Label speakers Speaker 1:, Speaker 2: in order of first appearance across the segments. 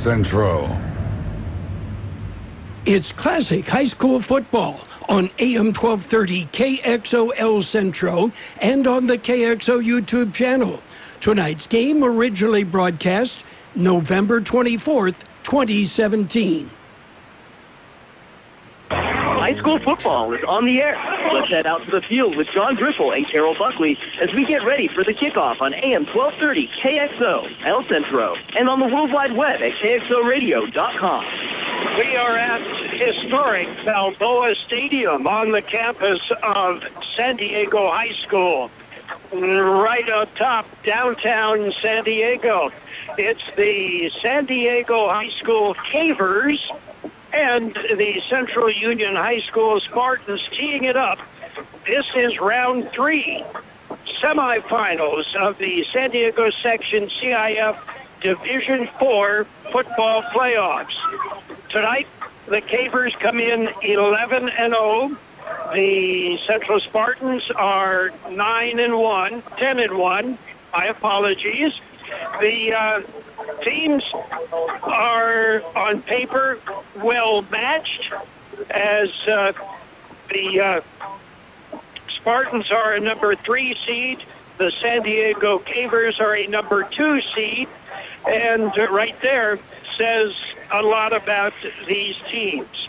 Speaker 1: Centro.
Speaker 2: It's classic high school football on AM 1230 KXO El Centro and on the KXO YouTube channel. Tonight's game originally broadcast November 24th, 2017.
Speaker 3: High school football is on the air. Let's head out to the field with John Griffel and Carol Buckley as we get ready for the kickoff on AM 1230 KXO El Centro and on the World Wide Web at KXORadio.com.
Speaker 4: We are at historic Balboa Stadium on the campus of San Diego High School, right up top, downtown San Diego. It's the San Diego High School Cavers and the Central Union High School Spartans teeing it up. This is round 3, semifinals of the San Diego Section CIF Division 4 football playoffs. Tonight, the Cavers come in 11-0. The Central Spartans are 9-1, 10-1. My apologies. The teams are on paper well matched, as the Spartans are a number 3 seed. The San Diego Cavers are a number 2 seed. And right there says a lot about these teams.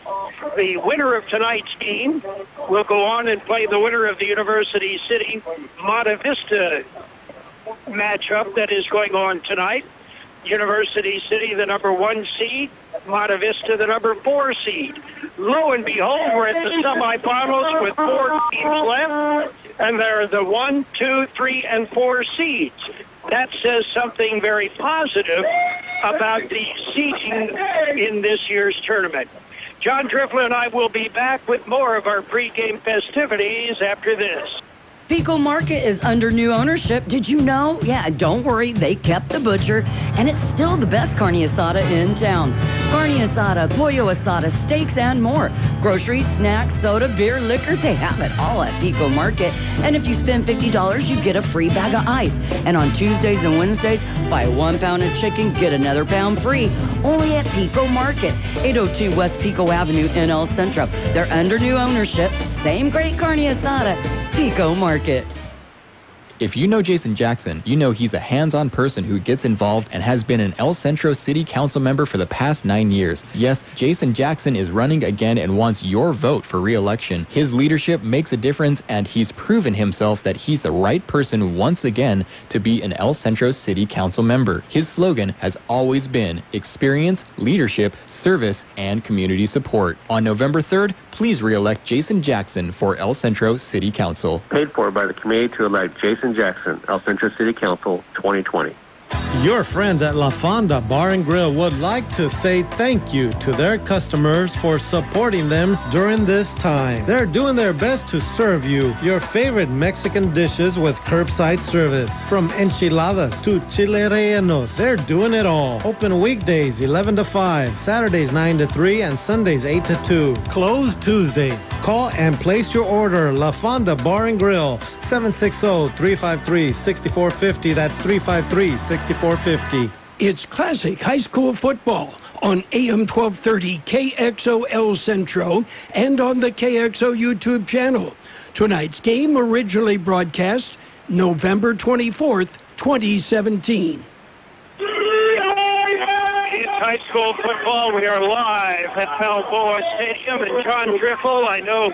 Speaker 4: The winner of tonight's game will go on and play the winner of the University City Monte Vista matchup that is going on tonight. University City, the number 1 seed, Monte Vista, the number 4 seed. Lo and behold, we're at the semifinals with 4 teams left, and they're the 1, 2, 3, and 4 seeds. That says something very positive about the seeding in this year's tournament. John Driffler and I will be back with more of our pregame festivities after this.
Speaker 5: Pico Market is under new ownership. Did you know? Yeah, don't worry. They kept the butcher, and it's still the best carne asada in town. Carne asada, pollo asada, steaks, and more. Groceries, snacks, soda, beer, liquor, they have it all at Pico Market. And if you spend $50, you get a free bag of ice. And on Tuesdays and Wednesdays, buy 1 pound of chicken, get another pound free. Only at Pico Market, 802 West Pico Avenue in El Centro. They're under new ownership. Same great carne asada. Pico Market.
Speaker 6: If you know Jason Jackson, you know he's a hands-on person who gets involved and has been an El Centro City Council member for the past 9 years. Yes, Jason Jackson is running again and wants your vote for re-election. His leadership makes a difference, and he's proven himself that he's the right person once again to be an El Centro City Council member. His slogan has always been experience, leadership, service, and community support. On November 3rd, please re-elect Jason Jackson for El Centro City Council.
Speaker 7: Paid for by the committee to elect Jason Jackson, El Centro City Council 2020.
Speaker 8: Your friends at La Fonda Bar and Grill would like to say thank you to their customers for supporting them during this time. They're doing their best to serve you your favorite Mexican dishes with curbside service. From enchiladas to chile rellenos, they're doing it all. Open weekdays 11 to 5, Saturdays 9 to 3, and Sundays 8 to 2. Closed Tuesdays. Call and place your order. La Fonda Bar and Grill, 760-353-6450. That's 353-6450.
Speaker 2: It's classic high school football on AM 1230 KXO El Centro and on the KXO YouTube channel. Tonight's game originally broadcast November 24th, 2017.
Speaker 4: It's high school football. We are live at Balboa Stadium, and John Driffel, I know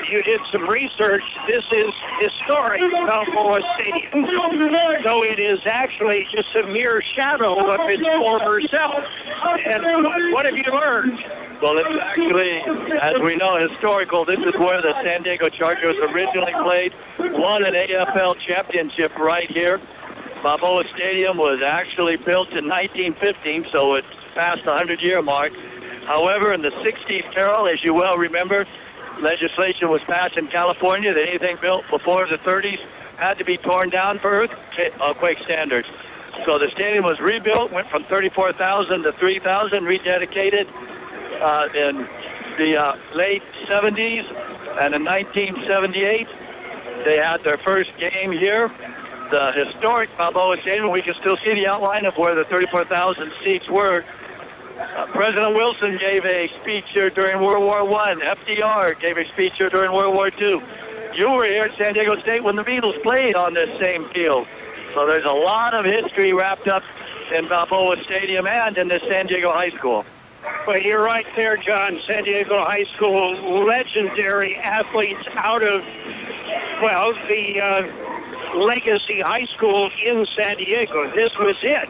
Speaker 4: you did some research. This is historic Balboa Stadium, though it is actually just a mere shadow of its former self. And what have you learned?
Speaker 9: Well, it's actually, as we know, historical. This is where the San Diego Chargers originally played, won an AFL championship right here. Balboa Stadium was actually built in 1915, so it's past the 100-year mark. However, in the 60s, Carol, as you well remember, legislation was passed in California that anything built before the 30s had to be torn down for earthquake standards. So the stadium was rebuilt, went from 34,000 to 3,000, rededicated in the late 70s, and in 1978 they had their first game here. The historic Balboa Stadium, we can still see the outline of where the 34,000 seats were. President Wilson gave a speech here during World War I. FDR gave a speech here during World War II. You were here at San Diego State when the Beatles played on this same field. So there's a lot of history wrapped up in Balboa Stadium and in the San Diego High School.
Speaker 4: Well, you're right there, John. San Diego High School, legendary athletes out of, well, the Legacy High School in San Diego. This was it.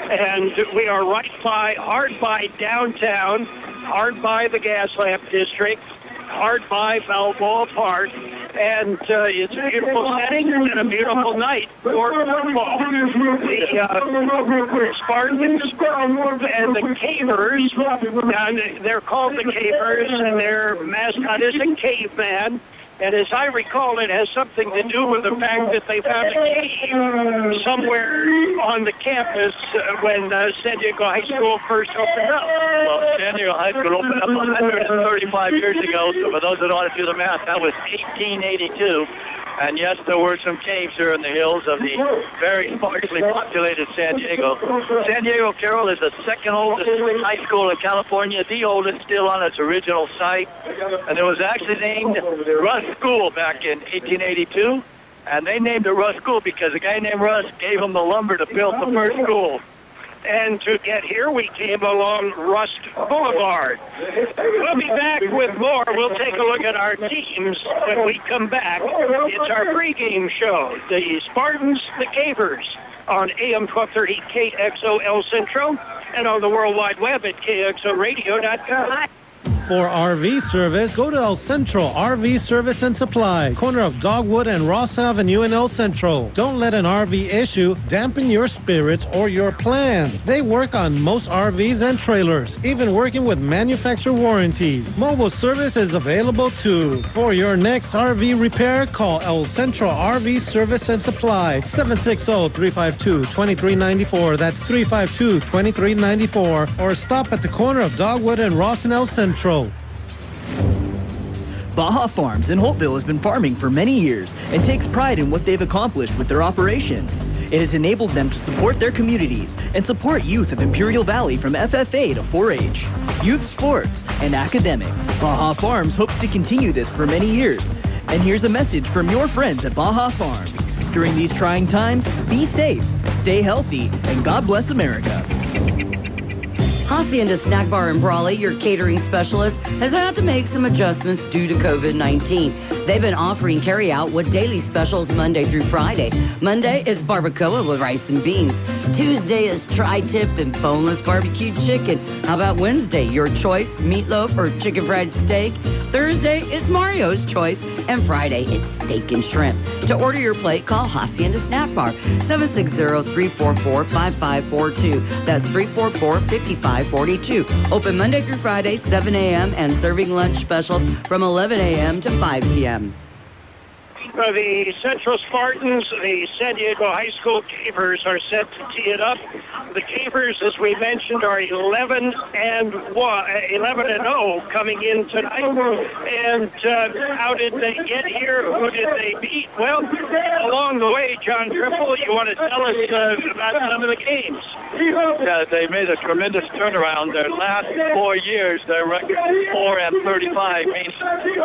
Speaker 4: And we are hard by downtown, hard by the Gaslamp District, hard by Balboa Park, and it's a beautiful setting and a beautiful night for football. The Spartans and the Cavers, and they're called the Cavers, and their mascot is a caveman. And as I recall, it has something to do with the fact that they found a cave somewhere on the campus when San Diego High School first opened up.
Speaker 9: Well, San Diego High School opened up 135 years ago, so for those that ought to do the math, that was 1882. And yes, there were some caves here in the hills of the very sparsely populated San Diego. San Diego, Carroll, is the second oldest high school in California, the oldest still on its original site. And it was actually named Russ School back in 1882. And they named it Russ School because a guy named Russ gave them the lumber to build the first school.
Speaker 4: And to get here, we came along Rust Boulevard. We'll be back with more. We'll take a look at our teams when we come back. It's our pregame show. The Spartans, the Cavers, on AM 1230 KXO El Centro, and on the World Wide Web at KXORadio.com.
Speaker 8: For RV service, go to El Centro RV Service and Supply, corner of Dogwood and Ross Avenue in El Centro. Don't let an RV issue dampen your spirits or your plans. They work on most RVs and trailers, even working with manufacturer warranties. Mobile service is available too. For your next RV repair, call El Centro RV Service and Supply, 760-352-2394. That's 352-2394. Or stop at the corner of Dogwood and Ross in El Centro.
Speaker 1: Baja Farms in Holtville has been farming for many years and takes pride in what they've accomplished with their operation. It has enabled them to support their communities and support youth of Imperial Valley from FFA to 4-H, youth sports, and academics. Baja Farms hopes to continue this for many years. And here's a message from your friends at Baja Farms. During these trying times, be safe, stay healthy, and God bless America.
Speaker 5: Hacienda Snack Bar in Brawley, your catering specialist, has had to make some adjustments due to COVID-19. They've been offering carry-out with daily specials Monday through Friday. Monday is barbacoa with rice and beans. Tuesday is tri-tip and boneless barbecue chicken. How about Wednesday? Your choice, meatloaf or chicken fried steak. Thursday is Mario's choice. And Friday, it's steak and shrimp. To order your plate, call Hacienda Snack Bar, 760-344-5542. That's 344-5542. Open Monday through Friday, 7 a.m. and serving lunch specials from 11 a.m. to 5 p.m.
Speaker 4: The Central Spartans, the San Diego High School Cavers are set to tee it up. The Cavers, as we mentioned, are 11-0 coming in tonight. And how did they get here? Who did they beat? Well, along the way, John Triple, you want to tell us about some of the games?
Speaker 9: Yeah, they made a tremendous turnaround. Their last 4 years, their record 4-35 means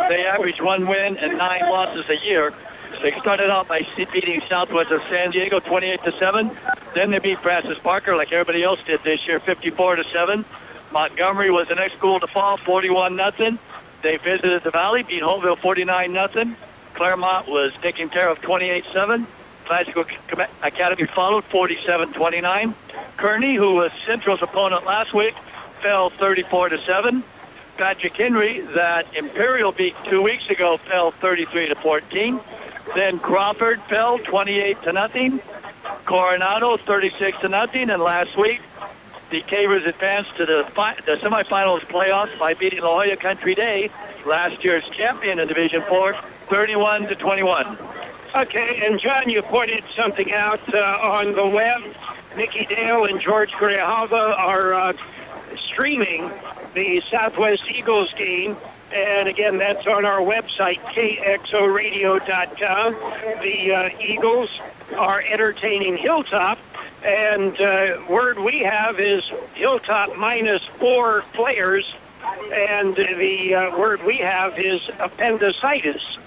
Speaker 9: they average 1 win and 9 losses a year. They started out by beating Southwest of San Diego 28-7. Then they beat Francis Parker like everybody else did this year, 54-7. Montgomery was the next school to fall, 41-0. They visited the Valley, beat Holtville 49-0. Claremont was taken care of 28-7. Classical Academy followed 47-29. Kearney, who was Central's opponent last week, fell 34-7. Patrick Henry, that Imperial beat 2 weeks ago, fell 33-14. Then Crawford fell 28-0. Coronado 36-0. And last week, the Cavers advanced to the semifinals playoffs by beating La Jolla Country Day, last year's champion in Division 4, 31-21.
Speaker 4: Okay, and John, you pointed something out on the web. Nikki Dale and George Grijalva are streaming the Southwest Eagles game. And again, that's on our website, KXORadio.com. The Eagles are entertaining Hilltop. And word we have is Hilltop -4 players, and the word we have is appendicitis.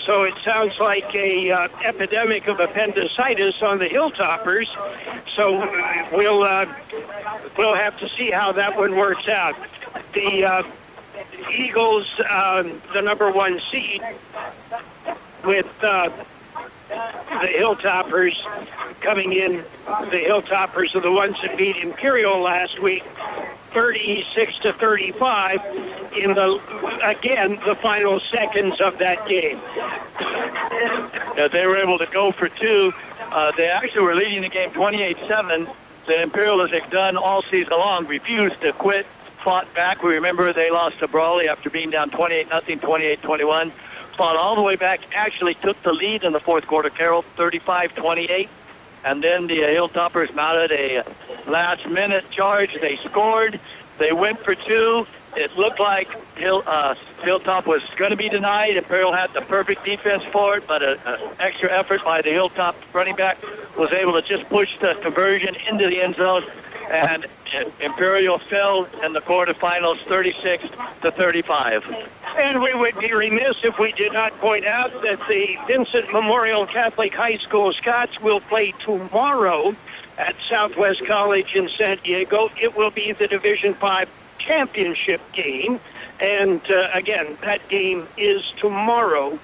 Speaker 4: So it sounds like a epidemic of appendicitis on the Hilltoppers. So we'll have to see how that one works out. The Eagles, the number 1 seed, with the Hilltoppers coming in. The Hilltoppers are the ones that beat Imperial last week, 36-35 in the final seconds of that game.
Speaker 9: They were able to go for 2. They actually were leading the game 28-7. The Imperial, as they've done all season long, refused to quit, fought back. We remember they lost to Brawley after being down 28-0, 28-21. Fought all the way back, actually took the lead in the fourth quarter, Carol, 35-28. And then the Hilltoppers mounted a last-minute charge. They scored. They went for 2. It looked like Hilltop was going to be denied. Imperial had the perfect defense for it, but an extra effort by the Hilltop running back was able to just push the conversion into the end zone. And Imperial fell in the quarterfinals 36-35.
Speaker 4: And we would be remiss if we did not point out that the Vincent Memorial Catholic High School Scots will play tomorrow at Southwest College in San Diego. It will be the Division V championship game. And again, that game is tomorrow.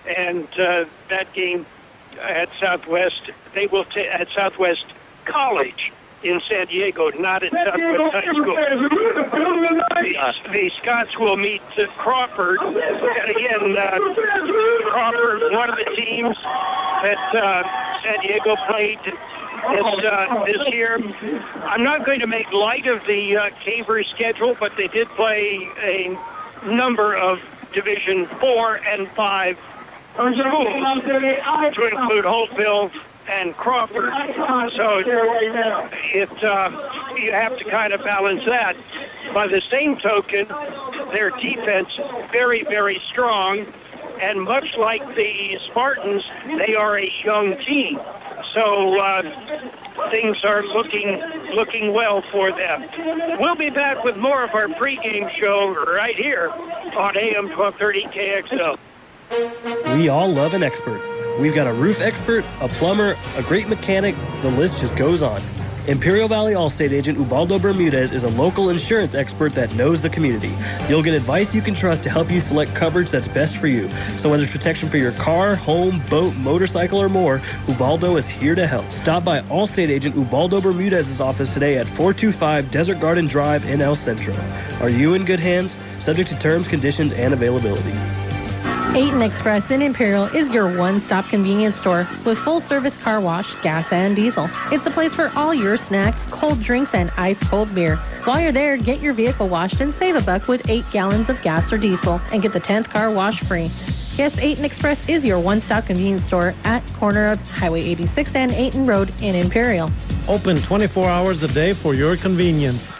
Speaker 4: And that game at Southwest, they will at Southwest College in San Diego, not at Southwest High School. The Scots will meet Crawford. And again, Crawford, one of the teams that San Diego played this year. I'm not going to make light of the Caver schedule, but they did play a number of Division 4 and 5 schools, to include Holtville and Crawford. So you have to kind of balance that. By the same token, their defense very, very strong, and much like the Spartans, they are a young team. So things are looking well for them. We'll be back with more of our pregame show right here on AM 1230 KXO.
Speaker 10: We all love an expert. We've got a roof expert, a plumber, a great mechanic, the list just goes on. Imperial Valley Allstate agent Ubaldo Bermudez is a local insurance expert that knows the community. You'll get advice you can trust to help you select coverage that's best for you. So whether it's protection for your car, home, boat, motorcycle, or more, Ubaldo is here to help. Stop by Allstate agent Ubaldo Bermudez's office today at 425 Desert Garden Drive in El Centro. Are you in good hands? Subject to terms, conditions, and availability.
Speaker 11: Aten Express in Imperial is your one-stop convenience store with full-service car wash, gas, and diesel. It's the place for all your snacks, cold drinks, and ice-cold beer. While you're there, get your vehicle washed and save $1 with 8 gallons of gas or diesel and get the 10th car wash free. Yes, Aten Express is your one-stop convenience store at corner of Highway 86 and Aten Road in Imperial.
Speaker 8: Open 24 hours a day for your convenience.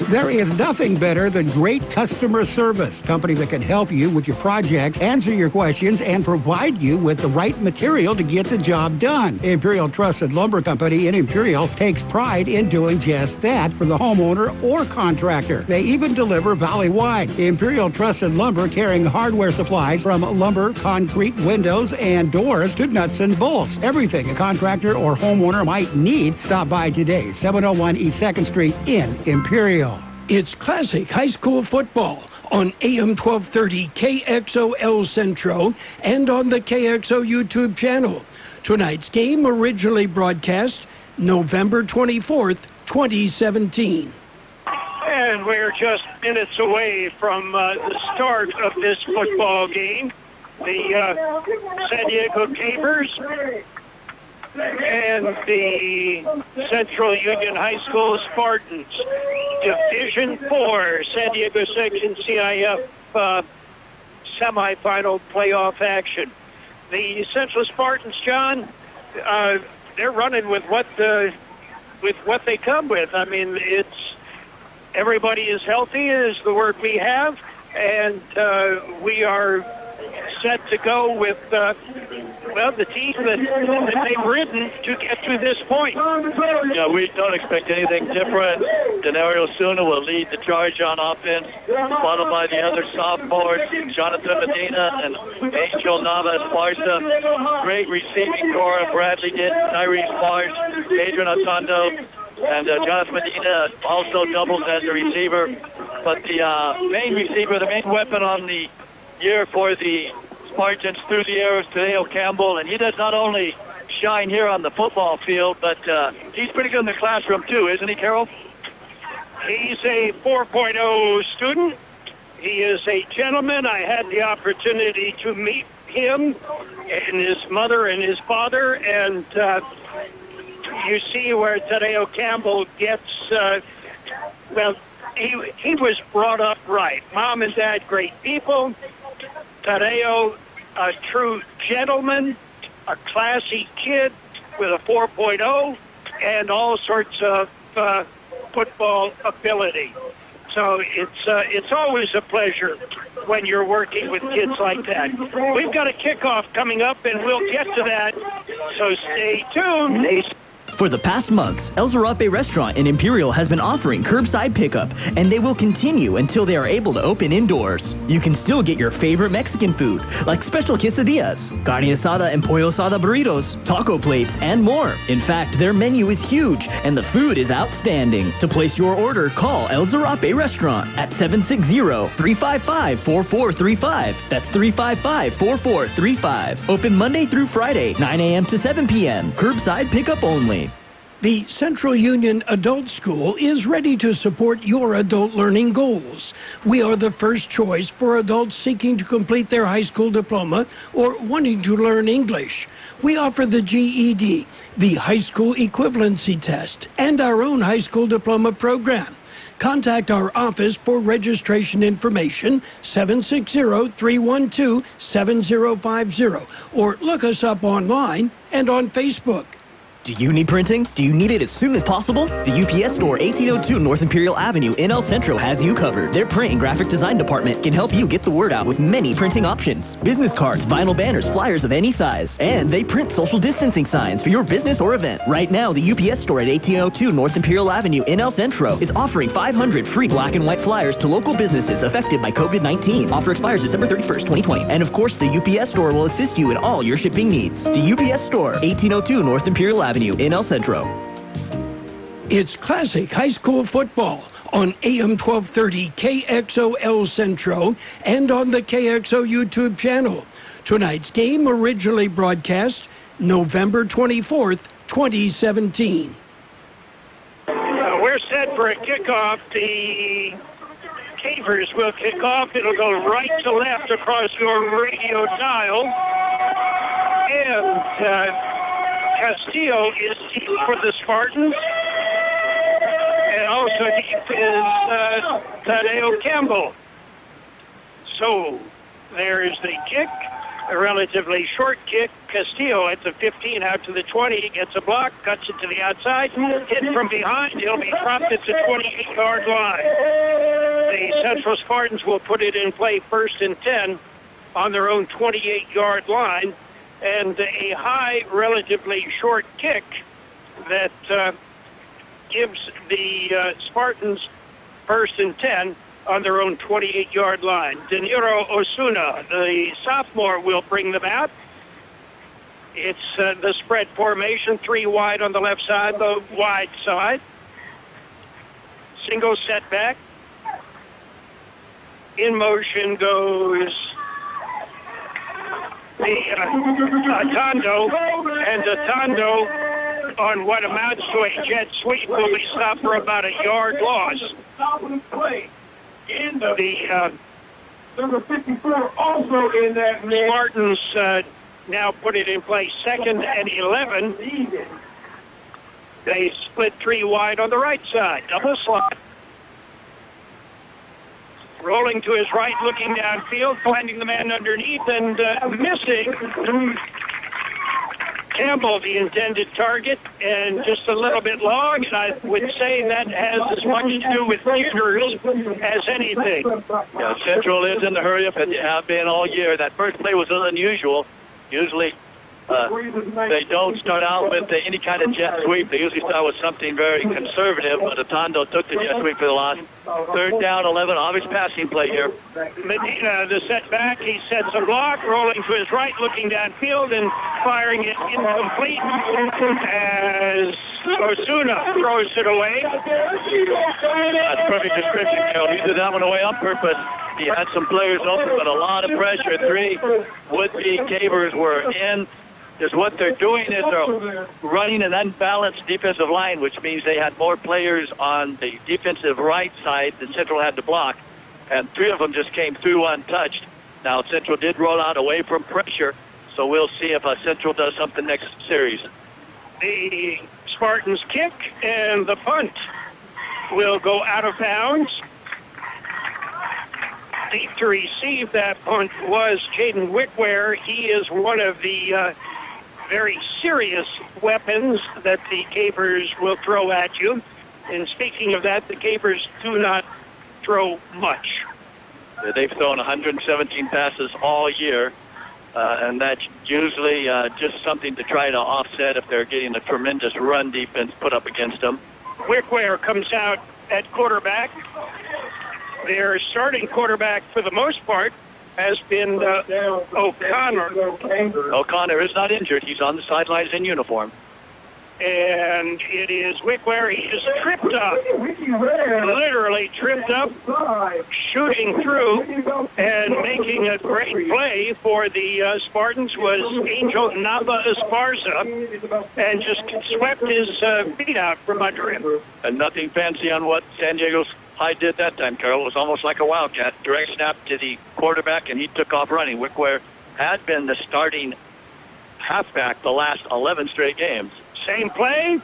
Speaker 12: There is nothing better than great customer service. Company that can help you with your projects, answer your questions, and provide you with the right material to get the job done. Imperial Trusted Lumber Company in Imperial takes pride in doing just that for the homeowner or contractor. They even deliver valley-wide. Imperial Trusted Lumber carrying hardware supplies from lumber, concrete, windows, and doors to nuts and bolts. Everything a contractor or homeowner might need. Stop by today, 701 East 2nd Street in Imperial.
Speaker 2: It's classic high school football on AM 1230 KXO El Centro and on the KXO YouTube channel. Tonight's game originally broadcast November 24th, 2017.
Speaker 4: And we're just minutes away from the start of this football game. The San Diego Capers and the Central Union High School Spartans. Division 4, San Diego Section CIF semifinal playoff action. The Central Spartans, John, they're running with what they come with. I mean, it's everybody is healthy is the word we have, and we are set to go with, the team that they've ridden to get to this point.
Speaker 9: Yeah, we don't expect anything different. Denario Osuna will lead the charge on offense, followed by the other sophomores, Jonathan Medina and Angel Nava Esparza. Great receiving core. Bradley did, Tyrese Bars, Adrian Atondo, and Jonathan Medina also doubles as a receiver. But the main receiver, the main weapon on the year for the Spartans through the air is Tadeo Campbell, and he does not only shine here on the football field, but he's pretty good in the classroom too, isn't he, Carol?
Speaker 4: He's a 4.0 student. He is a gentleman. I had the opportunity to meet him and his mother and his father, and you see where Tadeo Campbell gets, he was brought up right. Mom and dad, great people. Tadeo, a true gentleman, a classy kid with a 4.0 and all sorts of football ability. So it's always a pleasure when you're working with kids like that. We've got a kickoff coming up, and we'll get to that, so stay tuned.
Speaker 1: For the past months, El Zarape restaurant in Imperial has been offering curbside pickup, and they will continue until they are able to open indoors. You can still get your favorite Mexican food, like special quesadillas, carne asada and pollo asada burritos, taco plates, and more. In fact, their menu is huge, and the food is outstanding. To place your order, call El Zarape restaurant at 760-355-4435. That's 355-4435. Open Monday through Friday, 9 a.m. to 7 p.m. Curbside pickup only.
Speaker 2: The Central Union Adult School is ready to support your adult learning goals. We are the first choice for adults seeking to complete their high school diploma or wanting to learn English. We offer the GED, the high school equivalency test, and our own high school diploma program. Contact our office for registration information, 760-312-7050, or look us up online and on Facebook.
Speaker 1: Do you need printing? Do you need it as soon as possible? The UPS store, 1802 North Imperial Avenue in El Centro, has you covered. Their print and graphic design department can help you get the word out with many printing options. Business cards, vinyl banners, flyers of any size. And they print social distancing signs for your business or event. Right now, the UPS store at 1802 North Imperial Avenue in El Centro is offering 500 free black and white flyers to local businesses affected by COVID-19. Offer expires December 31st, 2020. And of course, the UPS store will assist you in all your shipping needs. The UPS store, 1802 North Imperial Avenue in El Centro.
Speaker 2: It's classic high school football on AM 1230 KXO El Centro and on the KXO YouTube channel. Tonight's game originally broadcast November 24th, 2017.
Speaker 4: We're set for a kickoff. The Cavers will kick off. It'll go right to left across your radio dial. And Castillo is deep for the Spartans, and also deep is Tadeo Campbell. So there is the kick, a relatively short kick. Castillo at the 15 out to the 20, gets a block, cuts it to the outside, hit from behind. He'll be dropped at the 28-yard line. The Central Spartans will put it in play 1st and 10 on their own 28-yard line. And a high, relatively short kick that gives the Spartans 1st and 10 on their own 28-yard line. De Niro Osuna, the sophomore, will bring them out. It's the spread formation, 3 wide on the left side, the wide side. Single setback. In motion goes Atondo, and Atondo on what amounts to a jet sweep will be stopped for about a yard loss. The number 54 also in that Spartans now put it in play 2nd and 11. They split 3 wide on the right side, double slot. Rolling to his right, looking downfield, finding the man underneath and missing. Campbell, the intended target, and just a little bit long, and I would say that has as much to do with jitters as anything.
Speaker 9: Yeah, Central is in the hurry up, and they have been all year. That first play was unusual. Usually they don't start out with any kind of jet sweep. They usually start with something very conservative, but Atondo took the jet sweep for the loss. 3rd down, 11, obvious passing play here.
Speaker 4: Medina, the setback, he sets a block, rolling to his right, looking downfield, and firing it incomplete as Osuna throws it away.
Speaker 9: That's perfect description, Carol. He threw that one away on purpose. He had some players open, but a lot of pressure. 3 would-be Cavers were in. Because what they're doing is they're running an unbalanced defensive line, which means they had more players on the defensive right side than Central had to block. And 3 of them just came through untouched. Now, Central did roll out away from pressure, so we'll see if Central does something next series.
Speaker 4: The Spartans kick, and the punt will go out of bounds. Deep to receive that punt was Jaden Wickware. He is one of the very serious weapons that the Capers will throw at you. And speaking of that, the Capers do not throw much.
Speaker 9: They've thrown 117 passes all year, and that's usually just something to try to offset if they're getting a tremendous run defense put up against them.
Speaker 4: Wickware comes out at quarterback. Their starting quarterback, for the most part, has been O'Connor.
Speaker 9: O'Connor is not injured. He's on the sidelines in uniform.
Speaker 4: And it is Wickware. He is tripped up, literally tripped up, shooting through, and making a great play for the Spartans was Angel Nava Esparza, and just swept his feet out from under him.
Speaker 9: And nothing fancy on what San Diego's High did that time, Carol. It was almost like a wildcat. Direct snap to the quarterback, and he took off running. Wickware had been the starting halfback the last 11 straight games.
Speaker 4: Same play,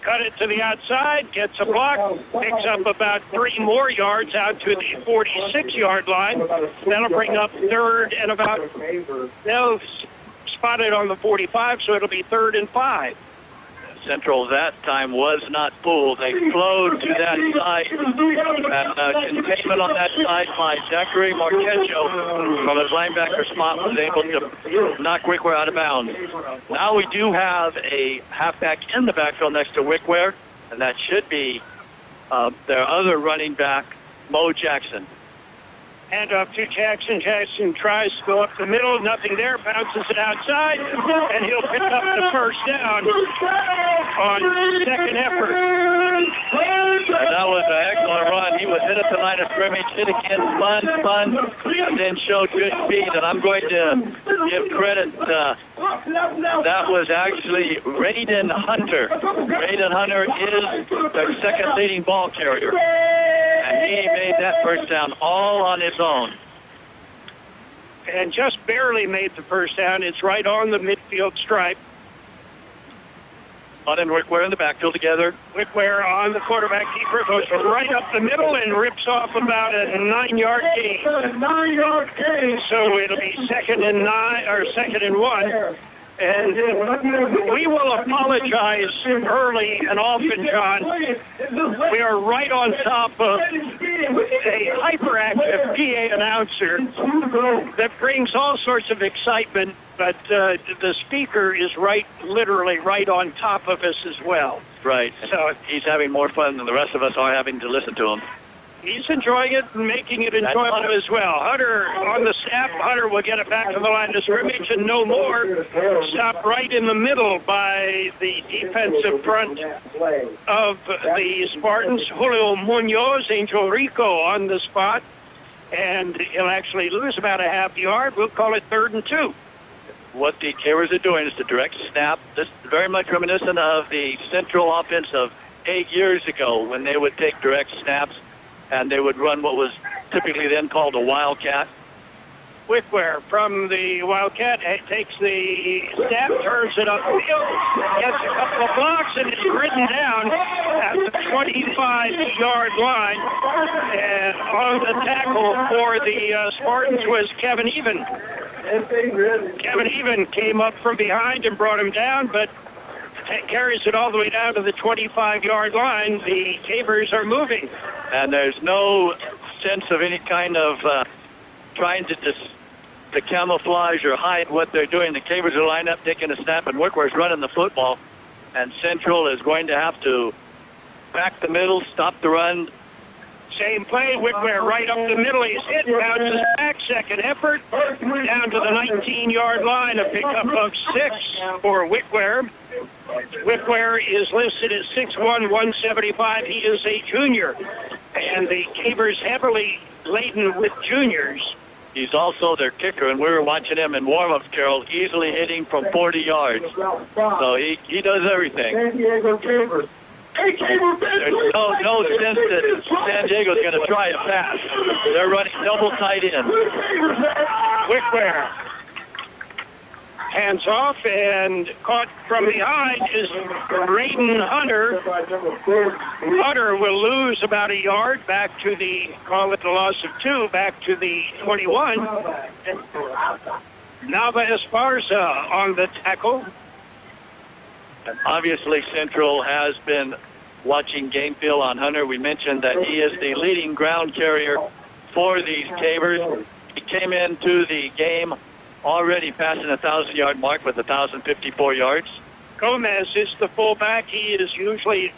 Speaker 4: cut it to the outside, gets a block, picks up about 3 more yards out to the 46-yard line. That'll bring up 3rd and about, they'll spot it on the 45, so it'll be 3rd and 5.
Speaker 9: Central that time was not fooled. They flowed to that side, and containment on that side by Zachary Marquecho from his linebacker spot was able to knock Wickware out of bounds. Now we do have a halfback in the backfield next to Wickware, and that should be their other running back, Mo Jackson.
Speaker 4: Hand off to Jackson. Jackson tries to go up the middle. Nothing there. Bounces it outside. And he'll pick up the first down on second effort.
Speaker 9: And that was an excellent run. He was hit at the line of scrimmage, hit again, spun, and then showed good speed. And I'm going to give credit. That was actually Raiden Hunter. Raiden Hunter is the second leading ball carrier. And he made that first down all on his own.
Speaker 4: And just barely made the first down. It's right on the midfield stripe.
Speaker 9: Hunt and Wickware in the backfield together.
Speaker 4: Wickware on the quarterback keeper, goes right up the middle and rips off about a 9-yard gain. So it'll be 2nd and 9 or 2nd and 1. And we will apologize early and often, John. We are right on top of a hyperactive PA announcer that brings all sorts of excitement, but the speaker is literally right on top of us as well.
Speaker 9: Right.
Speaker 4: So
Speaker 9: he's having more fun than the rest of us are having to listen to him.
Speaker 4: He's enjoying it and making it enjoyable as well. Hunter on the snap. Hunter will get it back to the line of scrimmage and no more. Stopped right in the middle by the defensive front of the Spartans. Julio Munoz, Angel Rico on the spot. And he'll actually lose about a half yard. We'll call it 3rd and 2.
Speaker 9: What the Cavers are doing is the direct snap. This is very much reminiscent of the Central offense of 8 years ago when they would take direct snaps and they would run what was typically then called a wildcat.
Speaker 4: Wickware from the wildcat takes the snap, turns it upfield, gets a couple of blocks, and is ridden down at the 25-yard line. And on the tackle for the Spartans was Kevin Even. Kevin Even came up from behind and brought him down, but carries it all the way down to the 25-yard line. The Cabers are moving.
Speaker 9: And there's no sense of any kind of trying to camouflage or hide what they're doing. The Cabers are lined up, taking a snap, and Wickwer's running the football. And Central is going to have to back the middle, stop the run.
Speaker 4: Same play, Wickwer right up the middle. He's hit, bounces back, second effort, down to the 19-yard line, a pickup of 6 for Wickwer. Wickwer is listed at 6'1", 175. He is a junior, and the Cabers heavily laden with juniors.
Speaker 9: He's also their kicker, and we were watching him in warm-ups, Carol, easily hitting from 40 yards. So he does everything. There's no sense that San Diego's going to try a pass. They're running double tight end.
Speaker 4: Wickwer hands off, and caught from behind is Braden Hunter. Hunter will lose about a yard back to the, call it a loss of 2, back to the 21. Nava Esparza on the tackle.
Speaker 9: And obviously, Central has been watching game film on Hunter. We mentioned that he is the leading ground carrier for these Cabers. He came into the game already passing the 1,000-yard mark with 1,054 yards.
Speaker 4: Gomez is the fullback. He is usually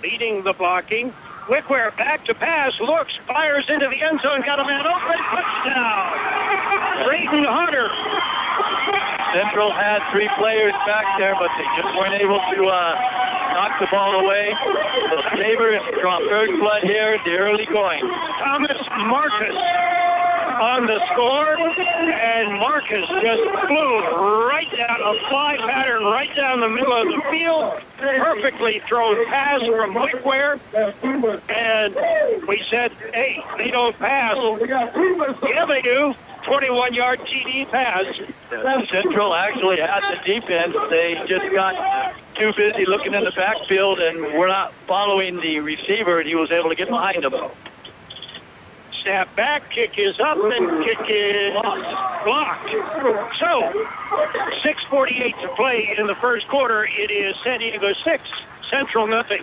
Speaker 4: leading the blocking. Wickwer back to pass, looks, fires into the end zone, got a man open, touchdown! Braden Hunter.
Speaker 9: Central had 3 players back there, but they just weren't able to knock the ball away. The Sabres draw first blood here, the early going.
Speaker 4: Thomas Marcus on the score, and Marcus just flew right down, a fly pattern right down the middle of the field. Perfectly thrown pass from Wickwer, and we said, hey, they don't pass. Yeah, they do. 21-yard TD pass.
Speaker 9: Central actually had the defense. They just got too busy looking in the backfield and were not following the receiver, and he was able to get behind him.
Speaker 4: Snap back, kick is up, and kick is blocked. So, 6:48 to play in the first quarter. It is San Diego 6, Central nothing.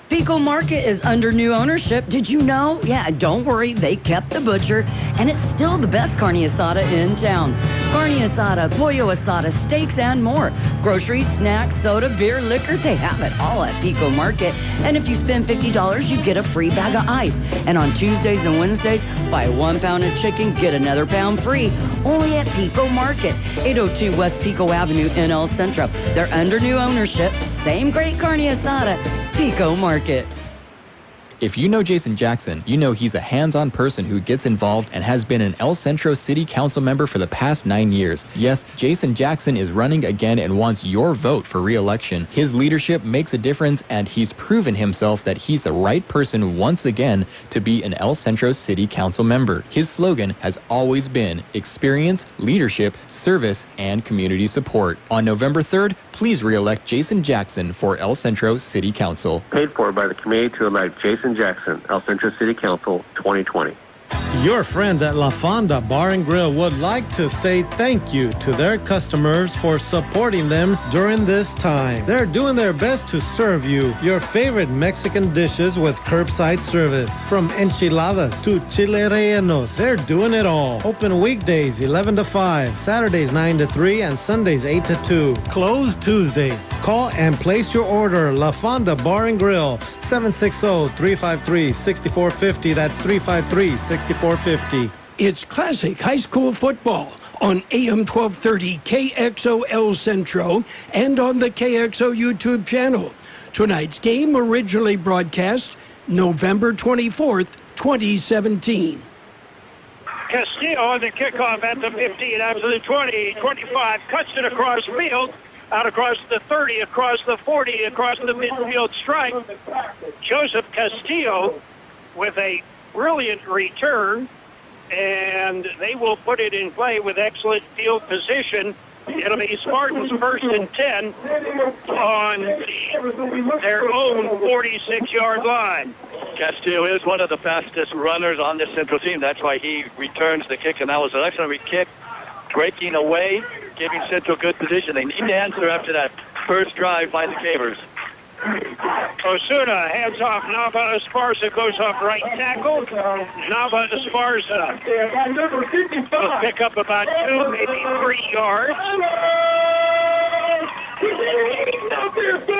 Speaker 5: Pico Market is under new ownership. Did you know? Yeah, don't worry. They kept the butcher, and it's still the best carne asada in town. Carne asada, pollo asada, steaks, and more. Groceries, snacks, soda, beer, liquor, they have it all at Pico Market. And if you spend $50, you get a free bag of ice. And on Tuesdays and Wednesdays, buy 1 pound of chicken, get another pound free. Only at Pico Market, 802 West Pico Avenue in El Centro. They're under new ownership. Same great carne asada. Pico Market.
Speaker 6: If you know Jason Jackson, you know he's a hands-on person who gets involved and has been an El Centro City Council member for the past 9 years. Yes, Jason Jackson is running again and wants your vote for re-election. His leadership makes a difference, and he's proven himself that he's the right person once again to be an El Centro City Council member. His slogan has always been experience, leadership, service, and community support. On November 3rd, please re-elect Jason Jackson for El Centro City Council.
Speaker 7: Paid for by the committee to elect Jason Jackson, El Centro City Council, 2020.
Speaker 8: Your friends at La Fonda Bar and Grill would like to say thank you to their customers for supporting them during this time. They're doing their best to serve you your favorite Mexican dishes with curbside service. From enchiladas to chile rellenos, they're doing it all. Open weekdays 11 to 5, Saturdays 9 to 3, and Sundays 8 to 2. Closed Tuesdays. Call and place your order. La Fonda Bar and Grill, 760-353-6450. That's 353-6450.
Speaker 2: It's classic high school football on AM 1230 KXO El Centro and on the KXO YouTube channel. Tonight's game originally broadcast November 24th, 2017.
Speaker 4: Castillo on the kickoff at the 15, out to the 20, 25, cuts it across field, out across the 30, across the 40, across the midfield stripe. Joseph Castillo with a brilliant return, and they will put it in play with excellent field position. It'll be Spartans 1st and 10 on their own 46-yard line.
Speaker 9: Castillo is one of the fastest runners on this Central team. That's why he returns the kick, and that was an excellent kick breaking away, giving Central good position. They need to answer after that first drive by the Cavers.
Speaker 4: Osuna hands off. Nava Esparza goes off right tackle. Nava Esparza will pick up about 2, maybe 3 yards.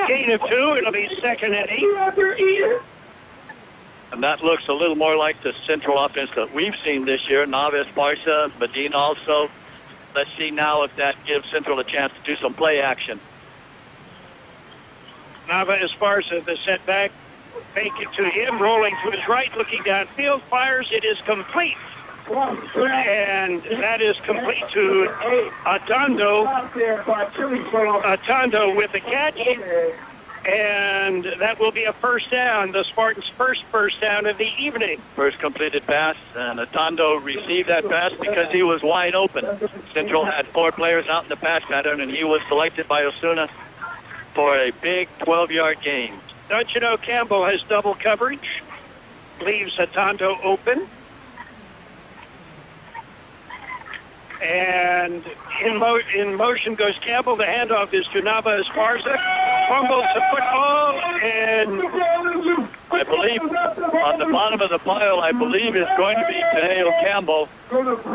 Speaker 4: Gain of 2. It'll be 2nd and 8.
Speaker 9: And that looks a little more like the Central offense that we've seen this year. Nava Esparza, Medina also. Let's see now if that gives Central a chance to do some play action.
Speaker 4: Nava Esparza, the setback, fake it to him, rolling to his right, looking downfield, fires. It is complete. And that is complete to Atondo. Atondo with the catch. And that will be a first down, the Spartans' first down of the evening.
Speaker 9: First completed pass, and Atondo received that pass because he was wide open. Central had 4 players out in the pass pattern, and he was selected by Osuna for a big 12-yard gain.
Speaker 4: Don't you know Campbell has double coverage? Leaves Atondo open. And in motion goes Campbell. The handoff is to Nava Esparza. Fumbles the football, and
Speaker 9: I believe on the bottom of the pile, I believe is going to be Tadeo Campbell.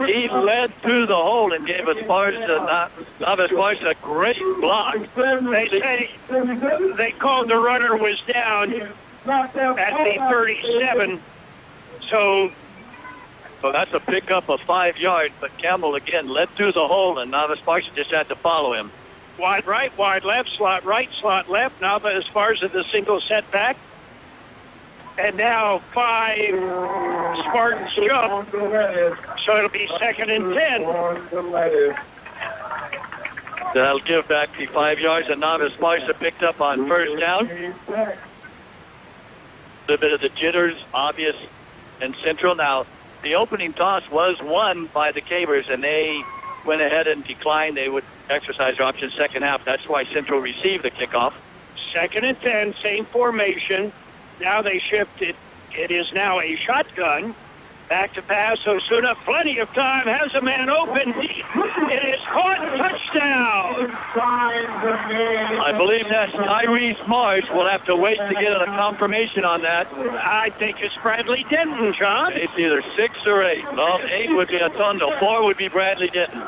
Speaker 9: He led through the hole and gave Nava Esparza a great block.
Speaker 4: They called the runner was down at the 37. So
Speaker 9: that's a pickup of 5 yards, but Campbell again led through the hole, and Nava Esparza just had to follow him.
Speaker 4: Wide right, wide left, slot right, slot left. Nava Esparza the single setback. And now 5 Spartans jump. So it'll be 2nd and 10.
Speaker 9: That'll give back the 5 yards that Nava Esparza picked up on first down. A little bit of the jitters, obvious in Central. Now, the opening toss was won by the Cavers, and they went ahead and declined. They would exercise their option second half. That's why Central received the kickoff.
Speaker 4: 2nd and 10, same formation. Now they shift it. It is now a shotgun. Back to pass. Osuna, plenty of time, has a man open. It is caught. Touchdown.
Speaker 9: I believe that's Tyrese Marsh. We'll have to wait to get a confirmation on that.
Speaker 4: I think it's Bradley Denton, John.
Speaker 9: It's either 6 or 8. Well, 8 would be Atondo. 4 would be Bradley Denton.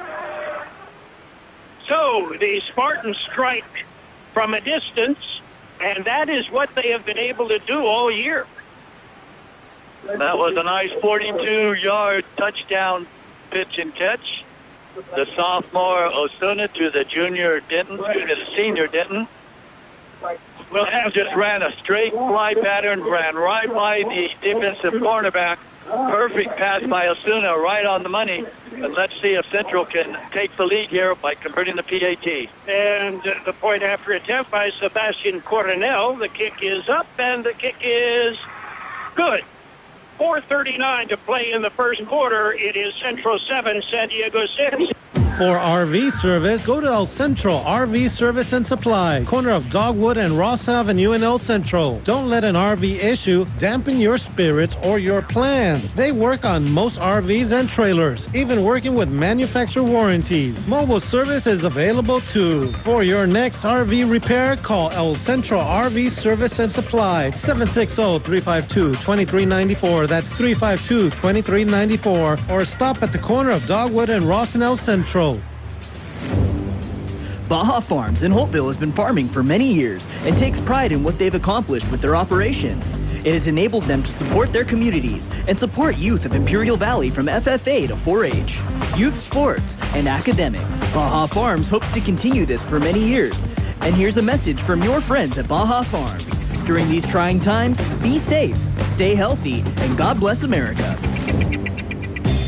Speaker 4: So the Spartans strike from a distance, and that is what they have been able to do all year.
Speaker 9: That was a nice 42-yard touchdown pitch and catch. The sophomore Osuna to the senior Denton. Just ran a straight fly pattern, ran right by the defensive cornerback. Perfect pass by Osuna, right on the money. And let's see if Central can take the lead here by converting the PAT.
Speaker 4: And the point after attempt by Sebastian Coronel. The kick is up, and the kick is good. 4:39 to play in the first quarter. It is Central 7, San Diego 6.
Speaker 8: For RV service, go to El Centro RV Service and Supply, corner of Dogwood and Ross Avenue in El Centro. Don't let an RV issue dampen your spirits or your plans. They work on most RVs and trailers, even working with manufacturer warranties. Mobile service is available too. For your next RV repair, call El Centro RV Service and Supply, 760-352-2394. That's 352-2394. Or stop at the corner of Dogwood and Ross in El Centro.
Speaker 1: Baja Farms in Holtville has been farming for many years and takes pride in what they've accomplished with their operation. It has enabled them to support their communities and support youth of Imperial Valley from FFA to 4-H, youth sports, and academics. Baja Farms hopes to continue this for many years. And here's a message from your friends at Baja Farms. During these trying times, be safe, stay healthy, and God bless America.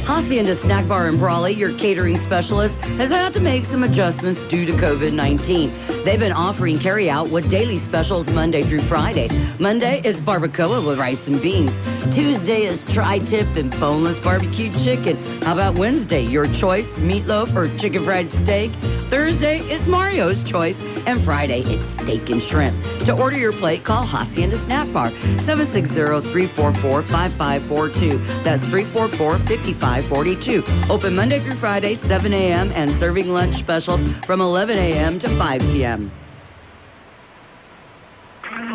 Speaker 5: Hacienda Snack Bar in Brawley, your catering specialist, has had to make some adjustments due to COVID-19. They've been offering carry-out with daily specials Monday through Friday. Monday is barbacoa with rice and beans. Tuesday is tri-tip and boneless barbecue chicken. How about Wednesday? Your choice, meatloaf or chicken fried steak. Thursday is Mario's choice, And Friday, it's steak and shrimp. To order your plate, call Hacienda Snack Bar, 760-344-5542. That's 344-5542. Open Monday through Friday, 7 a.m. and serving lunch specials from 11 a.m. to 5 p.m.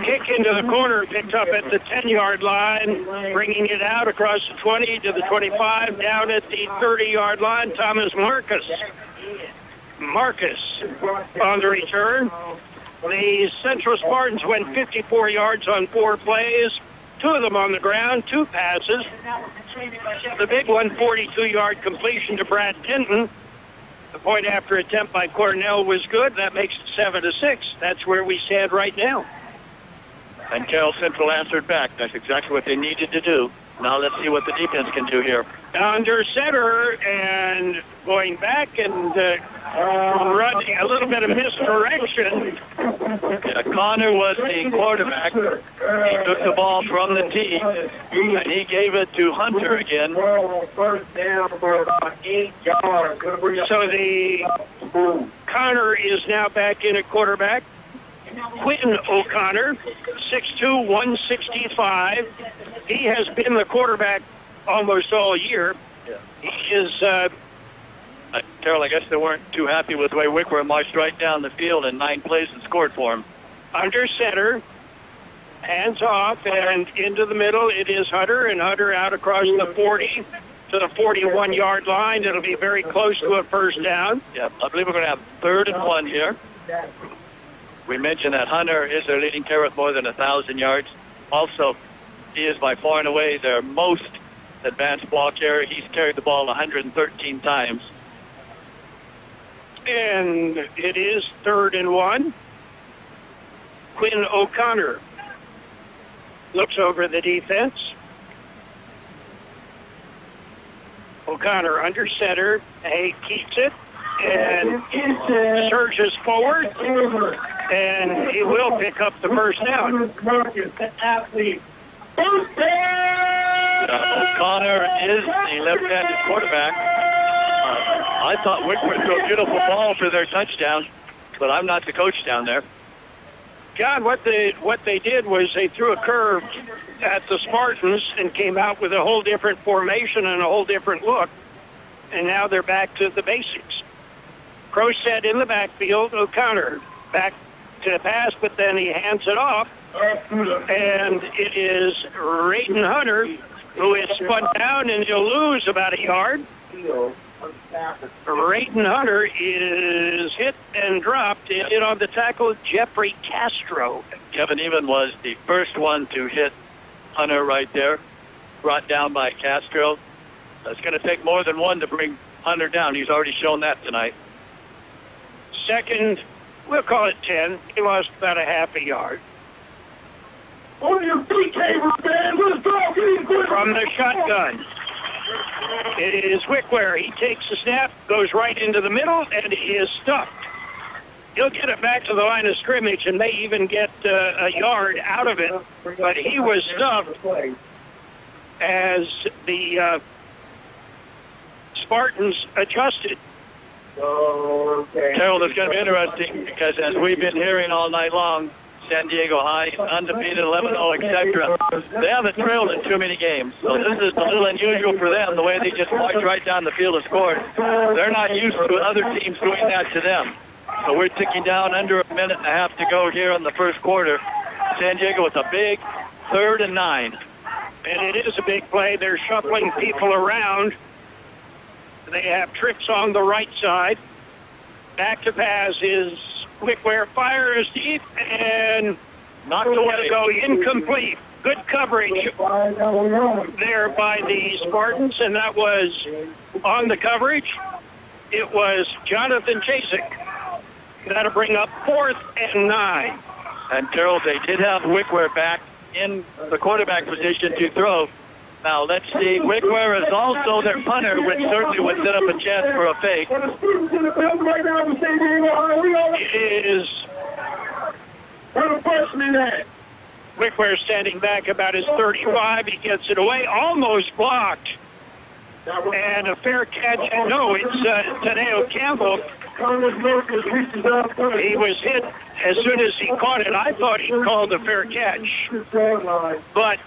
Speaker 4: Kick into the corner, picked up at the 10-yard line, bringing it out across the 20 to the 25, down at the 30-yard line, Thomas Marcus. Marcus on the return. The Centro Spartans went 54 yards on 4 plays, 2 of them on the ground, 2 passes. The big one, 42-yard completion to Brad Denton. The point after attempt by Cornell was good. That makes it 7-6. That's where we stand right now.
Speaker 9: And Carroll Central answered back. That's exactly what they needed to do. Now let's see what the defense can do here.
Speaker 4: Under center and going back and running a little bit of misdirection.
Speaker 9: Yeah, Connor was the quarterback. He took the ball from the tee, and he gave it to Hunter again.
Speaker 4: So the Connor is now back in at quarterback. Quentin O'Connor, 6'2", 165. He has been the quarterback almost all year. He is...
Speaker 9: Carol, I guess they weren't too happy with the way Wickware marched right down the field in 9 plays and scored for him.
Speaker 4: Under center, hands off, and into the middle. It is Hunter, and Hunter out across the 40 to the 41-yard line. It'll be very close to a first down.
Speaker 9: Yeah, I believe we're going to have 3rd and 1 here. We mentioned that Hunter is their leading carrier with more than 1,000 yards. Also, he is by far and away their most advanced ball carrier. He's carried the ball 113 times.
Speaker 4: And it is 3rd and 1. Quinn O'Connor looks over the defense. O'Connor under center. He keeps it and surges forward. And he will pick up the first down.
Speaker 9: O'Connor is the left-handed quarterback. I thought Wickware threw a beautiful ball for their touchdown, but I'm not the coach down there.
Speaker 4: John, what they did was they threw a curve at the Spartans and came out with a whole different formation and a whole different look. And now they're back to the basics. Crowset in the backfield. O'Connor back to the pass, but then he hands it off. And it is Rayton Hunter who is spun down, and he'll lose about a yard. Rayton Hunter is hit and dropped. It hit on the tackle, Jeffrey Castro.
Speaker 9: Kevin Even was the first one to hit Hunter right there, brought down by Castro. It's going to take more than one to bring Hunter down. He's already shown that tonight.
Speaker 4: Second, we'll call it 10. He lost about a half a yard. From the shotgun. It is Wickware. He takes the snap, goes right into the middle, and he is stuffed. He'll get it back to the line of scrimmage and may even get a yard out of it. But he was stuffed as the Spartans adjusted.
Speaker 9: Carol, it's going to be interesting because as we've been hearing all night long, San Diego High, undefeated, 11-0, etc. They haven't trailed in too many games. So this is a little unusual for them, the way they just marched right down the field and scored. They're not used to other teams doing that to them. So we're ticking down under a minute and a half to go here in the first quarter. San Diego with a big 3rd and 9.
Speaker 4: And it is a big play. They're shuffling people around. They have trips on the right side. Back to pass is Wickware, fires deep and not going to go incomplete. Good coverage there by the Spartans, and that was on the coverage. It was Jonathan Chasik. That'll bring up 4th and 9.
Speaker 9: And Carol, they did have Wickware back in the quarterback position to throw. Now, let's see. Wickware is also their punter, which certainly would set up a chance for a fake.
Speaker 4: It is Wickware standing back about his 35. He gets it away, almost blocked. And a fair catch. No, it's Tadeo Campbell He was hit as soon as he caught it. I thought he called a fair catch. But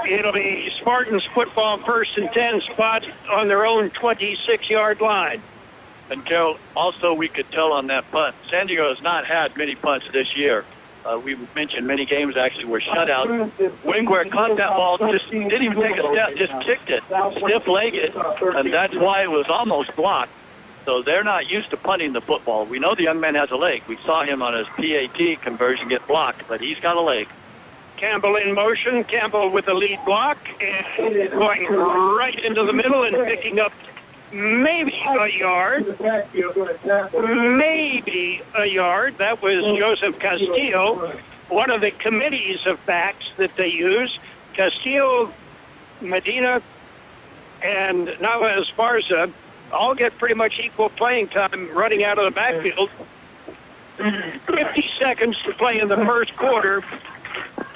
Speaker 4: it'll be Spartans football 1st and 10 spot on their own 26-yard line.
Speaker 9: And Carol, also we could tell on that punt, San Diego has not had many punts this year. We mentioned many games actually were shutouts. Wingware caught that ball, just didn't even take a step, just kicked it, stiff-legged, and that's why it was almost blocked. So they're not used to punting the football. We know the young man has a leg. We saw him on his PAT conversion get blocked, but he's got a leg.
Speaker 4: Campbell in motion. Campbell with the lead block and going right into the middle and picking up maybe a yard. Maybe a yard. That was Joseph Castillo, one of the committees of backs that they use. Castillo, Medina, and Naval Esparza all get pretty much equal playing time running out of the backfield. 50 seconds to play in the first quarter.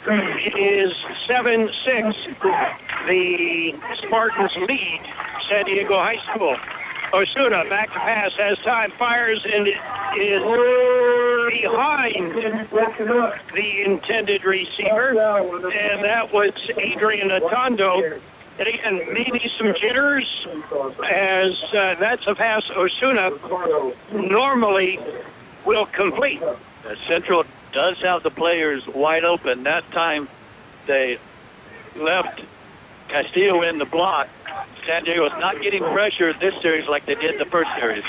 Speaker 4: It is 7-6. The Spartans lead San Diego High School. Osuna back to pass, has time, fires, and it is behind the intended receiver, and that was Adrian Atondo. And again, maybe some jitters, as that's a pass Osuna normally will complete.
Speaker 9: Central does have the players wide open. That time they left Castillo in the block. San Diego is not getting pressure this series like they did the first series.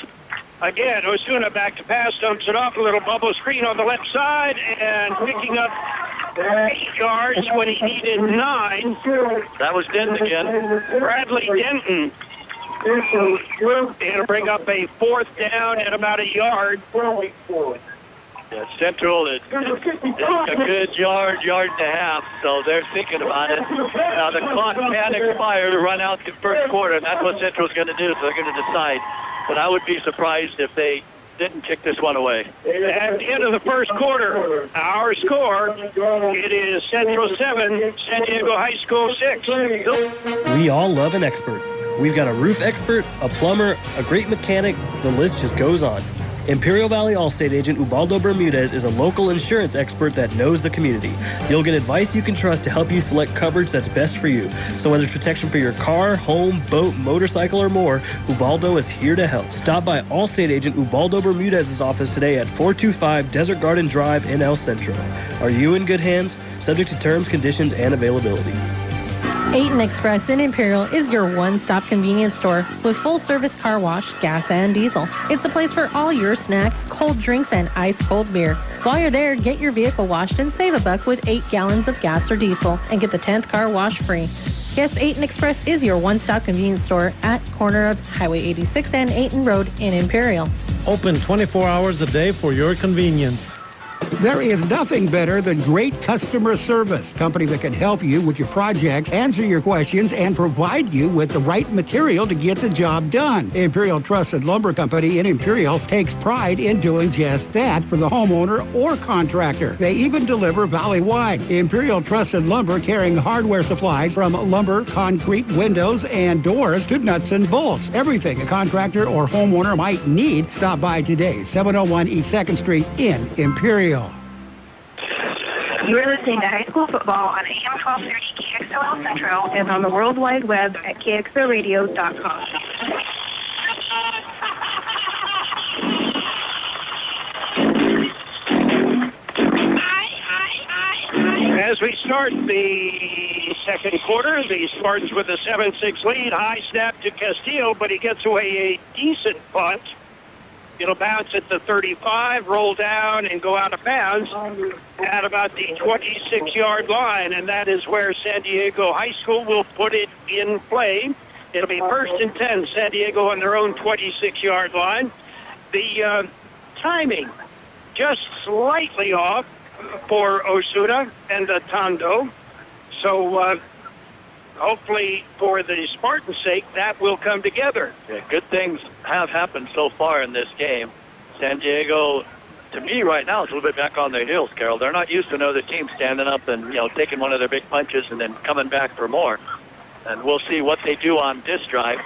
Speaker 4: Again, Osuna back to pass, dumps it off, a little bubble screen on the left side, and picking up 8 yards when he needed 9.
Speaker 9: That was Denton again.
Speaker 4: Bradley Denton. It'll bring up a 4th down at about a yard.
Speaker 9: Yeah, Central is a good yard and a half, so they're thinking about it. Now the clock can expire to run out the first quarter, and that's what Central's going to do, so they're going to decide. But I would be surprised if they didn't kick this one away.
Speaker 4: At the end of the first quarter, our score, it is Central 7, San Diego High School 6.
Speaker 10: We all love an expert. We've got a roof expert, a plumber, a great mechanic, the list just goes on. Imperial Valley Allstate agent Ubaldo Bermudez is a local insurance expert that knows the community. You'll get advice you can trust to help you select coverage that's best for you. So whether it's protection for your car, home, boat, motorcycle, or more, Ubaldo is here to help. Stop by Allstate agent Ubaldo Bermudez's office today at 425 Desert Garden Drive in El Centro. Are you in good hands? Subject to terms, conditions, and availability.
Speaker 11: Aten Express in Imperial is your one-stop convenience store with full-service car wash, gas, and diesel. It's the place for all your snacks, cold drinks, and ice-cold beer. While you're there, get your vehicle washed and save $1 with 8 gallons of gas or diesel and get the 10th car wash free. Yes, Aten Express is your one-stop convenience store at corner of Highway 86 and Aten Road in Imperial.
Speaker 8: Open 24 hours a day for your convenience.
Speaker 12: There is nothing better than great customer service. Company that can help you with your projects, answer your questions, and provide you with the right material to get the job done. Imperial Trusted Lumber Company in Imperial takes pride in doing just that for the homeowner or contractor. They even deliver valley-wide. Imperial Trusted Lumber carrying hardware supplies from lumber, concrete, windows, and doors to nuts and bolts. Everything a contractor or homeowner might need. Stop by today, 701 East 2nd Street in Imperial.
Speaker 13: You're listening to high school football on AM 1230 KXOL Centro and on the World Wide Web at KXORadio.com.
Speaker 4: As we start the second quarter, the Spartans with a 7-6 lead. High snap to Castillo, but he gets away a decent punt. It'll bounce at the 35, roll down, and go out of bounds at about the 26-yard line, and that is where San Diego High School will put it in play. It'll be 1st and 10, San Diego on their own 26-yard line. The timing just slightly off for Osuna and Atondo, so hopefully, for the Spartans' sake, that will come together.
Speaker 9: Yeah, good things have happened so far in this game. San Diego, to me right now, is a little bit back on their heels, Carol. They're not used to another team standing up and, taking one of their big punches and then coming back for more. And we'll see what they do on this drive.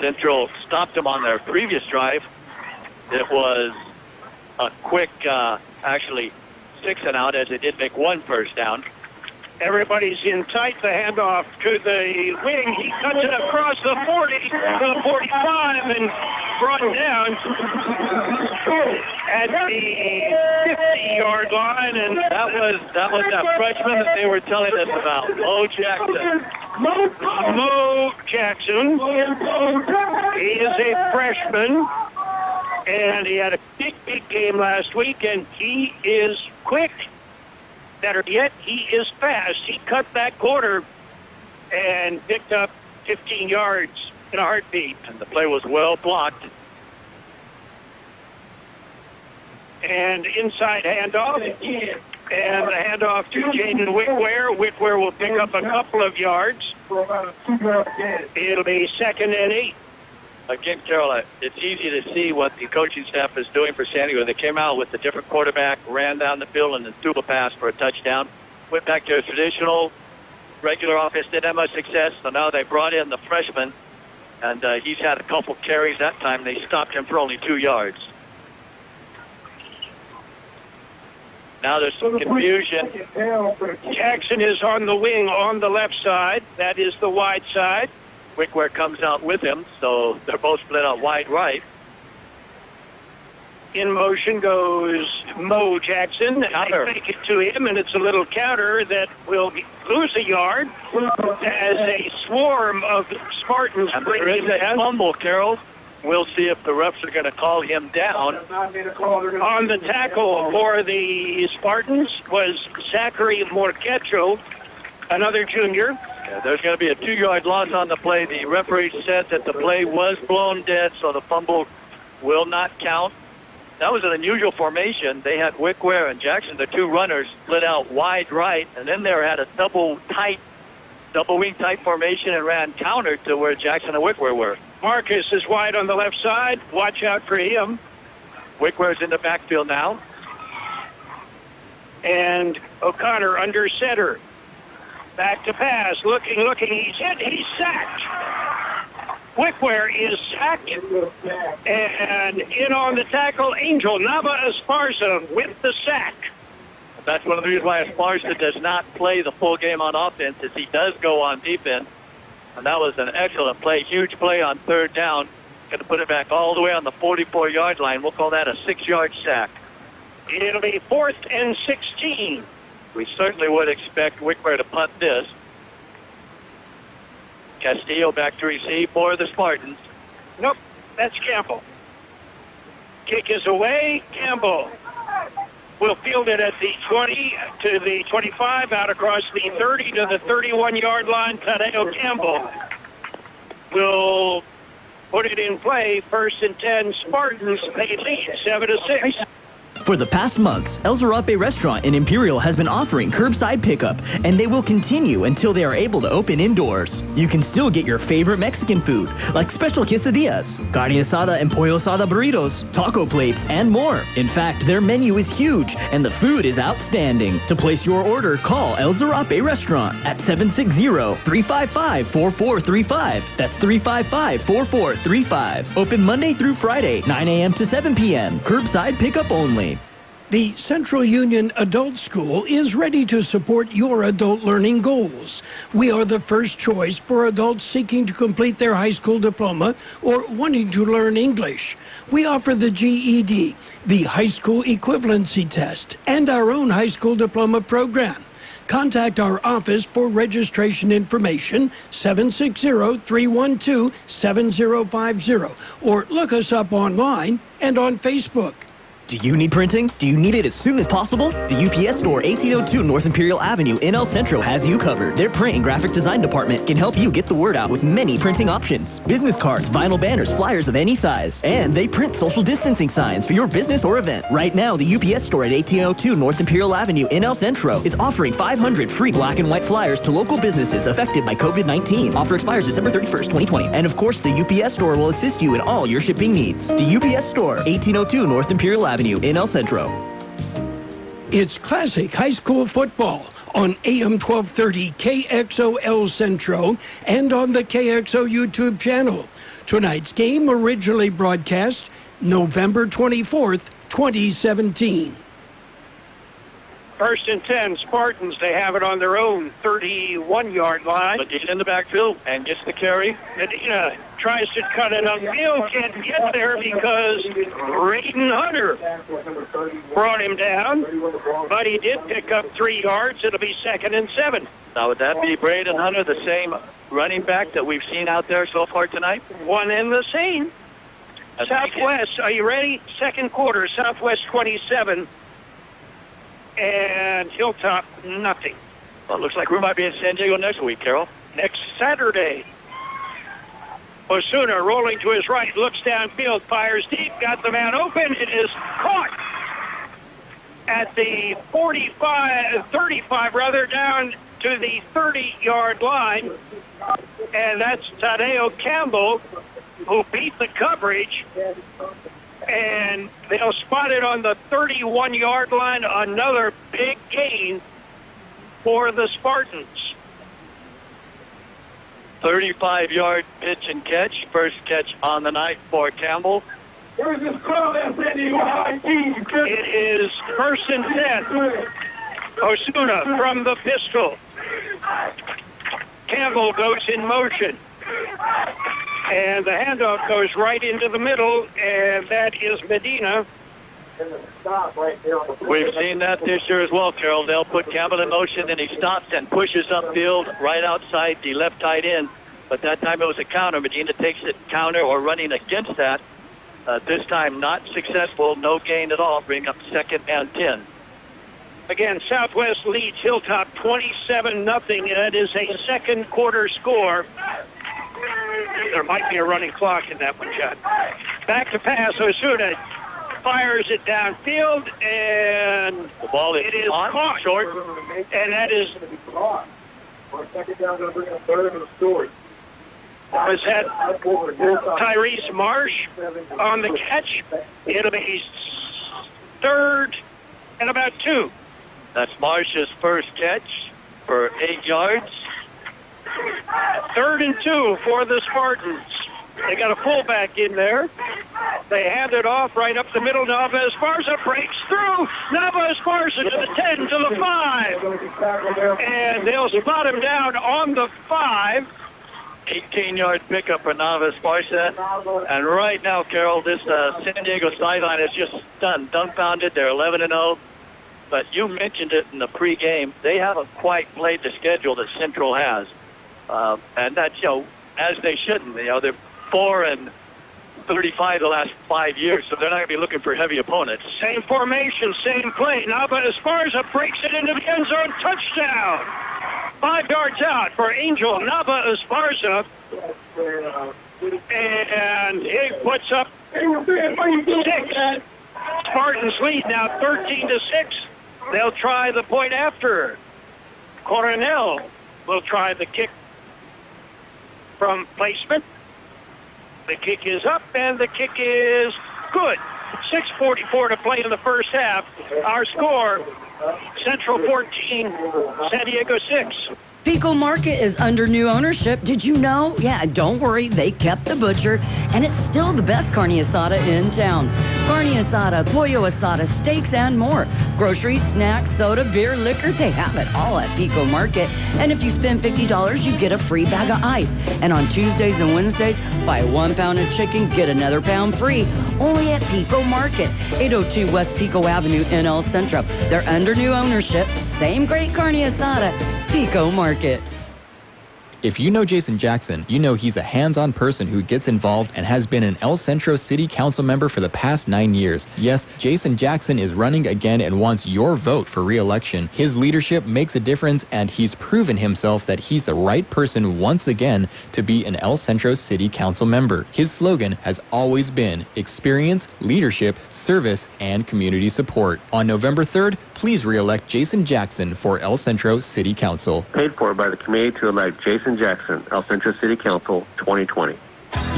Speaker 9: Central stopped them on their previous drive. It was a quick, actually 6 and out, as they did make one first down.
Speaker 4: Everybody's in tight. The handoff to the wing. He cuts it across the 40 to the 45 and brought down at the 50-yard line. And
Speaker 9: that was that freshman that they were telling us about, Mo Jackson.
Speaker 4: Mo Jackson. He is a freshman, and he had a big game last week, and he is quick. Better yet, he is fast. He cut that quarter and picked up 15 yards in a heartbeat.
Speaker 9: And the play was well blocked.
Speaker 4: And inside handoff. And the handoff to Jaden Wickware. Wickware will pick up a couple of yards. It'll be 2nd and 8.
Speaker 9: Again, Carol, it's easy to see what the coaching staff is doing for San Diego. They came out with a different quarterback, ran down the field, and then threw a pass for a touchdown. Went back to a traditional, regular offense, didn't have much success, so now they brought in the freshman, and he's had a couple carries that time. They stopped him for only 2 yards. Now there's some confusion.
Speaker 4: Jackson is on the wing on the left side. That is the wide side.
Speaker 9: Wickware comes out with him, so they're both split out wide right.
Speaker 4: In motion goes Mo Jackson. They fake it to him, and it's a little counter that will lose a yard as a swarm of Spartans bring him
Speaker 9: a
Speaker 4: down.
Speaker 9: Fumble, Carol. We'll see if the refs are going to call him down.
Speaker 4: On the tackle for the Spartans was Zachary Morquecho, another junior.
Speaker 9: Yeah, there's going to be a 2-yard loss on the play. The referee said that the play was blown dead, so the fumble will not count. That was an unusual formation. They had Wickware and Jackson, the two runners, split out wide right, and then they had a double wing tight formation and ran counter to where Jackson and Wickware were.
Speaker 4: Marcus is wide on the left side. Watch out for him.
Speaker 9: Wickware's in the backfield now.
Speaker 4: And O'Connor under center. Back to pass. Looking. He's hit. He's sacked. Wickware is sacked. And in on the tackle, Angel Nava Esparza with the sack.
Speaker 9: That's one of the reasons why Esparza does not play the full game on offense, is he does go on defense. And that was an excellent play. Huge play on 3rd down. Going to put it back all the way on the 44-yard line. We'll call that a 6-yard sack.
Speaker 4: It'll be 4th and 16.
Speaker 9: We certainly would expect Wickware to punt this. Castillo back to receive for the Spartans.
Speaker 4: Nope, that's Campbell. Kick is away. Campbell will field it at the 20 to the 25, out across the 30 to the 31-yard line. Tadeo Campbell will put it in play. 1st and 10. Spartans, they lead 7-6.
Speaker 1: For the past months, El Zarape restaurant in Imperial has been offering curbside pickup, and they will continue until they are able to open indoors. You can still get your favorite Mexican food, like special quesadillas, carne asada and pollo asada burritos, taco plates, and more. In fact, their menu is huge, and the food is outstanding. To place your order, call El Zarape restaurant at 760-355-4435. That's 355-4435. Open Monday through Friday, 9 a.m. to 7 p.m. Curbside pickup only.
Speaker 2: The Central Union Adult School is ready to support your adult learning goals. We are the first choice for adults seeking to complete their high school diploma or wanting to learn English. We offer the GED, the high school equivalency test, and our own high school diploma program. Contact our office for registration information, 760-312-7050, or look us up online and on Facebook.
Speaker 1: Do you need printing? Do you need it as soon as possible? The UPS store, 1802 North Imperial Avenue in El Centro, has you covered. Their print and graphic design department can help you get the word out with many printing options. Business cards, vinyl banners, flyers of any size. And they print social distancing signs for your business or event. Right now, the UPS store at 1802 North Imperial Avenue in El Centro is offering 500 free black and white flyers to local businesses affected by COVID-19. Offer expires December 31st, 2020. And of course, the UPS store will assist you in all your shipping needs. The UPS store, 1802 North Imperial Avenue in El Centro.
Speaker 2: It's classic high school football on AM 1230 KXO El Centro and on the KXO YouTube channel. Tonight's game originally broadcast November 24th, 2017.
Speaker 4: 1st and 10, Spartans. They have it on their own 31-yard line.
Speaker 9: Medina in the backfield and gets the carry.
Speaker 4: Medina tries to cut it upfield, can't get there because Raiden Hunter brought him down, but he did pick up 3 yards. It'll be 2nd and 7.
Speaker 9: Now, would that be Braden Hunter, the same running back that we've seen out there so far tonight?
Speaker 4: One and the same. Southwest, are you ready? Second quarter, Southwest 27. And Hilltop, nothing.
Speaker 9: Well, it looks like we might be in San Diego next week, Carol.
Speaker 4: Next Saturday. Osuna rolling to his right, looks downfield, fires deep, got the man open. It is caught at the 35 rather, down to the 30-yard line. And that's Tadeo Campbell, who beat the coverage. And they'll spot it on the 31-yard line. Another big gain for the Spartans.
Speaker 9: 35-yard pitch and catch. First catch on the night for Campbell.
Speaker 4: It is 1st and 10. Osuna from the pistol. Campbell goes in motion. And the handoff goes right into the middle, and that is Medina.
Speaker 9: We've seen that this year as well, Carol. They'll put Campbell in motion, and he stops and pushes upfield right outside the left tight end. But that time it was a counter. Medina takes it counter or running against that. This time not successful, no gain at all. Bring up 2nd and 10.
Speaker 4: Again, Southwest leads Hilltop 27-0. That is a second quarter score. There might be a running clock in that one, John. Back to pass. Osuna fires it downfield, and
Speaker 9: the ball is
Speaker 4: caught short. And that is was that Tyrese Marsh on the catch. It'll be 3rd and about 2.
Speaker 9: That's Marsh's first catch for 8 yards.
Speaker 4: 3rd and 2 for the Spartans. They got a fullback in there. They hand it off right up the middle. Nava Esparza breaks through. Nava Esparza to the 10, to the 5. And they'll spot him down on the 5.
Speaker 9: 18-yard pickup for Nava Esparza. And right now, Carol, this San Diego sideline is just stunned, dumbfounded. They're 11-0. But you mentioned it in the pregame. They haven't quite played the schedule that Central has. And that's, as they shouldn't. They're 4-35 the last 5 years, so they're not going to be looking for heavy opponents.
Speaker 4: Same formation, same play. Nava Esparza breaks it into the end zone. Touchdown. 5 yards out for Angel Nava Esparza. And he puts up 6. Spartans lead now 13-6. They'll try the point after. Coronel will try the kick from placement. The kick is up, and the kick is good. 6:44 to play in the first half. Our score, Central 14, San Diego 6.
Speaker 5: Pico Market is under new ownership. Did you know? Yeah, don't worry. They kept the butcher, and it's still the best carne asada in town. Carne asada, pollo asada, steaks, and more. Groceries, snacks, soda, beer, liquor, they have it all at Pico Market. And if you spend $50, you get a free bag of ice. And on Tuesdays and Wednesdays, buy 1 pound of chicken, get another pound free. Only at Pico Market, 802 West Pico Avenue in El Centro. They're under new ownership. Same great carne asada. Pico Market.
Speaker 6: If you know Jason Jackson, you know he's a hands-on person who gets involved and has been an El Centro City Council member for the past 9 years. Yes, Jason Jackson is running again and wants your vote for re-election. His leadership makes a difference, and he's proven himself that he's the right person once again to be an El Centro City Council member. His slogan has always been experience, leadership, service, and community support. On November 3rd, please re-elect Jason Jackson for El Centro City Council.
Speaker 7: Paid for by the committee to elect Jason Jackson, El Centro City Council 2020.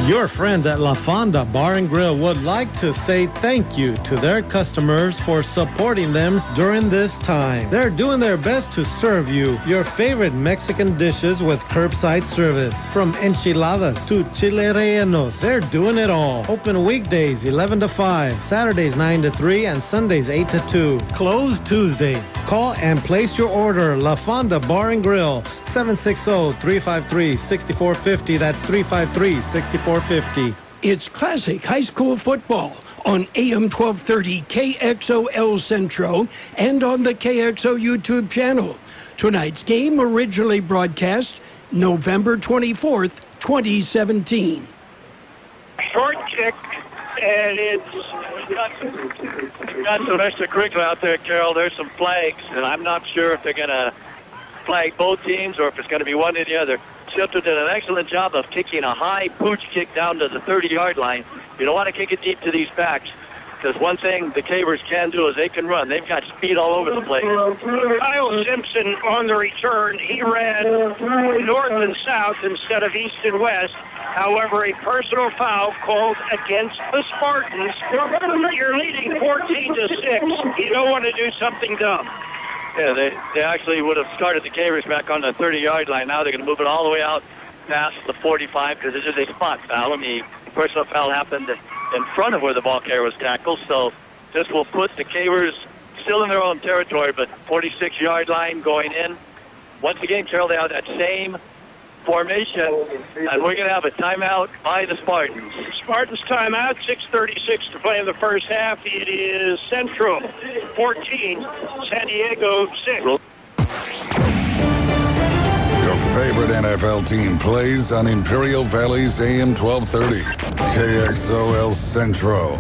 Speaker 8: Your friends at La Fonda Bar and Grill would like to say thank you to their customers for supporting them during this time. They're doing their best to serve you your favorite Mexican dishes with curbside service. From enchiladas to chile rellenos, they're doing it all. Open weekdays 11 to 5, Saturdays 9 to 3, and Sundays 8 to 2. Closed Tuesdays. Call and place your order. La Fonda Bar and Grill, 760-353-6450. That's 353-6450.
Speaker 2: It's classic high school football on AM 1230 KXO El Centro and on the KXO YouTube channel. Tonight's game originally broadcast November 24th, 2017.
Speaker 4: Short kick, and it's
Speaker 9: got some extracurricular out there, Carol. There's some flags, and I'm not sure if they're going to flag both teams or if it's going to be one or the other. Centro did an excellent job of kicking a high pooch kick down to the 30-yard line. You don't want to kick it deep to these backs, because one thing the Cavers can do is they can run. They've got speed all over the place.
Speaker 4: Kyle Simpson on the return. He ran north and south instead of east and west. However, a personal foul called against the Spartans. You're leading 14-6. You don't want to do something dumb.
Speaker 9: Yeah, they actually would have started the Cavers back on the 30-yard line. Now they're going to move it all the way out past the 45 because this is a spot foul, and the personal foul happened in front of where the ball carrier was tackled. So this will put the Cavers still in their own territory, but 46-yard line going in. Once again, Carol, they have that same formation, and we're going to have a timeout by the Spartans.
Speaker 4: Spartans timeout, 6:36 to play in the first half. It is Centro 14, San Diego 6.
Speaker 14: Your favorite NFL team plays on Imperial Valley's AM 1230, KXO El Centro.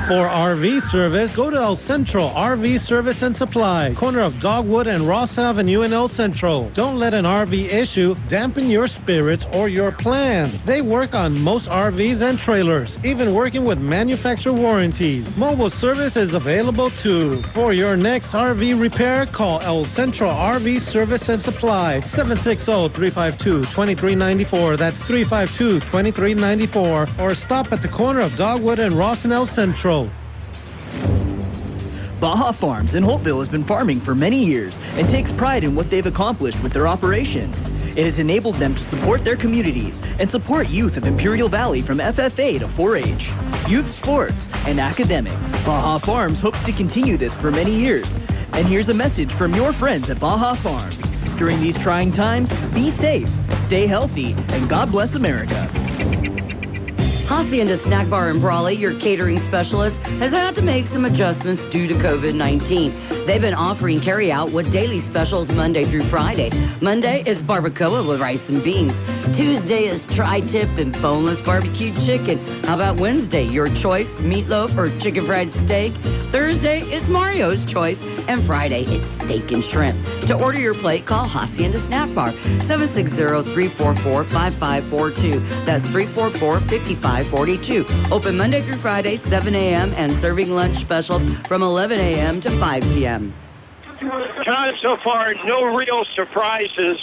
Speaker 8: For RV service, go to El Centro RV Service and Supply, corner of Dogwood and Ross Avenue in El Centro. Don't let an RV issue dampen your spirits or your plans. They work on most RVs and trailers, even working with manufacturer warranties. Mobile service is available too. For your next RV repair, call El Centro RV Service and Supply, 760-352-2394. That's 352-2394. Or stop at the corner of Dogwood and Ross in El Centro.
Speaker 1: Baja Farms in Holtville has been farming for many years and takes pride in what they've accomplished with their operation. It has enabled them to support their communities and support youth of Imperial Valley from FFA to 4-H, youth sports, and academics. Baja Farms hopes to continue this for many years. And here's a message from your friends at Baja Farms. During these trying times, be safe, stay healthy, and God bless America.
Speaker 5: Hacienda Snack Bar in Brawley, your catering specialist, has had to make some adjustments due to COVID-19. They've been offering carry-out with daily specials Monday through Friday. Monday is barbacoa with rice and beans. Tuesday is tri-tip and boneless barbecued chicken. How about Wednesday? Your choice, meatloaf or chicken fried steak. Thursday is Mario's choice. And Friday, it's steak and shrimp. To order your plate, call Hacienda Snack Bar, 760-344-5542. That's 344-5542. Open Monday through Friday, 7 a.m. and serving lunch specials from 11 a.m. to 5 p.m.
Speaker 4: John, so far, no real surprises.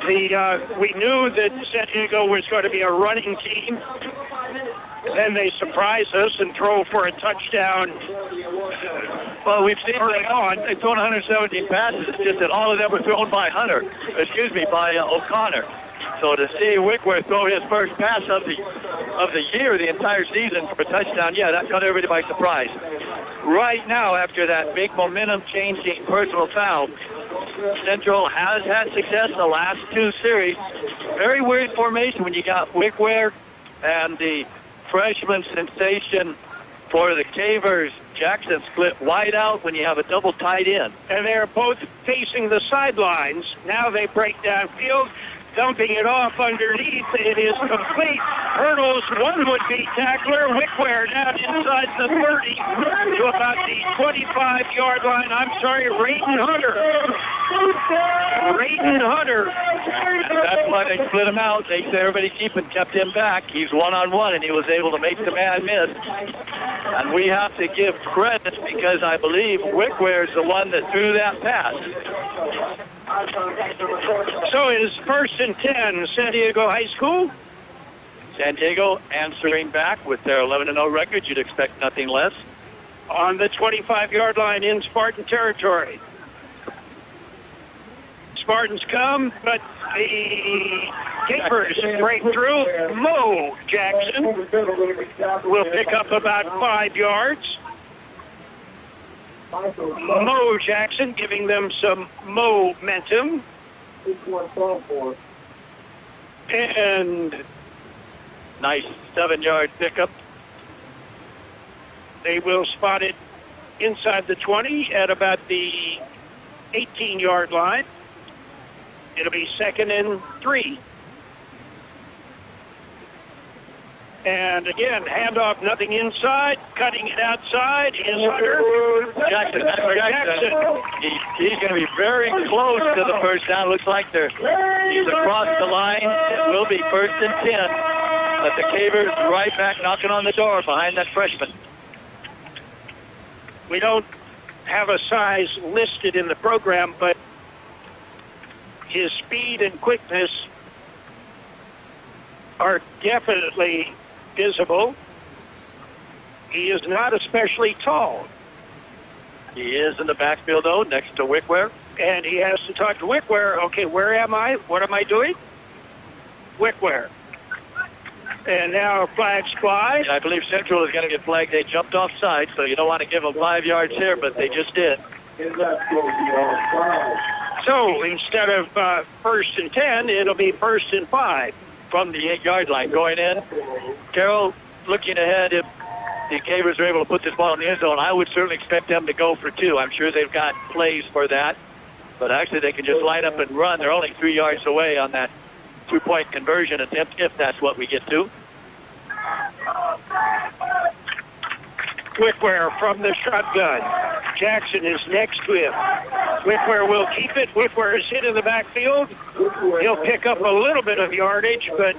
Speaker 4: We knew that San Diego was going to be a running team. Then they surprise us and throw for a touchdown.
Speaker 9: Well, we've seen early on, they've thrown 117 passes. It's just that all of them were thrown by O'Connor. So to see Wickworth throw his first pass of the year, the entire season for a touchdown, yeah, that caught everybody by surprise. Right now, after that big momentum-changing personal foul, Central has had success the last two series. Very weird formation when you got Wickworth and the freshman sensation for the Cavers, Jackson, split wide out when you have a double tight end.
Speaker 4: And they're both facing the sidelines. Now they break downfield, dumping it off underneath. It is complete. Hurdles one would-be tackler. Wickwear down inside the 30 to about the 25-yard line. I'm sorry, Rayton Hunter.
Speaker 9: And that's why they split him out. They everybody kept him back. He's one-on-one, and he was able to make the man miss. And we have to give credit because I believe Wickwear is the one that threw that pass.
Speaker 4: So it is 1st and 10, San Diego High School.
Speaker 9: San Diego answering back with their 11-0 record. You'd expect nothing less.
Speaker 4: On the 25-yard line in Spartan territory. Spartans come, but the Capers break through. Mo Jackson will pick up about 5 yards. Mo Jackson giving them some momentum. And
Speaker 9: nice 7-yard pickup.
Speaker 4: They will spot it inside the 20 at about the 18-yard line. It'll be 2nd and 3. And again, handoff, nothing inside. Cutting it outside is Hunter.
Speaker 9: Jackson. He's going to be very close to the first down. Looks like he's across the line. It will be 1st and 10. But the Cavers right back knocking on the door behind that freshman.
Speaker 4: We don't have a size listed in the program, but his speed and quickness are definitely visible. He is not especially tall.
Speaker 9: He is in the backfield, though, next to Wickware.
Speaker 4: And he has to talk to Wickware. Okay, where am I? What am I doing? Wickware. And now flags fly.
Speaker 9: And I believe Central is going to get flagged. They jumped offside, so you don't want to give them 5 yards here, but they just did.
Speaker 4: So instead of 1st and 10, it'll be 1st and 5.
Speaker 9: From the 8-yard line going in. Carroll, looking ahead, if the Cavers are able to put this ball in the end zone, I would certainly expect them to go for 2. I'm sure they've got plays for that. But actually, they can just line up and run. They're only 3 yards away on that 2-point conversion attempt, if that's what we get to.
Speaker 4: Wickware from the shotgun. Jackson is next to him. Wickware will keep it. Wickware is hit in the backfield. He'll pick up a little bit of yardage, but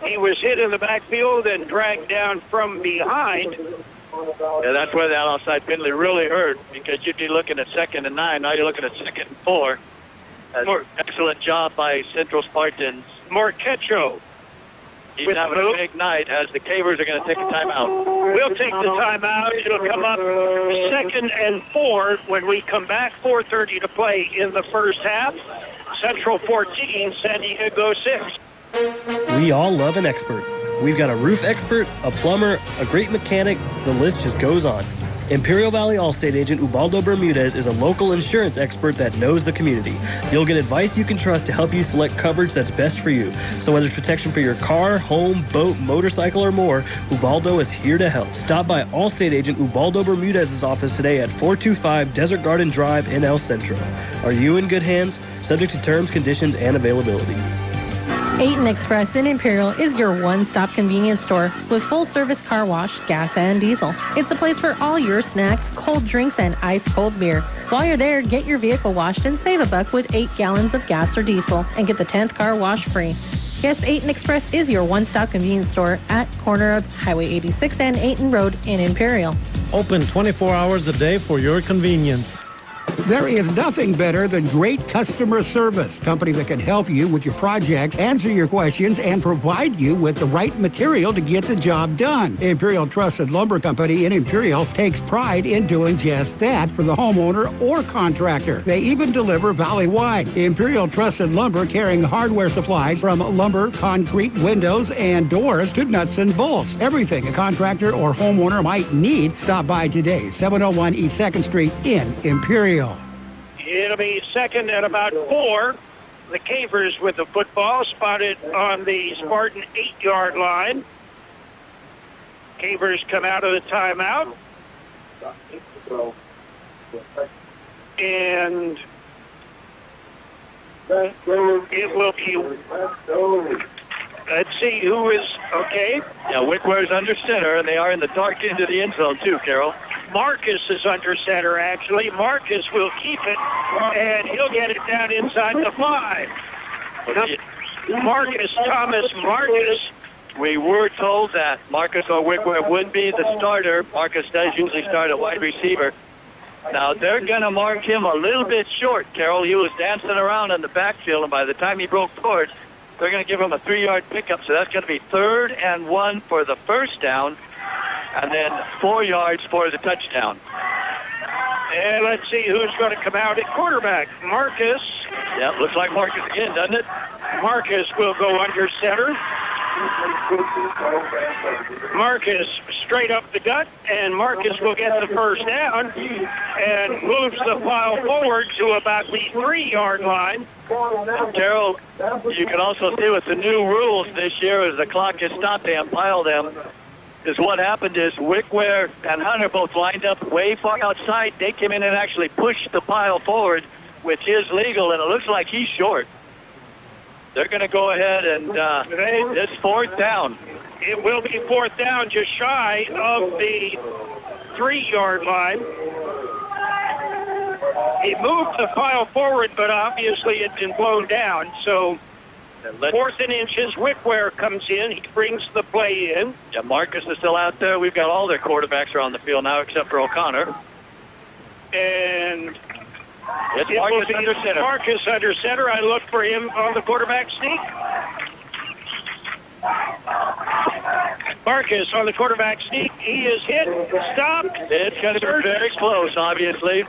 Speaker 4: he was hit in the backfield and dragged down from behind.
Speaker 9: Yeah, that's where that offside penalty really hurt, because you'd be looking at 2nd and 9. Now you're looking at 2nd and 4. Excellent job by Central Spartans.
Speaker 4: Marquecho.
Speaker 9: He's having a big night as the Cavers are going to take a timeout.
Speaker 4: We'll take the timeout. It'll come up 2nd and 4 when we come back. 4:30 to play in the first half. Central 14, San Diego 6.
Speaker 10: We all love an expert. We've got a roof expert, a plumber, a great mechanic. The list just goes on. Imperial Valley Allstate agent Ubaldo Bermudez is a local insurance expert that knows the community. You'll get advice you can trust to help you select coverage that's best for you. So whether it's protection for your car, home, boat, motorcycle, or more, Ubaldo is here to help. Stop by Allstate agent Ubaldo Bermudez's office today at 425 Desert Garden Drive in El Centro. Are you in good hands? Subject to terms, conditions, and availability.
Speaker 11: Aten Express in Imperial is your one-stop convenience store with full-service car wash, gas, and diesel. It's the place for all your snacks, cold drinks, and ice-cold beer. While you're there, get your vehicle washed and save a buck with 8 gallons of gas or diesel and get the 10th car wash free. Yes, Aten Express is your one-stop convenience store at corner of Highway 86 and Aten Road in Imperial.
Speaker 8: Open 24 hours a day for your convenience.
Speaker 12: There is nothing better than great customer service. Company that can help you with your projects, answer your questions, and provide you with the right material to get the job done. Imperial Trusted Lumber Company in Imperial takes pride in doing just that for the homeowner or contractor. They even deliver valley-wide. Imperial Trusted Lumber carrying hardware supplies from lumber, concrete, windows, and doors to nuts and bolts. Everything a contractor or homeowner might need. Stop by today, 701 East 2nd Street in Imperial.
Speaker 4: It'll be 2nd at about 4. The Cavers with the football spotted on the Spartan 8-yard line. Cavers come out of the timeout. And it will be... Let's see who is... Okay.
Speaker 9: Yeah, Wickware's under center, and they are in the dark end of the end zone, too, Carol.
Speaker 4: Marcus is under center, actually. Marcus will keep it, and he'll get it down inside the 5. Thomas Marcus.
Speaker 9: We were told that Marcus or Wickware would be the starter. Marcus does usually start at wide receiver. Now, they're going to mark him a little bit short, Carol. He was dancing around in the backfield, and by the time he broke forward, they're going to give him a 3-yard pickup. So that's going to be 3rd and 1 for the first down, and then 4 yards for the touchdown.
Speaker 4: And let's see who's going to come out at quarterback. Marcus.
Speaker 9: Yeah, looks like Marcus again, doesn't it?
Speaker 4: Marcus will go under center. Marcus straight up the gut, and Marcus will get the first down and moves the pile forward to about the 3-yard line.
Speaker 9: Carol, you can also see with the new rules this year as the clock is stopped, they umpire them. Is what happened is Wickware and Hunter both lined up way far outside. They came in and actually pushed the pile forward, which is legal, and it looks like he's short. They're going to go ahead and it's 4th down.
Speaker 4: It will be 4th down, just shy of the 3-yard line. He moved the pile forward, but obviously it's been blown down. So 4th and inches, Wickware comes in. He brings the play in.
Speaker 9: Yeah, Marcus is still out there. We've got all their quarterbacks are on the field now except for O'Connor.
Speaker 4: And
Speaker 9: it's Marcus under center.
Speaker 4: Marcus under center. I look for him on the quarterback sneak. Marcus on the quarterback sneak. He is hit, stopped.
Speaker 9: It's going to be very close, obviously.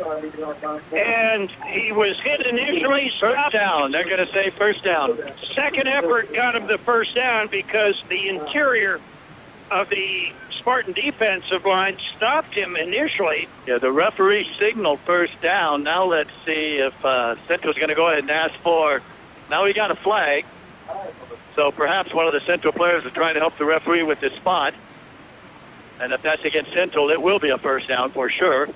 Speaker 4: And he was hit initially.
Speaker 9: First down. They're going to say first down.
Speaker 4: Second effort got him the first down because the interior of the Spartan defensive line stopped him initially.
Speaker 9: Yeah, the referee signaled first down. Now let's see if Centro's going to go ahead and ask for. Now we got a flag. So perhaps one of the Central players is trying to help the referee with this spot. And if that's against Central, it will be a first down for sure.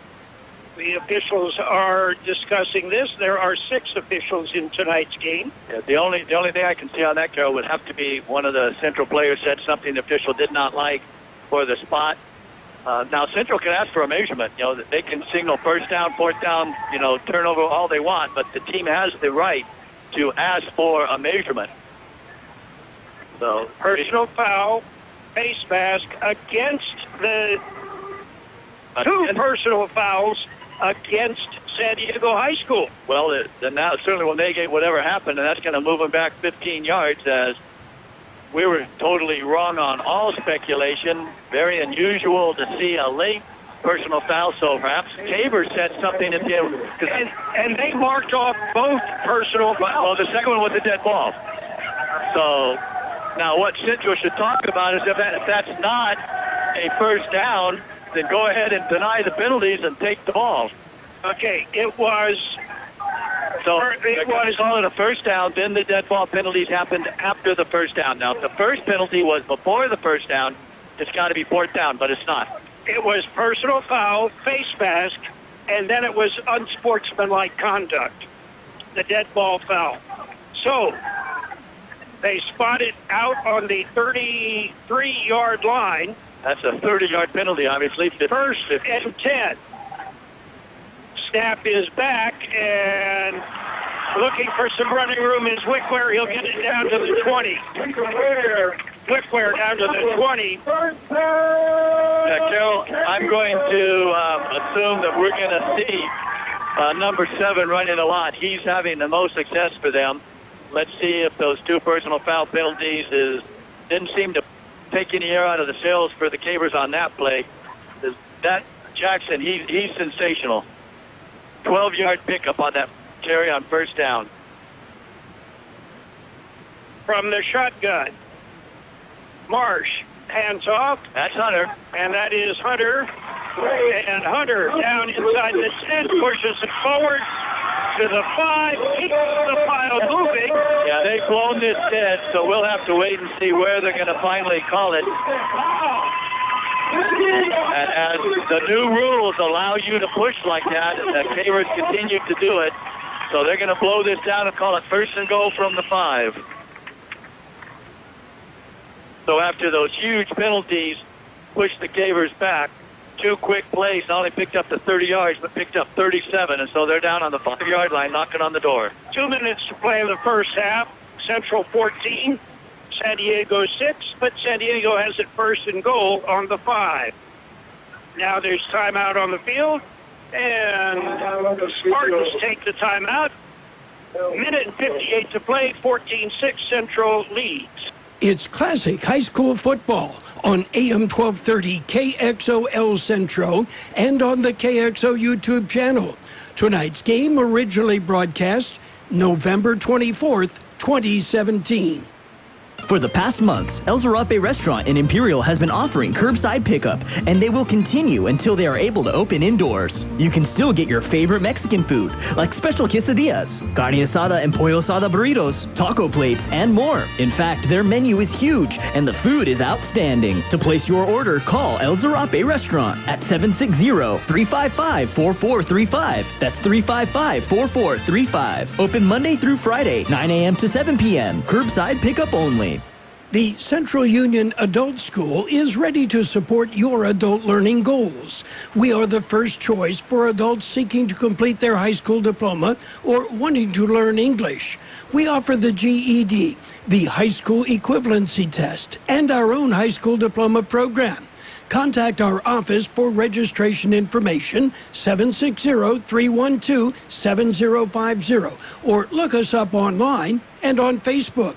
Speaker 4: The officials are discussing this. There are 6 officials in tonight's game.
Speaker 9: Yeah, the only thing I can see on that, Carol, would have to be one of the Central players said something the official did not like for the spot. Now, Central can ask for a measurement. You know, they can signal first down, 4th down, turnover, all they want, but the team has the right to ask for a measurement. So,
Speaker 4: personal foul, face mask against the two personal fouls against San Diego High School.
Speaker 9: Well, then now certainly will negate whatever happened, and that's going to move them back 15 yards as we were totally wrong on all speculation. Very unusual to see a late personal foul, so perhaps Heber said something at the end.
Speaker 4: And they marked off both personal fouls.
Speaker 9: Well, the second one was a dead ball. So now what Central should talk about is if that's not a first down, then go ahead and deny the penalties and take the ball.
Speaker 4: Okay, it was...
Speaker 9: So it was call it a first down, then the dead ball penalties happened after the first down. Now, if the first penalty was before the first down, it's got to be 4th down, but it's not.
Speaker 4: It was personal foul, face mask, and then it was unsportsmanlike conduct, the dead ball foul. So they spotted out on the 33-yard line.
Speaker 9: That's a 30-yard penalty, obviously.
Speaker 4: 1st and 10. Snap is back, and looking for some running room is Wickware. He'll get it down to the 20. Wickware down to the 20.
Speaker 9: Carol, I'm going to assume that we're going to see number 7 running a lot. He's having the most success for them. Let's see if those 2 personal foul penalties didn't seem to take any air out of the sails for the Cabers on that play. That Jackson, he's sensational. 12-yard pickup on that carry on first down.
Speaker 4: From the shotgun, Marsh hands off.
Speaker 9: That's Hunter.
Speaker 4: And that is Hunter. And Hunter down inside the 10, pushes it forward to the 5, keeps the pile moving.
Speaker 9: Yeah, they've blown this dead, so we'll have to wait and see where they're going to finally call it. And as the new rules allow you to push like that, the Cabers continue to do it. So they're going to blow this down and call it first and goal from the 5. So after those huge penalties, push the Cabers back. 2 quick plays, not only picked up the 30 yards, but picked up 37. And so they're down on the 5-yard line, knocking on the door.
Speaker 4: 2 minutes to play in the first half. Central 14. San Diego 6, but San Diego has it first and goal on the 5. Now there's timeout on the field. And the Spartans take the timeout. Minute and 58 to play, 14-6 Centro leads.
Speaker 2: It's classic high school football on AM 1230 KXOL Centro and on the KXO YouTube channel. Tonight's game originally broadcast November 24th, 2017.
Speaker 1: For the past months, El Zarape restaurant in Imperial has been offering curbside pickup, and they will continue until they are able to open indoors. You can still get your favorite Mexican food, like special quesadillas, carne asada and pollo asada burritos, taco plates, and more. In fact, their menu is huge, and the food is outstanding. To place your order, call El Zarape restaurant at 760-355-4435. That's 355-4435. Open Monday through Friday, 9 a.m. to 7 p.m. Curbside pickup only.
Speaker 2: The Central Union Adult School is ready to support your adult learning goals. We are the first choice for adults seeking to complete their high school diploma or wanting to learn English. We offer the GED, the high school equivalency test, and our own high school diploma program. Contact our office for registration information, 760-312-7050, or look us up online and on Facebook.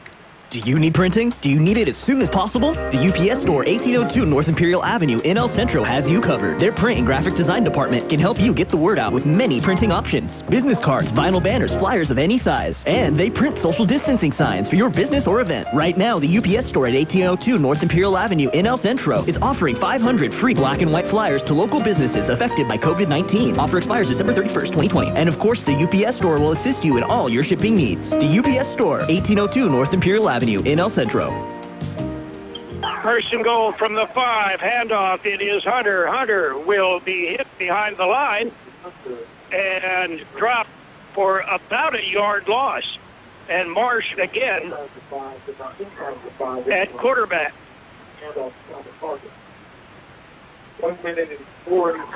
Speaker 1: Do you need printing? Do you need it as soon as possible? The UPS store, 1802 North Imperial Avenue in El Centro has you covered. Their print and graphic design department can help you get the word out with many printing options. Business cards, vinyl banners, flyers of any size. And they print social distancing signs for your business or event. Right now, the UPS store at 1802 North Imperial Avenue in El Centro is offering 500 free black and white flyers to local businesses affected by COVID-19. Offer expires December 31st, 2020. And of course, the UPS store will assist you in all your shipping needs. The UPS store, 1802 North Imperial Avenue in El Centro.
Speaker 4: First and goal from the 5. Handoff. It is Hunter. Hunter will be hit behind the line and drop for about a yard loss. And Marsh again at quarterback.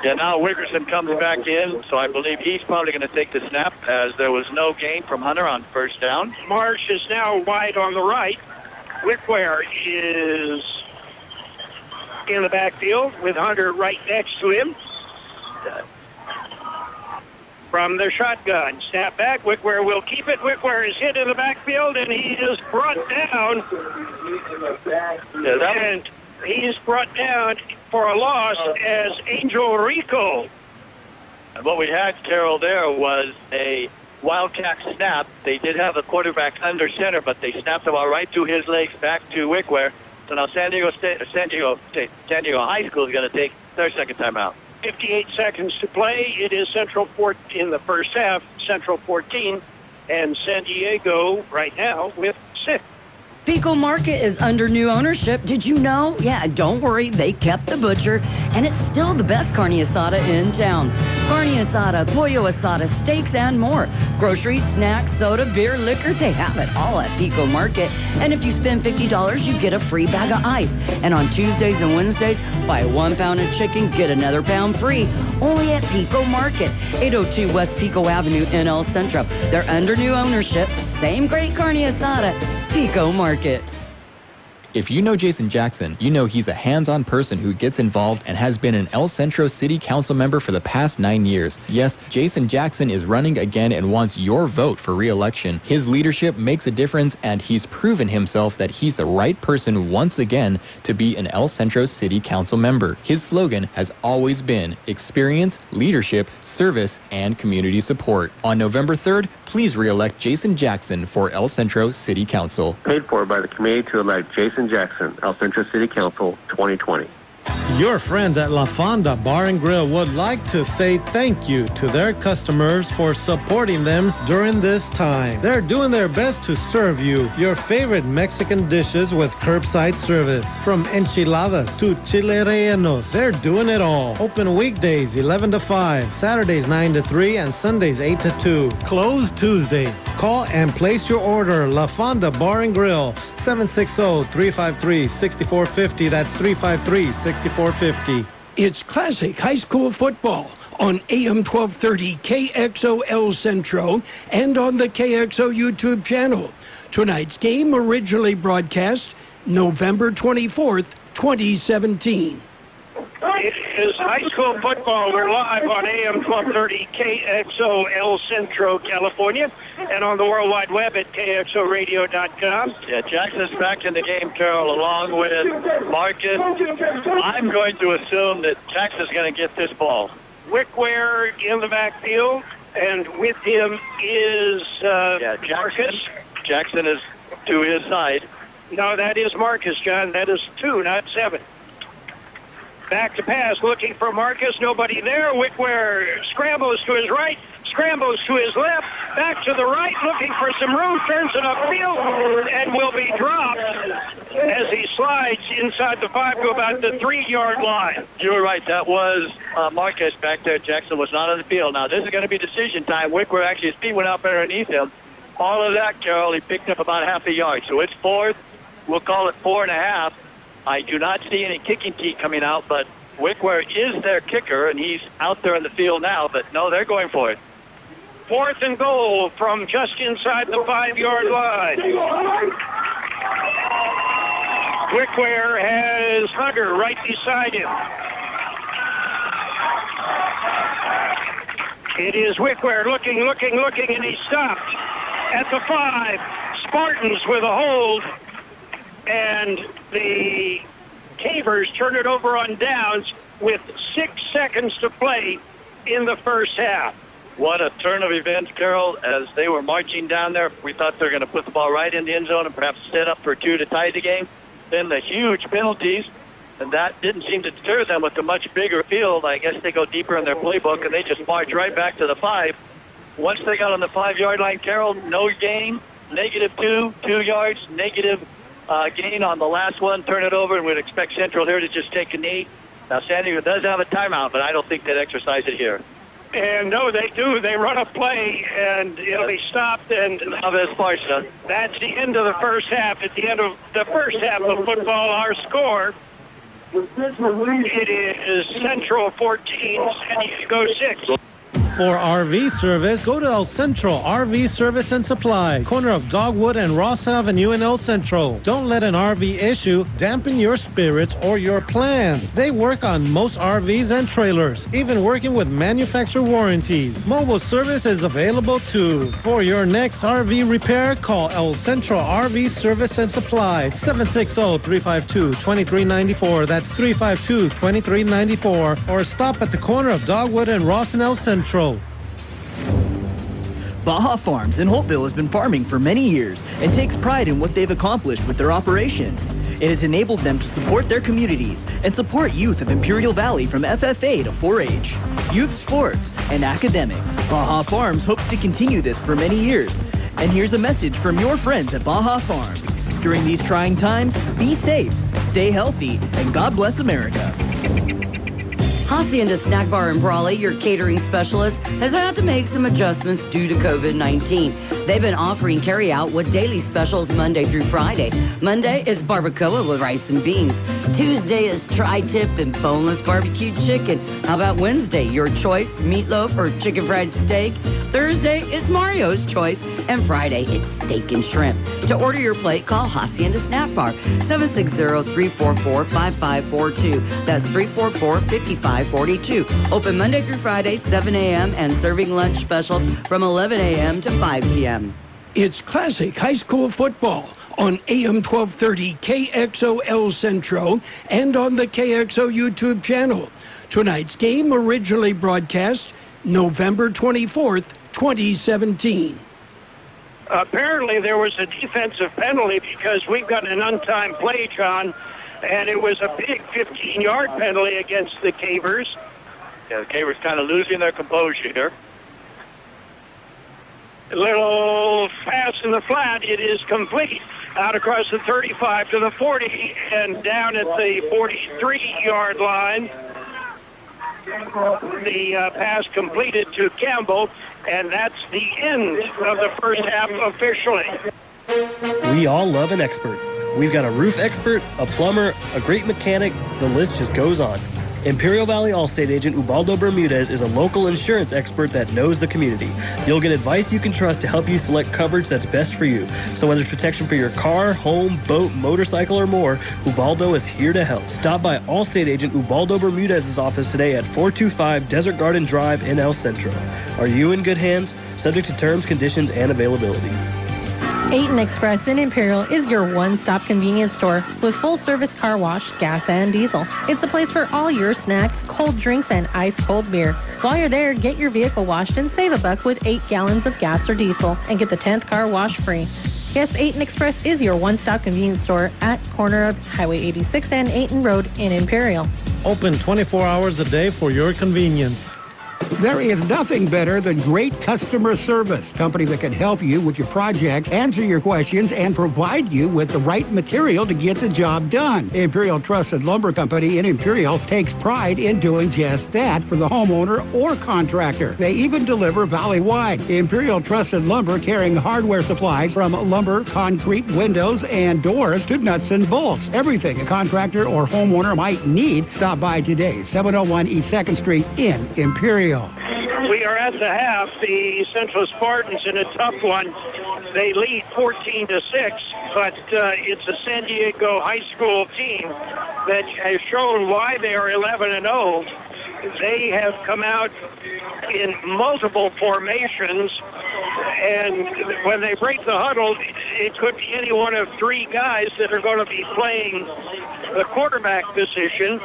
Speaker 9: Yeah, now Wickerson comes back in, so I believe he's probably going to take the snap as there was no gain from Hunter on first down.
Speaker 4: Marsh is now wide on the right. Wickware is in the backfield with Hunter right next to him. From the shotgun, snap back. Wickware will keep it. Wickware is hit in the backfield, and he is brought down. And he's brought down for a loss as Angel Rico.
Speaker 9: And what we had, Carol, there was a wildcat snap. They did have a quarterback under center, but they snapped the ball right through his legs back to Wickware. So now San Diego High School is going to take their second timeout.
Speaker 4: 58 seconds to play. It is Central 14 in the first half. Central 14 and San Diego right now with 6.
Speaker 5: Pico Market is under new ownership. Did you know? Yeah, don't worry. They kept the butcher, and it's still the best carne asada in town. Carne asada, pollo asada, steaks, and more. Groceries, snacks, soda, beer, liquor, they have it all at Pico Market. And if you spend $50, you get a free bag of ice. And on Tuesdays and Wednesdays, buy 1 pound of chicken, get another pound free. Only at Pico Market, 802 West Pico Avenue in El Centro. They're under new ownership. Same great carne asada. Pico Market.
Speaker 6: If you know Jason Jackson, you know he's a hands-on person who gets involved and has been an El Centro City Council member for the past 9 years. Yes, Jason Jackson is running again and wants your vote for re-election. His leadership makes a difference, and he's proven himself that he's the right person once again to be an El Centro City Council member. His slogan has always been experience, leadership, service, and community support. On November 3rd, please re-elect Jason Jackson for El Centro City Council.
Speaker 7: Paid for by the committee to elect Jason Jackson, El Centro City Council, 2020.
Speaker 8: Your friends at La Fonda Bar and Grill would like to say thank you to their customers for supporting them during this time. They're doing their best to serve you your favorite Mexican dishes with curbside service. From enchiladas to chile rellenos, they're doing it all. Open weekdays 11 to 5, Saturdays 9 to 3, and Sundays 8 to 2. Closed Tuesdays. Call and place your order. La Fonda Bar and Grill, 760-353-6450. That's 353-6450.
Speaker 2: It's classic high school football on AM 1230 KXOL Centro and on the KXO YouTube channel. Tonight's game originally broadcast November 24th, 2017.
Speaker 4: It is high school football. We're live on AM 1230 KXO El Centro, California, and on the World Wide Web at KXORadio.com.
Speaker 9: Yeah, Jackson's back in the game, Carol, along with Marcus. I'm going to assume that Jackson's going to get this ball.
Speaker 4: Wickware in the backfield, and with him is Marcus.
Speaker 9: Jackson is to his side.
Speaker 4: No, that is Marcus, John. That is 2, not 7. Back to pass, looking for Marcus. Nobody there. Wickware scrambles to his right, scrambles to his left, back to the right, looking for some room, turns it upfield, and will be dropped as he slides inside the 5 to about the 3-yard line.
Speaker 9: You were right. That was Marcus back there. Jackson was not on the field. Now, this is going to be decision time. Wickware, actually, his feet went out underneath him. All of that, Carol, he picked up about half a yard. So it's 4th. We'll call it 4.5. I do not see any kicking teeth coming out, but Wickware is their kicker, and he's out there in the field now. But, no, they're going for it.
Speaker 4: 4th and goal from just inside the 5-yard line. Wickware has Hunter right beside him. It is Wickware looking, and he stopped at the 5. Spartans with a hold. And the Cavers turn it over on downs with 6 seconds to play in the first half.
Speaker 9: What a turn of events, Carol. As they were marching down there, we thought they were going to put the ball right in the end zone and perhaps set up for 2 to tie the game. Then the huge penalties, and that didn't seem to deter them with the much bigger field. I guess they go deeper in their playbook, and they just march right back to the 5. Once they got on the 5-yard line, Carol, no gain, -2, 2 yards, negative gain on the last one, turn it over, and we'd expect Central here to just take a knee. Now, San Diego does have a timeout, but I don't think they'd exercise it here.
Speaker 4: And no, they do. They run a play, and it'll be stopped. And that's the end of the first half. At the end of the first half of football, our score, it is Central 14, San Diego 6.
Speaker 8: For RV service, go to El Centro RV Service and Supply, corner of Dogwood and Ross Avenue in El Centro. Don't let an RV issue dampen your spirits or your plans. They work on most RVs and trailers, even working with manufacturer warranties. Mobile service is available too. For your next RV repair, call El Centro RV Service and Supply, 760-352-2394. That's 352-2394. Or stop at the corner of Dogwood and Ross in El Centro.
Speaker 1: Baja Farms in Holtville has been farming for many years and takes pride in what they've accomplished with their operation. It has enabled them to support their communities and support youth of Imperial Valley from FFA to 4-H, youth sports, and academics. Baja Farms hopes to continue this for many years. And here's a message from your friends at Baja Farms. During these trying times, be safe, stay healthy, and God bless America.
Speaker 5: Hacienda Snack Bar in Brawley, your catering specialist, has had to make some adjustments due to COVID-19. They've been offering carry-out with daily specials Monday through Friday. Monday is barbacoa with rice and beans. Tuesday is tri-tip and boneless barbecue chicken. How about Wednesday? Your choice, meatloaf or chicken fried steak. Thursday is Mario's choice. And Friday, it's steak and shrimp. To order your plate, call Hacienda Snack Bar, 760-344-5542. That's 344-5542. Open Monday through Friday, 7 a.m. and serving lunch specials from 11 a.m. to 5 p.m.
Speaker 2: It's classic high school football on AM 1230 KXO El Centro and on the KXO YouTube channel. Tonight's game originally broadcast November 24th, 2017.
Speaker 4: Apparently there was a defensive penalty because we've got an untimed play, John, and it was a big 15-yard penalty against the Cavers.
Speaker 9: Yeah, the Cavers kind of losing their composure here.
Speaker 4: A little fast in the flat. It is complete. Out across the 35 to the 40 and down at the 43-yard line. The pass completed to Campbell, and that's the end of the first half officially.
Speaker 10: We all love an expert. We've got a roof expert, a plumber, a great mechanic. The list just goes on. Imperial Valley Allstate agent Ubaldo Bermudez is a local insurance expert that knows the community. You'll get advice you can trust to help you select coverage that's best for you. So whether it's protection for your car, home, boat, motorcycle, or more, Ubaldo is here to help. Stop by Allstate agent Ubaldo Bermudez's office today at 425 Desert Garden Drive in El Centro. Are you in good hands? Subject to terms, conditions, and availability.
Speaker 11: Aten Express in Imperial is your one-stop convenience store with full-service car wash, gas, and diesel. It's the place for all your snacks, cold drinks, and ice-cold beer. While you're there, get your vehicle washed and save $1 with 8 gallons of gas or diesel and get the 10th car wash free. Yes, Aten Express is your one-stop convenience store at corner of Highway 86 and Aten Road in Imperial.
Speaker 8: Open 24 hours a day for your convenience.
Speaker 12: There is nothing better than great customer service. Company that can help you with your projects, answer your questions, and provide you with the right material to get the job done. Imperial Trusted Lumber Company in Imperial takes pride in doing just that for the homeowner or contractor. They even deliver valley-wide. Imperial Trusted Lumber carrying hardware supplies from lumber, concrete, windows, and doors to nuts and bolts. Everything a contractor or homeowner might need. Stop by today, 701 East 2nd Street in Imperial.
Speaker 4: We are at the half. The Centro Spartans in a tough one. They lead 14-6, but it's a San Diego high school team that has shown why they are 11-0. They have come out in multiple formations, and when they break the huddle, it could be any one of 3 guys that are going to be playing the quarterback position.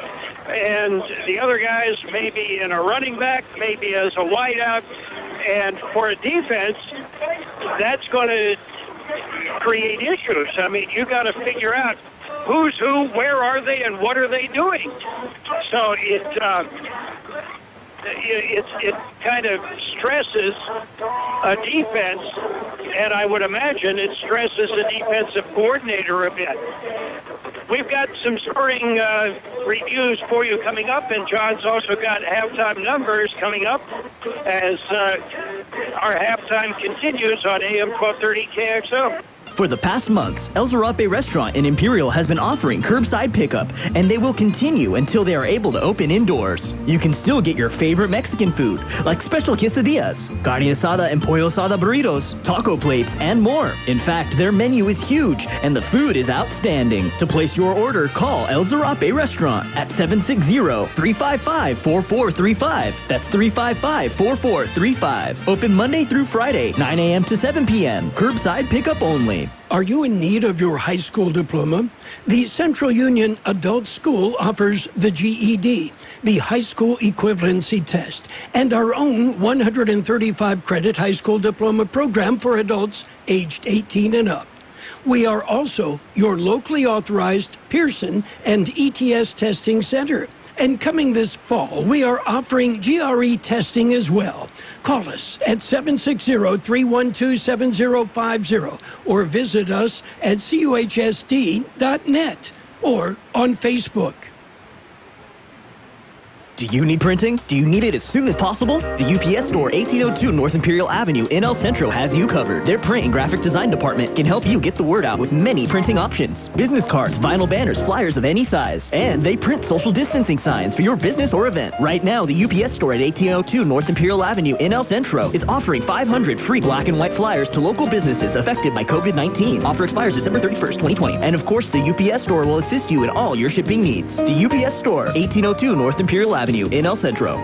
Speaker 4: And the other guys may be in a running back, maybe as a wideout. And for a defense, that's going to create issues. I mean, you got to figure out who's who, where are they, and what are they doing. So it kind of stresses a defense, and I would imagine it stresses the defensive coordinator a bit. We've got some scoring reviews for you coming up, and John's also got halftime numbers coming up as our halftime continues on AM 1230 KXO.
Speaker 1: For the past months, El Zarape restaurant in Imperial has been offering curbside pickup, and they will continue until they are able to open indoors. You can still get your favorite Mexican food, like special quesadillas, carne asada and pollo asada burritos, taco plates, and more. In fact, their menu is huge, and the food is outstanding. To place your order, call El Zarape restaurant at 760-355-4435. That's 355-4435. Open Monday through Friday, 9 a.m. to 7 p.m. Curbside pickup only.
Speaker 2: Are you in need of your high school diploma? The Central Union Adult School offers the GED, the high school equivalency test, and our own 135-credit high school diploma program for adults aged 18 and up. We are also your locally authorized Pearson and ETS testing center. And coming this fall, we are offering GRE testing as well. Call us at 760-312-7050 or visit us at cuhsd.net or on Facebook.
Speaker 1: Do you need printing? Do you need it as soon as possible? The UPS store 1802 North Imperial Avenue in El Centro has you covered. Their print and graphic design department can help you get the word out with many printing options. Business cards, vinyl banners, flyers of any size. And they print social distancing signs for your business or event. Right now, the UPS store at 1802 North Imperial Avenue in El Centro is offering 500 free black and white flyers to local businesses affected by COVID-19. Offer expires December 31st, 2020. And of course, the UPS store will assist you in all your shipping needs. The UPS store, 1802 North Imperial Avenue in El Centro.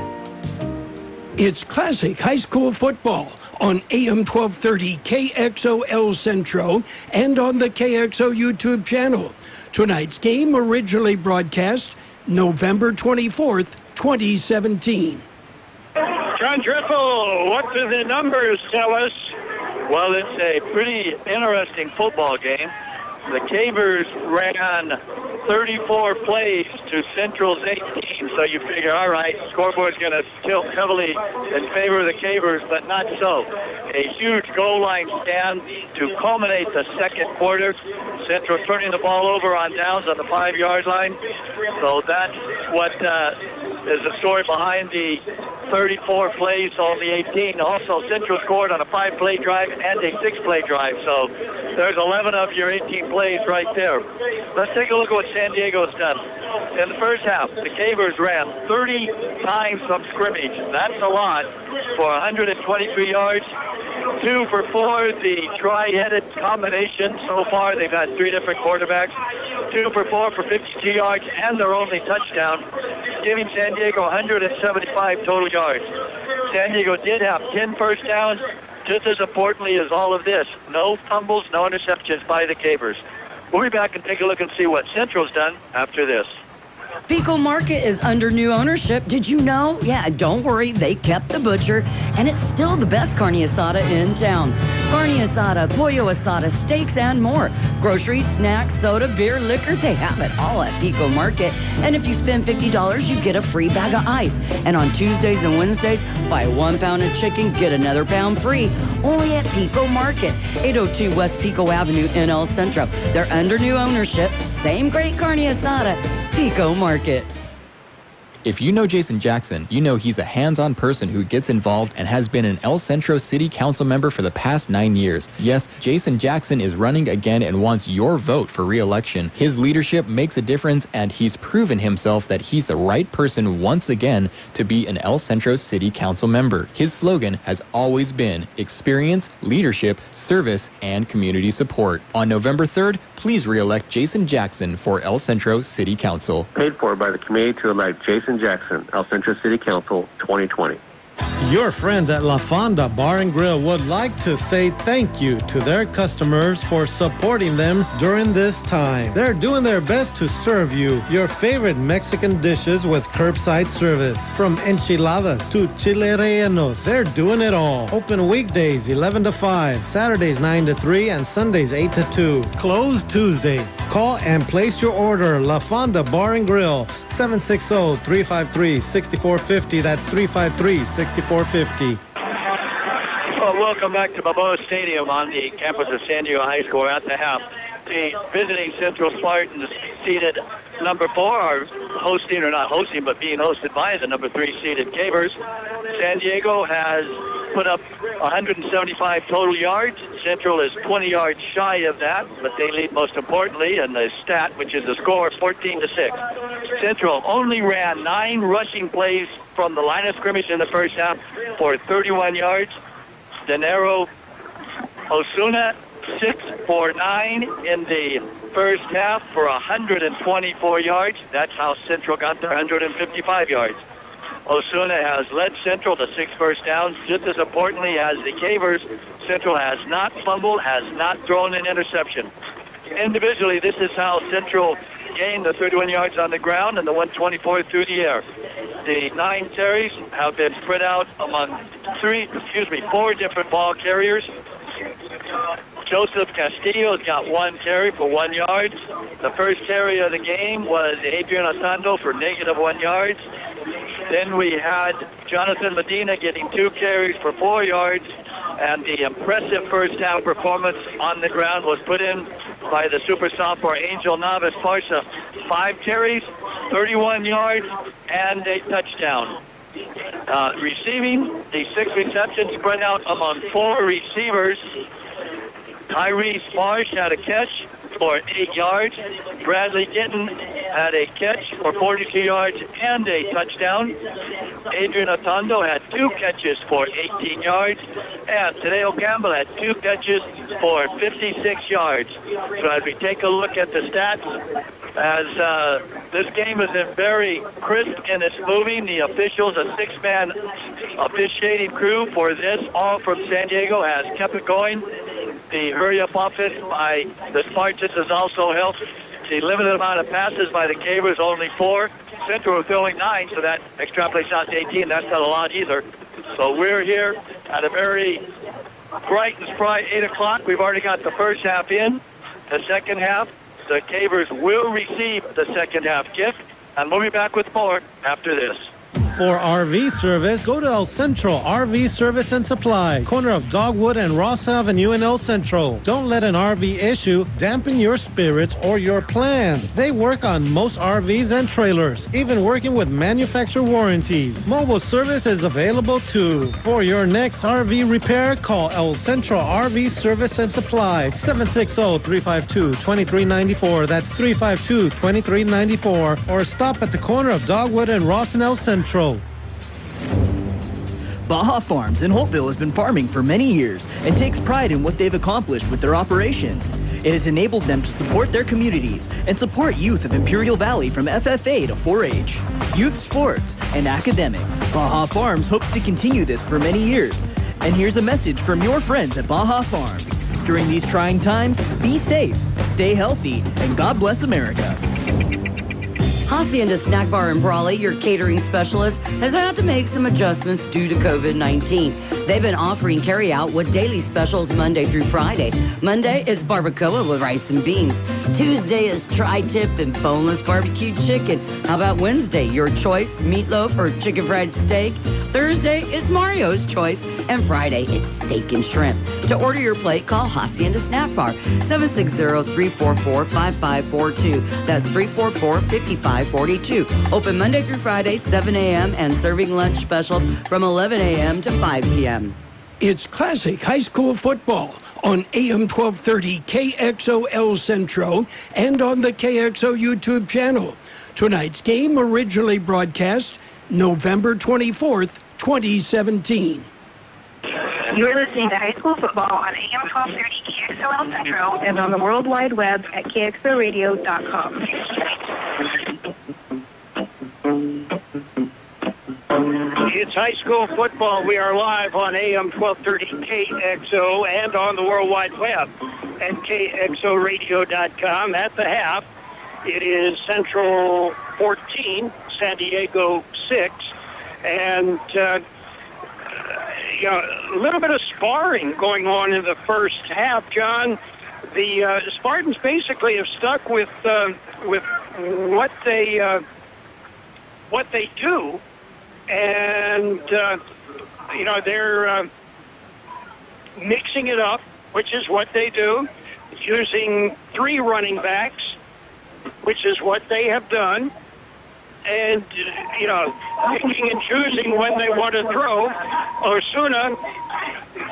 Speaker 2: It's classic high school football on AM 1230 KXO El Centro and on the KXO YouTube channel. Tonight's game originally broadcast November 24th, 2017.
Speaker 4: John Driffle, what do the numbers tell us?
Speaker 9: Well, it's a pretty interesting football game. The Cavers ran 34 plays to Central's 18, so you figure, all right, scoreboard's going to tilt heavily in favor of the Cavers, but not so. A huge goal line stand to culminate the second quarter. Central turning the ball over on downs on the 5-yard line. So that's what is the story behind the 34 plays, only 18. Also, Centro scored on a 5-play drive and a 6-play drive. So there's 11 of your 18 plays right there. Let's take a look at what San Diego's done. In the first half, the Cavers ran 30 times from scrimmage. That's a lot for 123 yards. 2 for 4, the tri-headed combination so far. They've had 3 different quarterbacks. 2 for 4 for 52 yards and their only touchdown, giving San Diego 175 total yards. San Diego did have 10 first downs. Just as importantly as all of this, no fumbles, no interceptions by the Cavers. We'll be back and take a look and see what Centro's done after this.
Speaker 5: Pico Market is under new ownership. Did you know? Yeah, don't worry. They kept the butcher, and it's still the best carne asada in town. Carne asada, pollo asada, steaks, and more. Groceries, snacks, soda, beer, liquor, they have it all at Pico Market. And if you spend $50, you get a free bag of ice. And on Tuesdays and Wednesdays, buy 1 pound of chicken, get another pound free. Only at Pico Market, 802 West Pico Avenue in El Centro. They're under new ownership. Same great carne asada. Pico Market.
Speaker 6: If you know Jason Jackson, you know he's a hands-on person who gets involved and has been an El Centro City Council member for the past 9 years. Yes, Jason Jackson is running again and wants your vote for re-election. His leadership makes a difference, and he's proven himself that he's the right person once again to be an El Centro City Council member. His slogan has always been experience, leadership, service, and community support. On November 3rd, please re-elect Jason Jackson for El Centro City Council.
Speaker 7: Paid for by the committee to elect Jason Jackson, El Centro City Council, 2020.
Speaker 8: Your friends at La Fonda Bar and Grill would like to say thank you to their customers for supporting them during this time. They're doing their best to serve you your favorite Mexican dishes with curbside service. From enchiladas to chile rellenos, they're doing it all. Open weekdays 11 to 5, Saturdays 9 to 3, and Sundays 8 to 2. Closed Tuesdays. Call and place your order. La Fonda Bar and Grill, 760-353-6450. That's 353-6450.
Speaker 9: Well, welcome back to Balboa Stadium on the campus of San Diego High School. We're at the half. The visiting Central Spartans, seated number 4, are hosting, or not hosting, but being hosted by the number 3 seeded Cavers. San Diego has put up 175 total yards. Central is 20 yards shy of that, but they lead most importantly in the stat, which is the score, 14-6. Central only ran 9 rushing plays from the line of scrimmage in the first half for 31 yards. Denero Osuna, 6 for 9 in the first half for 124 yards. That's how Central got their 155 yards. Osuna has led Central to 6 first downs. Just as importantly as the Cavers, Central has not fumbled, has not thrown an interception. Individually, this is how Central gained the 31 yards on the ground and the 124 through the air. The 9 carries have been spread out among 4 different ball carriers. Joseph Castillo has got 1 carry for 1 yard. The first carry of the game was Adrian Asando for -1 yard. Then we had Jonathan Medina getting 2 carries for 4 yards. And the impressive first half performance on the ground was put in by the super sophomore Angel Navas Parsa. 5 carries, 31 yards, and a touchdown. Receiving, the 6 receptions spread out among 4 receivers. Tyrese Marsh had a catch for 8 yards. Bradley Gittin had a catch for 42 yards and a touchdown. Adrian Atondo had 2 catches for 18 yards. And Tadeo Campbell had 2 catches for 56 yards. So as we take a look at the stats, as this game has been very crisp and it's moving, the officials, a 6-man officiating crew for this, all from San Diego, has kept it going. The hurry-up offense by the Spartans has also helped. The limited amount of passes by the Cavers, only 4. Centro throwing 9, so that extrapolates out to 18. That's not a lot either. So we're here at a very bright and spry 8 o'clock. We've already got the first half in. The second half, the Cavers will receive the second half gift. And we'll be back with more after this.
Speaker 8: For RV service, go to El Centro RV Service and Supply, corner of Dogwood and Ross Avenue in El Centro. Don't let an RV issue dampen your spirits or your plans. They work on most RVs and trailers, even working with manufacturer warranties. Mobile service is available too. For your next RV repair, call El Centro RV Service and Supply, 760-352-2394. That's 352-2394. Or stop at the corner of Dogwood and Ross in El Centro.
Speaker 1: Baja Farms in Holtville has been farming for many years and takes pride in what they've accomplished with their operation. It has enabled them to support their communities and support youth of Imperial Valley from FFA to 4-H, youth sports, and academics. Baja Farms hopes to continue this for many years. And here's a message from your friends at Baja Farms. During these trying times, be safe, stay healthy, and God bless America.
Speaker 5: Hacienda Snack Bar in Brawley, your catering specialist, has had to make some adjustments due to COVID-19. They've been offering carry-out with daily specials Monday through Friday. Monday is barbacoa with rice and beans. Tuesday is tri-tip and boneless barbecue chicken. How about Wednesday? Your choice, meatloaf or chicken fried steak. Thursday is Mario's choice. And Friday, it's steak and shrimp. To order your plate, call Hacienda Snack Bar, 760-344-5542. That's 344-5542. Open Monday through Friday, 7 a.m. and serving lunch specials from 11 a.m. to 5 p.m.
Speaker 2: It's classic high school football on AM 1230 KXO El Centro and on the KXO YouTube channel. Tonight's game originally broadcast November 24th, 2017.
Speaker 13: You're listening to high school football on AM 1230 KXO El Centro and on the World Wide Web at KXORadio.com.
Speaker 4: It's high school football. We are live on AM 1230 KXO and on the World Wide Web at KXORadio.com. At the half, it is Central 14, San Diego 6, and a little bit of sparring going on in the first half, John. The Spartans basically have stuck with what they do, and they're mixing it up, which is what they do, using 3 running backs, which is what they have done. And, picking and choosing when they want to throw. Osuna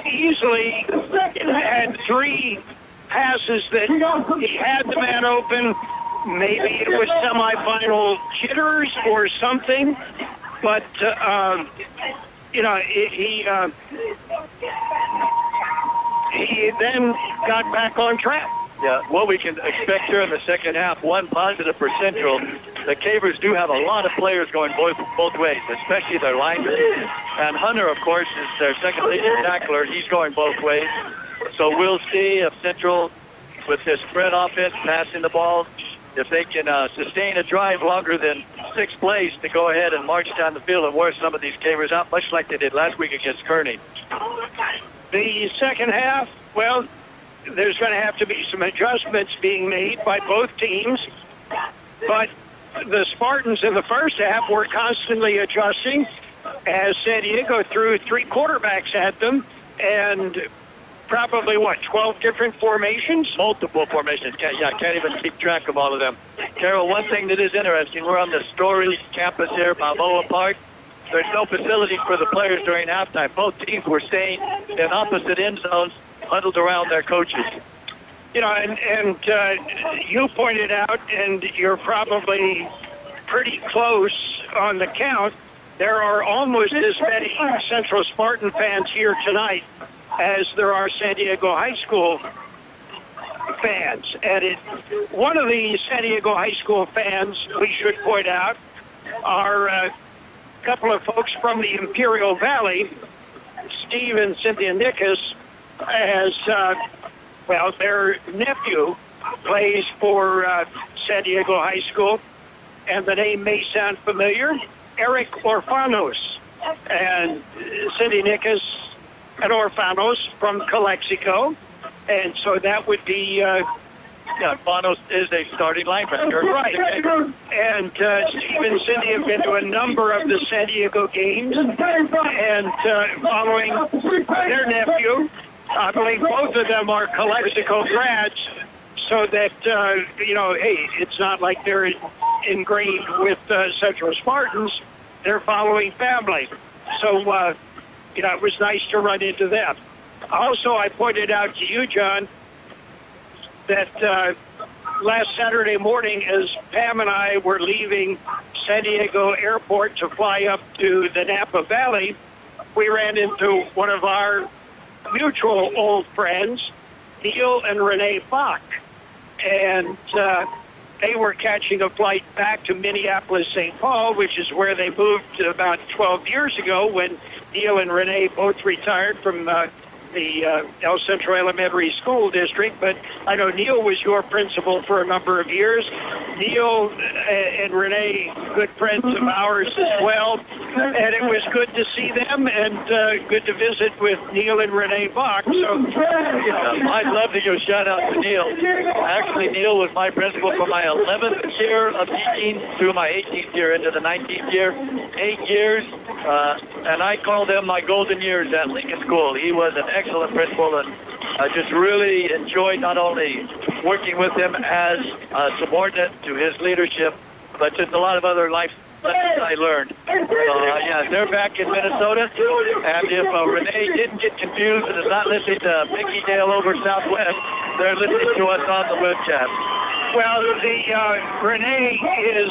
Speaker 4: easily had 3 passes that he had the man open. Maybe it was semifinal jitters or something. But, he then got back on track.
Speaker 9: Yeah, what we can expect here in the second half, one positive for Central. The Cavers do have a lot of players going both ways, especially their linemen. And Hunter, of course, is their second-leading tackler. He's going both ways. So we'll see if Central, with this spread offense, passing the ball, if they can sustain a drive longer than 6 plays to go ahead and march down the field and wear some of these Cavers out, much like they did last week against Kearney.
Speaker 4: The second half, well, there's going to have to be some adjustments being made by both teams. But the Spartans in the first half were constantly adjusting as San Diego threw 3 quarterbacks at them and probably, 12 different formations?
Speaker 9: Multiple formations. Can't even keep track of all of them. Carol, one thing that is interesting, we're on the Story campus here, Balboa Park. There's no facilities for the players during halftime. Both teams were staying in opposite end zones, huddled around their coaches.
Speaker 4: And you pointed out, and you're probably pretty close on the count, there are almost as many Central Spartan fans here tonight as there are San Diego High School fans. And one of the San Diego High School fans, we should point out, are a couple of folks from the Imperial Valley. Steve and Cynthia Nickus, as their nephew plays for San Diego High School, and the name may sound familiar, Eric Orfanos. And Cindy Nickus and Orfanos from Calexico, and so that would be
Speaker 9: Bono is a starting linebacker.
Speaker 4: Right. And Steve and Cindy have been to a number of the San Diego games. And following their nephew, I believe both of them are Calexico grads. So that, hey, it's not like they're ingrained with Centro Spartans. They're following family. So, it was nice to run into them. Also, I pointed out to you, John, that last Saturday morning, as Pam and I were leaving San Diego Airport to fly up to the Napa Valley, we ran into one of our mutual old friends, Neil and Renee Bach. And they were catching a flight back to Minneapolis, St. Paul, which is where they moved about 12 years ago when Neil and Renee both retired from the El Centro Elementary School District. But I know Neil was your principal for a number of years. Neil and Renee, good friends of ours as well. And it was good to see them and good to visit with Neil and Renee Bach. So,
Speaker 9: I'd love to give a shout out to Neil. Actually, Neil was my principal for my 11th year of teaching through my 18th year into the 19th year. 8 years, and I call them my golden years at Lincoln School. He was an excellent principal, and I just really enjoyed not only working with him as a subordinate to his leadership, but just a lot of other life lessons I learned. They're back in Minnesota, and if Renee didn't get confused and is not listening to Mickey Dale over Southwest, they're listening to us on the webcast.
Speaker 4: Well, Renee is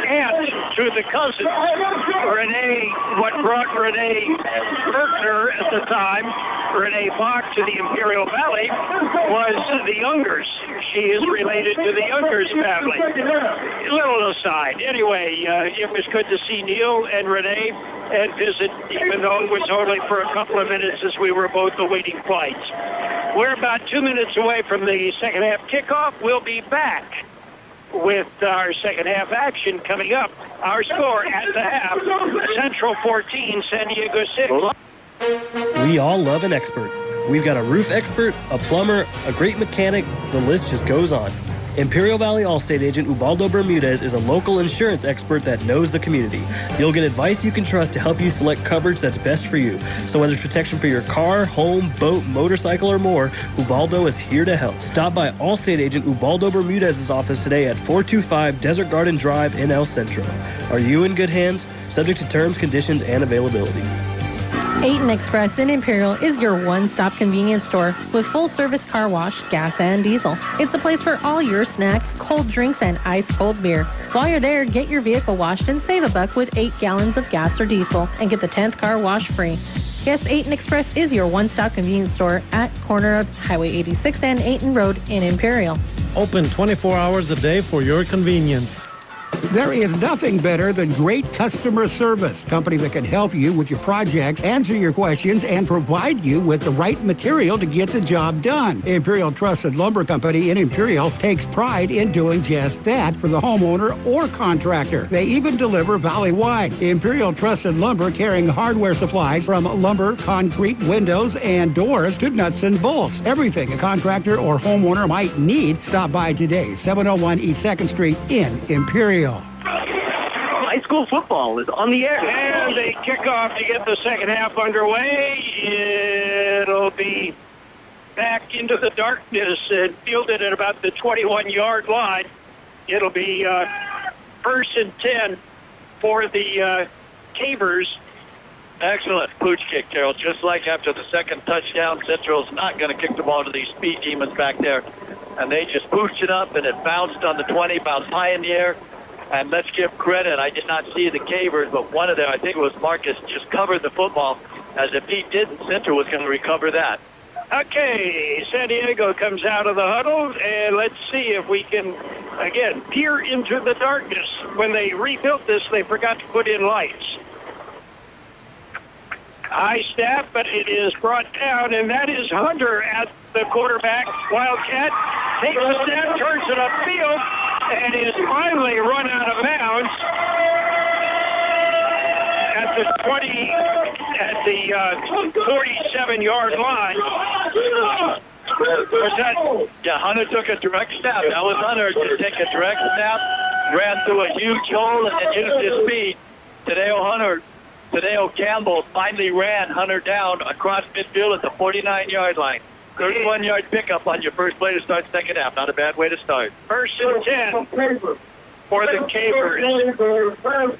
Speaker 4: aunt to the cousin. Renee, what brought Renee Berkner at the time, Renee Bach, to the Imperial Valley was the Youngers. She is related to the Youngers family. A little aside. Anyway, it was good to see Neil and Renee and visit, even though it was only for a couple of minutes as we were both awaiting flights. We're about 2 minutes away from the second half kickoff. We'll be back with our second half action coming up. Our score at the half, Central 14, San Diego 6.
Speaker 10: We all love an expert. We've got a roof expert, a plumber, a great mechanic. The list just goes on. Imperial Valley Allstate agent Ubaldo Bermudez is a local insurance expert that knows the community. You'll get advice you can trust to help you select coverage that's best for you. So whether it's protection for your car, home, boat, motorcycle, or more, Ubaldo is here to help. Stop by Allstate agent Ubaldo Bermudez's office today at 425 Desert Garden Drive in El Centro. Are you in good hands? Subject to terms, conditions, and availability.
Speaker 11: Aten Express in Imperial is your one-stop convenience store with full-service car wash, gas, and diesel. It's the place for all your snacks, cold drinks, and ice-cold beer. While you're there, get your vehicle washed and save $1 with 8 gallons of gas or diesel and get the 10th car wash free. Yes, Aten Express is your one-stop convenience store at corner of Highway 86 and Aten Road in Imperial.
Speaker 8: Open 24 hours a day for your convenience.
Speaker 12: There is nothing better than great customer service. Company that can help you with your projects, answer your questions, and provide you with the right material to get the job done. Imperial Trusted Lumber Company in Imperial takes pride in doing just that for the homeowner or contractor. They even deliver valley-wide. Imperial Trusted Lumber carrying hardware supplies from lumber, concrete, windows, and doors to nuts and bolts. Everything a contractor or homeowner might need. Stop by today, 701 East 2nd Street in Imperial.
Speaker 3: High school football is on the air.
Speaker 4: And they kick off to get the second half underway. It'll be back into the darkness and fielded at about the 21-yard line. It'll be 1st and 10 for the Cavers.
Speaker 9: Excellent pooch kick, Carol. Just like after the second touchdown, Central's not going to kick the ball to these speed demons back there. And they just pooched it up, and it bounced on the 20, bounced high in the air. And let's give credit. I did not see the Cavers, but one of them, I think it was Marcus, just covered the football. As if he didn't, Centro was going to recover that.
Speaker 4: Okay, San Diego comes out of the huddle, and let's see if we can, again, peer into the darkness. When they rebuilt this, they forgot to put in lights. High snap, but it is brought down, and that is Hunter at the quarterback. Wildcat takes the snap, turns it upfield, and is finally run out of bounds at the 47-yard line.
Speaker 9: Was that? Yeah, Hunter took a direct snap. That was Hunter to take a direct snap, ran through a huge hole, and then used his speed. Tadeo Campbell finally ran Hunter down across midfield at the 49-yard line. 31-yard pickup on your first play to start second half. Not a bad way to start.
Speaker 4: First and 10 for the Capers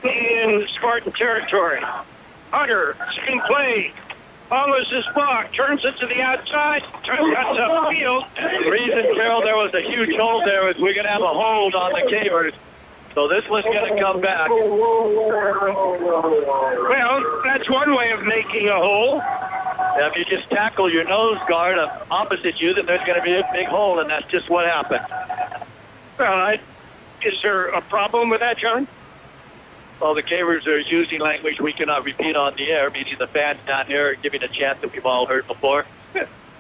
Speaker 4: in Spartan territory. Hunter, spin play, follows his block, turns it to the outside, cuts upfield.
Speaker 9: The reason, Carol, there was a huge hole there is we're going to have a hold on the Capers. So this one's going to come back.
Speaker 4: Well, that's one way of making a hole.
Speaker 9: Now, if you just tackle your nose guard opposite you, then there's going to be a big hole, and that's just what happened.
Speaker 4: Well, is there a problem with that, John?
Speaker 9: Well, the Capers are using language we cannot repeat on the air, meaning the fans down here are giving a chant that we've all heard before.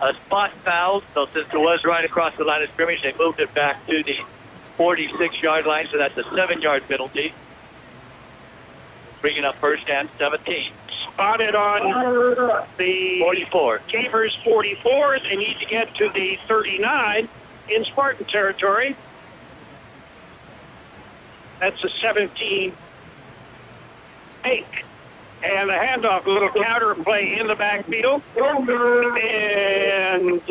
Speaker 9: A spot foul, so since it was right across the line of scrimmage, they moved it back to the 46-yard line, so that's a 7-yard penalty. Bringing up first and 17.
Speaker 4: Spotted on the
Speaker 9: 44.
Speaker 4: Capers 44. They need to get to the 39 in Spartan territory. That's a 17-8. And the handoff, a little counter play in the backfield. And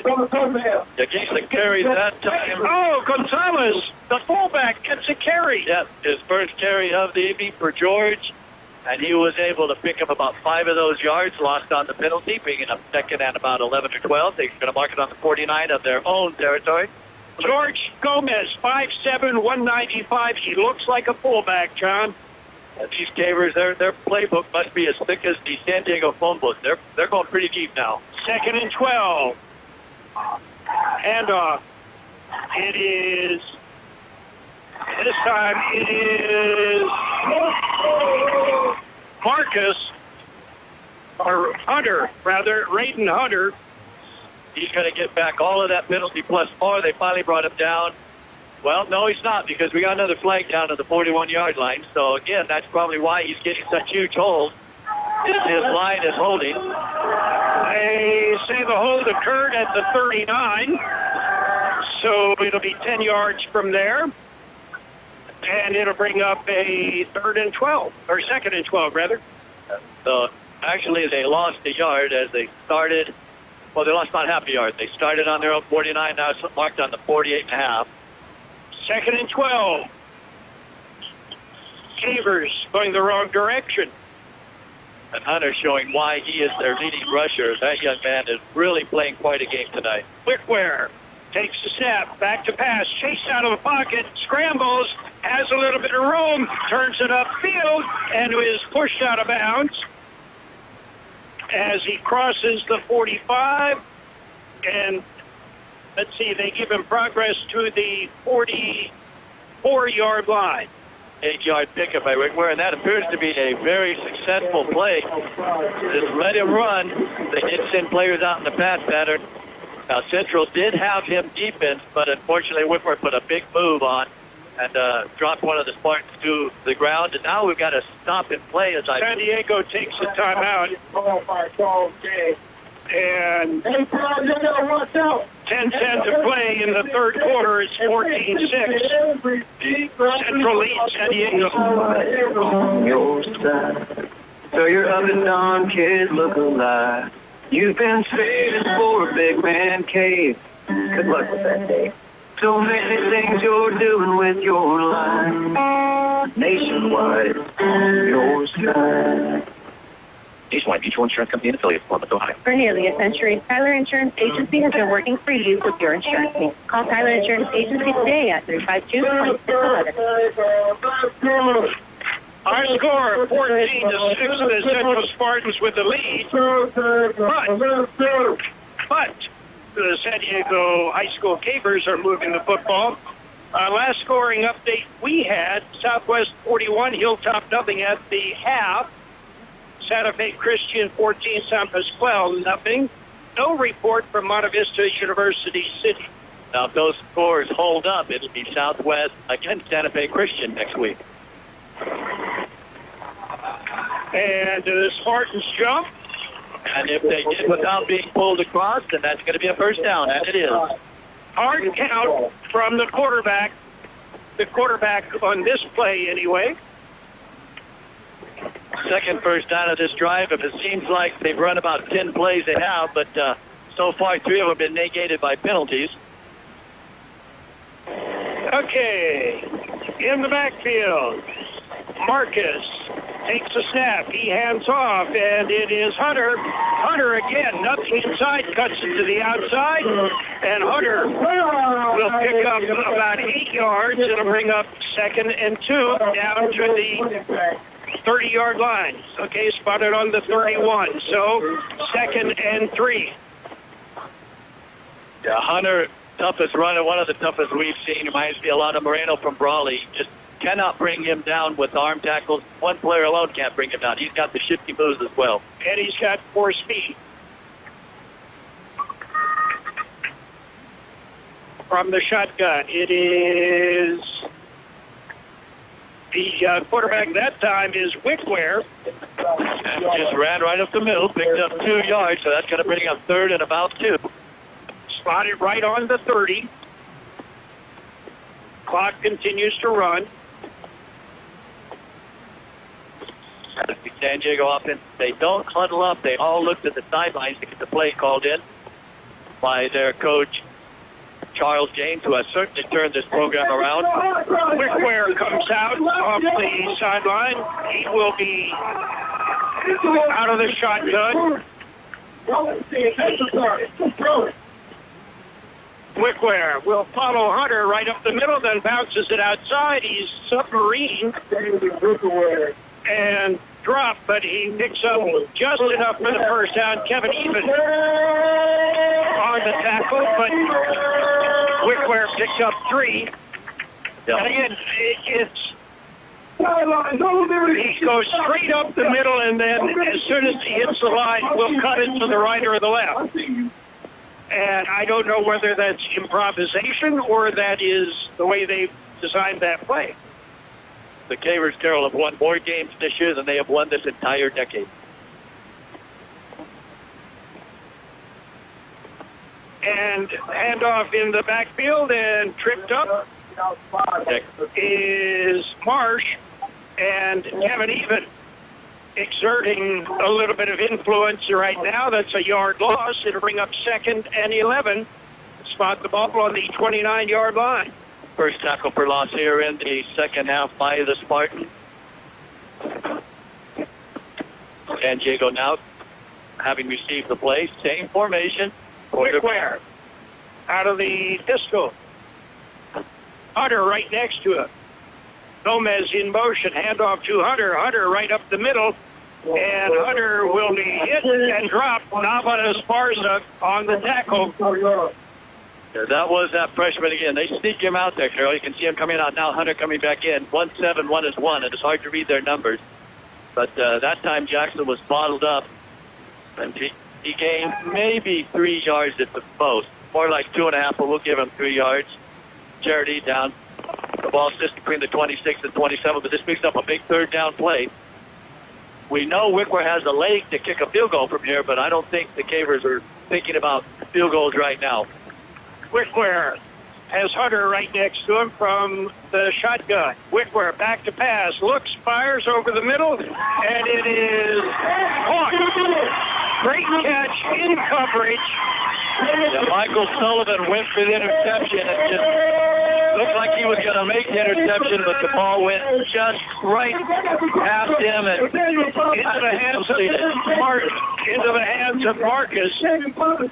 Speaker 9: Jason carries that time.
Speaker 4: Oh, Gonzalez, the fullback, gets a carry.
Speaker 9: Yep, his first carry of the evening for George. And he was able to pick up about 5 of those yards, lost on the penalty, bringing up second and about 11 or 12. They're going to mark it on the 49 of their own territory.
Speaker 4: George Gomez, 5'7", 195. He looks like a fullback, John.
Speaker 9: These Capers, their playbook must be as thick as the San Diego phone book. They're going pretty deep now.
Speaker 4: Second and 12. Handoff. It is... This time it is Marcus, or Hunter, rather, Raiden Hunter.
Speaker 9: He's going to get back all of that penalty plus more. They finally brought him down. Well, no, he's not, because we got another flag down at the 41-yard line. So, again, that's probably why he's getting such huge holes. His line is holding.
Speaker 4: They say the hold occurred at the 39. So it'll be 10 yards from there. And it'll bring up a third and 12, or second and 12, rather.
Speaker 9: So, actually, they lost a yard as they started. Well, they lost about half a yard. They started on their own 49, now it's marked on the 48.5.
Speaker 4: Second and 12. Capers going the wrong direction.
Speaker 9: And Hunter showing why he is their leading rusher. That young man is really playing quite a game tonight.
Speaker 4: Wickware takes the snap, back to pass, chased out of the pocket, scrambles, has a little bit of room, turns it upfield, and is pushed out of bounds as he crosses the 45. And let's see, they give him progress to the 44-yard line.
Speaker 9: 8-yard pickup by Wickware, and that appears to be a very successful play. Just let him run. They did send players out in the pass pattern. Now, Central did have him defense, but unfortunately, Wickware put a big move on and dropped one of the Spartans to the ground. And now we've got to stop and play as
Speaker 4: San Diego takes a timeout. And 10 cents to play in the third quarter. It's 14-6. Central leads San Diego.
Speaker 15: So your up and down kids look alive. You've been saving for a big man cave. Good luck with that, Dave. So many things you're doing with your life. Nationwide, your sky.
Speaker 16: Nationwide Mutual Insurance Company and affiliates, Columbus, Ohio.
Speaker 13: For nearly a century, Tyler Insurance Agency has been working for you with your insurance needs. Call Tyler Insurance Agency today at 352-2611.
Speaker 4: Our score, 14-6, the Central Spartans with the lead. But the San Diego High School Capers are moving the football. Last scoring update we had, Southwest 41, Hilltop nothing at the half. Santa Fe Christian 14, San Pasquale nothing. No report from Monte Vista University City.
Speaker 9: Now, if those scores hold up, it'll be Southwest against Santa Fe Christian next week.
Speaker 4: And the Spartans jump.
Speaker 9: And if they did without being pulled across, then that's going to be a first down, and it is.
Speaker 4: Hard count from the quarterback. The quarterback on this play, anyway.
Speaker 9: Second first down of this drive. If it seems like they've run about 10 plays, they have, but so far 3 of them have been negated by penalties.
Speaker 4: Okay, in the backfield, Marcus takes a snap. He hands off, and it is Hunter. Hunter again, nothing inside, cuts it to the outside, and Hunter will pick up about 8 yards. It'll bring up 2nd and 2 down to the 30-yard line. Okay, spotted on the 31. So 2nd and 3.
Speaker 9: Yeah, Hunter, toughest runner, one of the toughest we've seen. Reminds me a lot of Moreno from Brawley. Just cannot bring him down with arm tackles. One player alone can't bring him down. He's got the shifty moves as well.
Speaker 4: And he's got 4 speed. From the shotgun, it is the quarterback that time is Wickware.
Speaker 9: And just ran right up the middle, picked up 2 yards, so that's going to bring up 3rd and about 2.
Speaker 4: Spotted right on the 30. Clock continues to run.
Speaker 9: San Diego offense, they don't huddle up. They all look to the sidelines to get the play called in by their coach, Charles James, who has certainly turned this program around.
Speaker 4: Wickware comes out off the sideline. He will be out of the shotgun. Wickware will follow Hunter right up the middle, then bounces it outside. He's submarine and dropped, but he picks up just enough for the first down. Kevin Even on the tackle, but Wickware picks up 3. And again, he goes straight up the middle, and then as soon as he hits the line, we'll cut it to the right or the left. And I don't know whether that's improvisation or that is the way they've designed that play.
Speaker 9: The Cavers, Carroll, have won more games this year than they have won this entire decade.
Speaker 4: And handoff in the backfield, and tripped up is Marsh, and Kevin Even exerting a little bit of influence right now. That's a yard loss. It'll bring up 2nd and 11. Spot the ball on the 29-yard line.
Speaker 9: First tackle for loss here in the second half by the Spartans. San Diego now having received the play. Same formation.
Speaker 4: Wickware out of the pistol. Hunter right next to him. Gomez in motion. Handoff to Hunter. Hunter right up the middle. And Hunter will be hit and dropped. Naval Esparza on the tackle.
Speaker 9: Yeah, that was that freshman again. They sneak him out there, Carol. You can see him coming out now. Hunter coming back in. 1-7, 1 is 1. And it's hard to read their numbers. But that time Jackson was bottled up. And he gained maybe 3 yards at the most. More like 2.5, but we'll give him 3 yards. Charity down. The ball sits between the 26 and 27, but this picks up a big 3rd down play. We know Wickware has a leg to kick a field goal from here, but I don't think the Cavers are thinking about field goals right now.
Speaker 4: Wickware has Hunter right next to him from the shotgun. Wickware back to pass, looks, fires over the middle, and it is caught. Great catch in coverage.
Speaker 9: Yeah, Michael Sullivan went for the interception. It just looked like he was going to make the interception, but the ball went just right past him and
Speaker 4: into the hands of Marcus.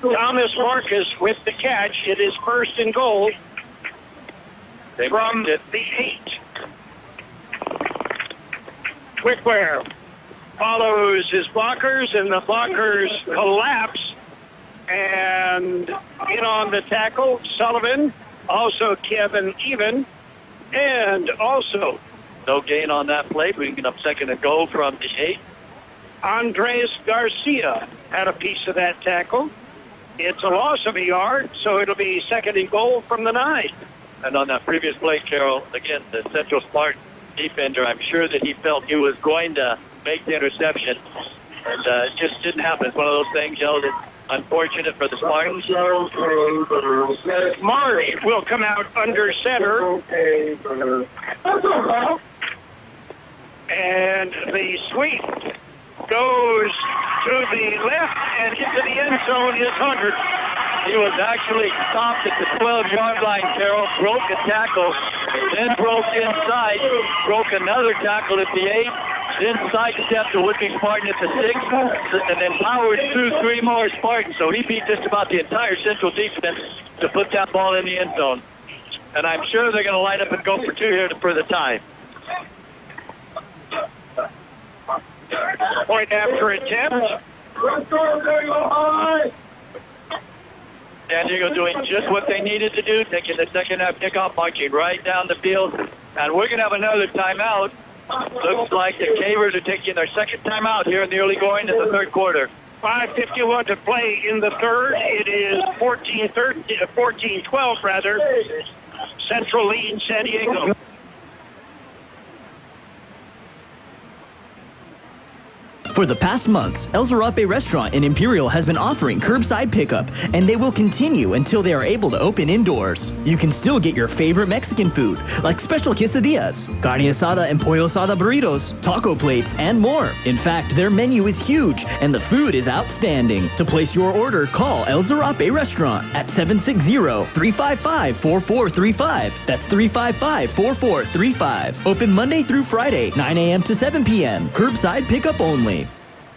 Speaker 4: Thomas Marcus with the catch. It is 1st and goal from the 8. Wickware follows his blockers, and the blockers collapse. And in on the tackle, Sullivan, also Kevin Even, and also
Speaker 9: no gain on that play. We can get up 2nd and goal from the 8.
Speaker 4: Andres Garcia had a piece of that tackle. It's a loss of a yard, so it'll be 2nd and goal from the 9.
Speaker 9: And on that previous play, Carol, again, the Central Spartan defender, I'm sure that he felt he was going to make the interception. And it just didn't happen. It's one of those things, that's unfortunate for the Spartans.
Speaker 4: Marsh will come out under center. And the sweep goes to the left and into the end zone is Hunter.
Speaker 9: He was actually stopped at the 12-yard line, Carol, broke a tackle, then broke inside, broke another tackle at the 8, then sidestepped a whipping Spartan at the 6, and then powered through 3 more Spartans. So he beat just about the entire Central defense to put that ball in the end zone. And I'm sure they're going to line up and go for 2 here for the tie.
Speaker 4: Point after attempt.
Speaker 9: San Diego doing just what they needed to do, taking the second half kickoff, marching right down the field. And we're going to have another timeout. Looks like the Cavers are taking their second timeout here in the early going in the third quarter.
Speaker 4: 5:51 to play in the third. It is 14-12 rather. Central lead San Diego.
Speaker 1: For the past months, El Zarape restaurant in Imperial has been offering curbside pickup, and they will continue until they are able to open indoors. You can still get your favorite Mexican food, like special quesadillas, carne asada and pollo asada burritos, taco plates, and more. In fact, their menu is huge, and the food is outstanding. To place your order, call El Zarape restaurant at 760-355-4435. That's 355-4435. Open Monday through Friday, 9 a.m. to 7 p.m. Curbside pickup only.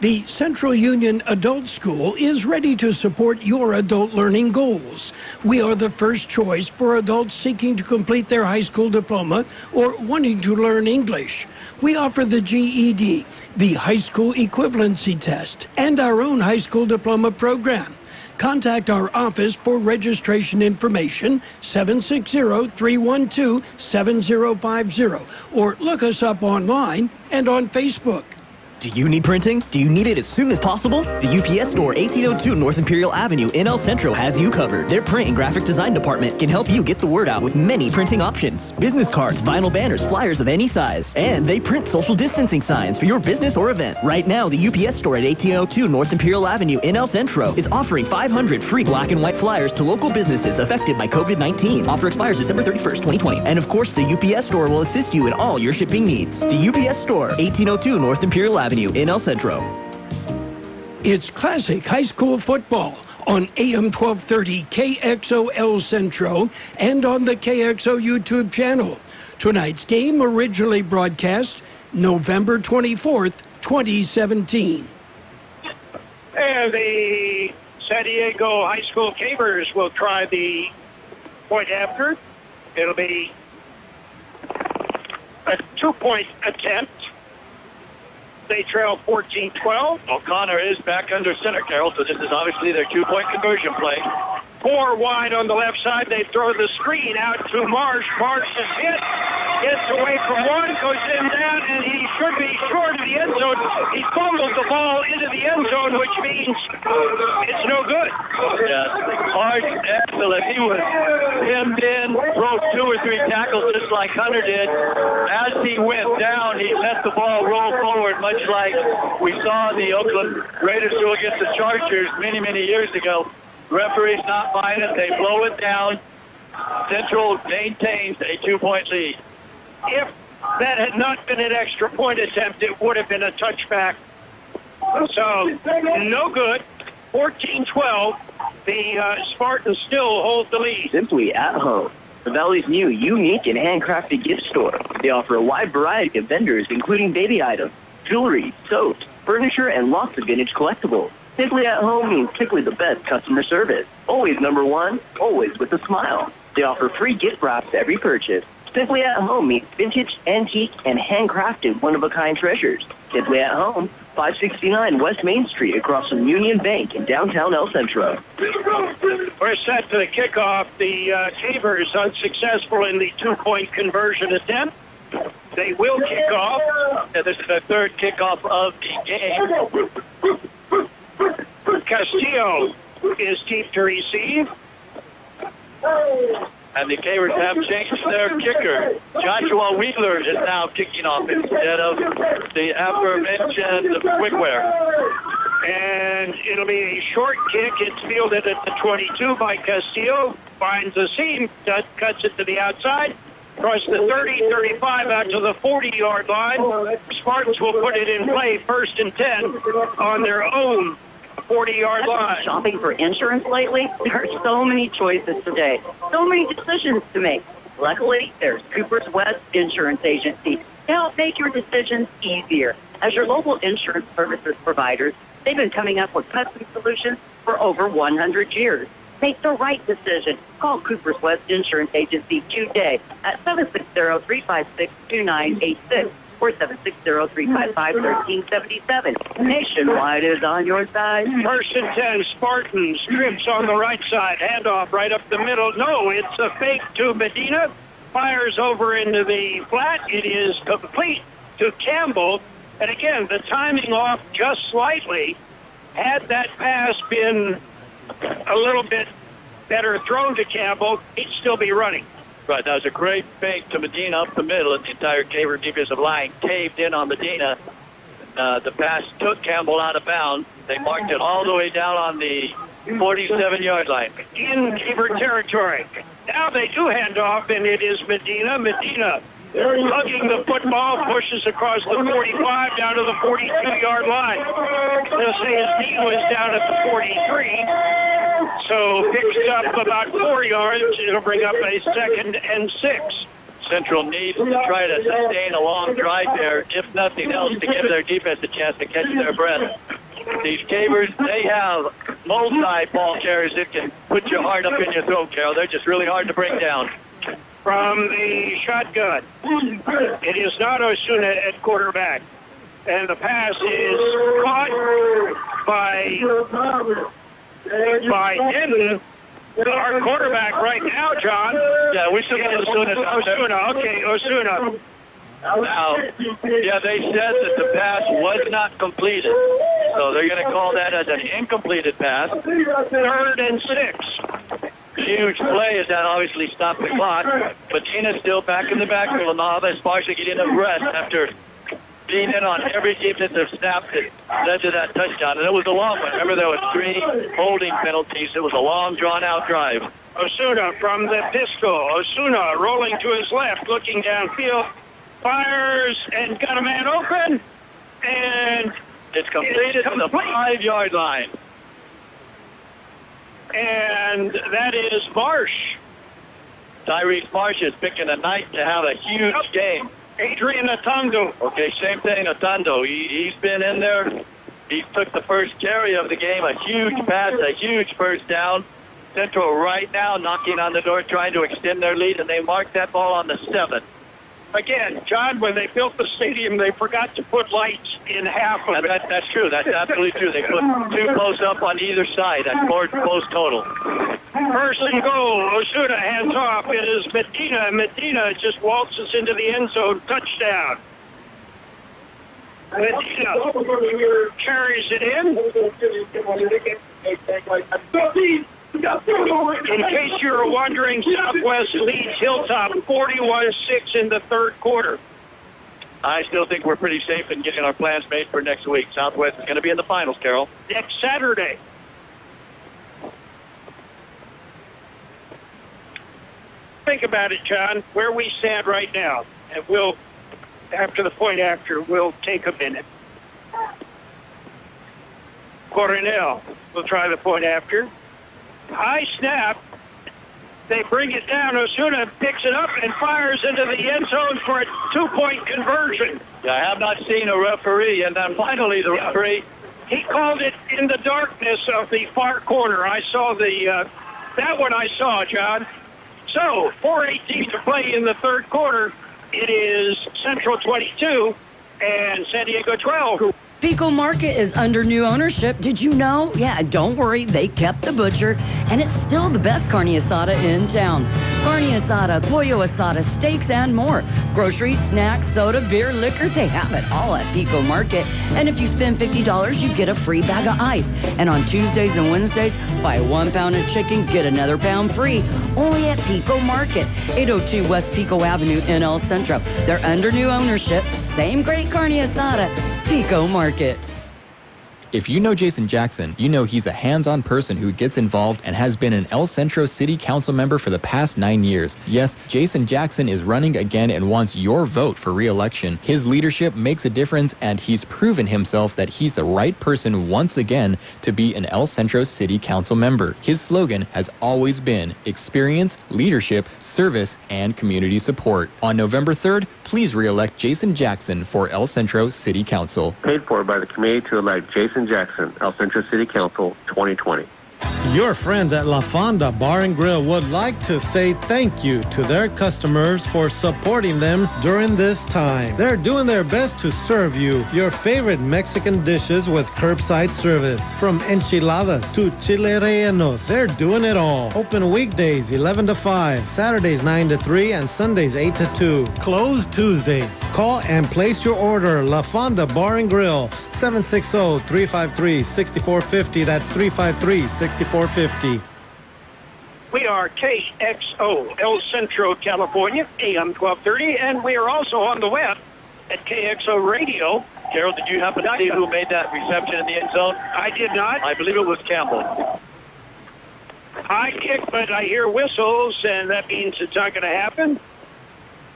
Speaker 2: The Central Union Adult School is ready to support your adult learning goals. We are the first choice for adults seeking to complete their high school diploma or wanting to learn English. We offer the GED, the high school equivalency test, and our own high school diploma program. Contact our office for registration information, 760-312-7050, or look us up online and on Facebook.
Speaker 1: Do you need printing? Do you need it as soon as possible? The UPS store, 1802 North Imperial Avenue in El Centro has you covered. Their print and graphic design department can help you get the word out with many printing options. Business cards, vinyl banners, flyers of any size. And they print social distancing signs for your business or event. Right now, the UPS store at 1802 North Imperial Avenue in El Centro is offering 500 free black and white flyers to local businesses affected by COVID-19. Offer expires December 31st, 2020. And of course, the UPS store will assist you in all your shipping needs. The UPS store, 1802 North Imperial Avenue in El Centro.
Speaker 2: It's classic high school football on AM 1230 KXO El Centro and on the KXO YouTube channel. Tonight's game originally broadcast November 24th, 2017.
Speaker 4: And the San Diego High School Cavers will try the point after. It'll be a 2-point attempt. They trail 14-12.
Speaker 9: O'Connor is back under center, Carol, so this is obviously their 2-point conversion play.
Speaker 4: 4 wide on the left side. They throw the screen out to Marsh. Marsh is hit. Gets away from one, goes in that, and he should be short of the end zone. He fumbled the ball into the end zone, which means it's no good.
Speaker 9: Yeah, Marsh, excellent. He was hemmed in, broke 2 or 3 tackles just like Hunter did. As he went down, he let the ball roll forward, much like we saw the Oakland Raiders do against the Chargers many, many years ago. Referees not buying it. They blow it down. Central maintains a 2-point lead.
Speaker 4: If that had not been an extra point attempt, it would have been a touchback. So, no good. 14-12. The Spartans still hold the lead.
Speaker 3: Simply at home. The Valley's new, unique, and handcrafted gift store. They offer a wide variety of vendors, including baby items, jewelry, soaps, furniture, and lots of vintage collectibles. Simply at home means simply the best customer service. Always number one, always with a smile. They offer free gift wraps every purchase. Simply at home means vintage, antique, and handcrafted one-of-a-kind treasures. Simply at home, 569 West Main Street across from Union Bank in downtown El Centro.
Speaker 4: We're set for the kickoff. The Cavers unsuccessful in the 2-point conversion attempt. They will kick off.
Speaker 9: This is the third kickoff of the game.
Speaker 4: Castillo is deep to receive.
Speaker 9: And the Cabers have changed their kicker. Joshua Wheeler is now kicking off instead of the aforementioned Wickware.
Speaker 4: And it'll be a short kick. It's fielded at the 22 by Castillo. Finds the seam, cuts it to the outside. Across the 30, 35 out to the 40-yard line. Spartans will put it in play 1st and 10 on their own 40-yard line.
Speaker 5: Shopping for insurance lately? There are so many choices today. So many decisions to make. Luckily, there's Cooper's West Insurance Agency to help make your decisions easier. As your local insurance services providers, they've been coming up with custom solutions for over 100 years. Make the right decision. Call Cooper's West Insurance Agency today at 760-356-2986 or 760-355-1377. Nationwide is on your side.
Speaker 4: 1st and 10, Spartans. Trips on the right side. Handoff right up the middle. No, it's a fake to Medina. Fires over into the flat. It is complete to Campbell. And again, the timing off just slightly. Had that pass been a little bit better thrown to Campbell, he'd still be running.
Speaker 9: Right, that was a great fake to Medina up the middle, and the entire Caber defensive line caved in on Medina. The pass took Campbell out of bounds. They marked it all the way down on the 47-yard line.
Speaker 4: In Caber territory. Now they do hand off, and it is Medina. Medina lugging the football, pushes across the 45 down to the 42-yard line. They'll say his knee was down at the 43. So picks up about 4 yards. It'll bring up a 2nd and 6.
Speaker 9: Central needs to try to sustain a long drive there, if nothing else, to give their defense a chance to catch their breath. These Cabers, they have multi-ball carriers that can put your heart up in your throat, Carol. They're just really hard to bring down.
Speaker 4: From the shotgun, it is not Osuna at quarterback. And the pass is caught by Denton, our quarterback right now, John.
Speaker 9: Yeah, we still got Osuna.
Speaker 4: Okay, Osuna.
Speaker 9: Now, yeah, they said that the pass was not completed. So they're going to call that as an incompleted pass.
Speaker 4: 3rd and 6.
Speaker 9: Huge play as that obviously stopped the clock. But Tina's still back in the backfield. Now they're partially getting a rest after being in on every defensive snap that led to that touchdown. And it was a long one. Remember, there were 3 holding penalties. It was a long, drawn-out drive.
Speaker 4: Osuna from the pistol. Osuna rolling to his left, looking downfield. Fires and got a man open. And
Speaker 9: it's completed to the 5-yard line.
Speaker 4: And that is Marsh.
Speaker 9: Tyrese Marsh is picking a night to have a huge game.
Speaker 4: Adrian Atondo.
Speaker 9: Okay, same thing, Atondo. He's been in there. He took the first carry of the game, a huge pass, a huge first down. Centro right now knocking on the door, trying to extend their lead, and they marked that ball on the 7th.
Speaker 4: Again, John, when they built the stadium, they forgot to put lights in half of it.
Speaker 9: That's true. That's absolutely true. They put 2 close up on either side. That's 4 close total.
Speaker 4: 1st and goal. Osuna hands off. It is Medina. Medina just waltzes into the end zone. Touchdown. Medina carries it in. In case you're wondering, Southwest leads Hilltop 41-6 in the 3rd quarter.
Speaker 9: I still think we're pretty safe in getting our plans made for next week. Southwest is going to be in the finals, Carol.
Speaker 4: Next Saturday. Think about it, John, where we stand right now. And we'll, after the point after, we'll take a minute. Coronel will try the point after. High snap. They bring it down. Osuna picks it up and fires into the end zone for a 2-point conversion.
Speaker 9: Yeah, I have not seen a referee, and then finally the referee.
Speaker 4: He called it in the darkness of the far corner. I saw that one I saw, John. So, 4:18 to play in the 3rd quarter. It is Central 22 and San Diego 12.
Speaker 5: Pico Market is under new ownership. Did you know? Yeah, don't worry. They kept the butcher, and it's still the best carne asada in town. Carne asada, pollo asada, steaks, and more. Groceries, snacks, soda, beer, liquor, they have it all at Pico Market. And if you spend $50, you get a free bag of ice. And on Tuesdays and Wednesdays, buy 1 pound of chicken, get another pound free. Only at Pico Market, 802 West Pico Avenue in El Centro. They're under new ownership. Same great carne asada. Pico Market.
Speaker 6: If you know Jason Jackson, you know he's a hands-on person who gets involved and has been an El Centro City Council member for the past 9 years. Yes, Jason Jackson is running again and wants your vote for re-election. His leadership makes a difference, and he's proven himself that he's the right person once again to be an El Centro City Council member. His slogan has always been experience, leadership, service, and community support. On November 3rd, please re-elect Jason Jackson for El Centro City Council.
Speaker 7: Paid for by the committee to elect Jason Jackson, El Centro City Council, 2020.
Speaker 8: Your friends at La Fonda Bar and Grill would like to say thank you to their customers for supporting them during this time. They're doing their best to serve you your favorite Mexican dishes with curbside service. From enchiladas to chile rellenos, they're doing it all. Open weekdays 11 to 5, Saturdays 9 to 3, and Sundays 8 to 2. Closed Tuesdays. Call and place your order. La Fonda Bar and Grill, 760-353-6450. That's 353-6450.
Speaker 4: We are KXO, El Centro, California, AM 1230, and we are also on the web at KXO Radio.
Speaker 9: Carol, did you happen to see who made that reception in the end zone?
Speaker 4: I did not.
Speaker 9: I believe it was Campbell.
Speaker 4: High kick, but I hear whistles, and that means it's not going to happen.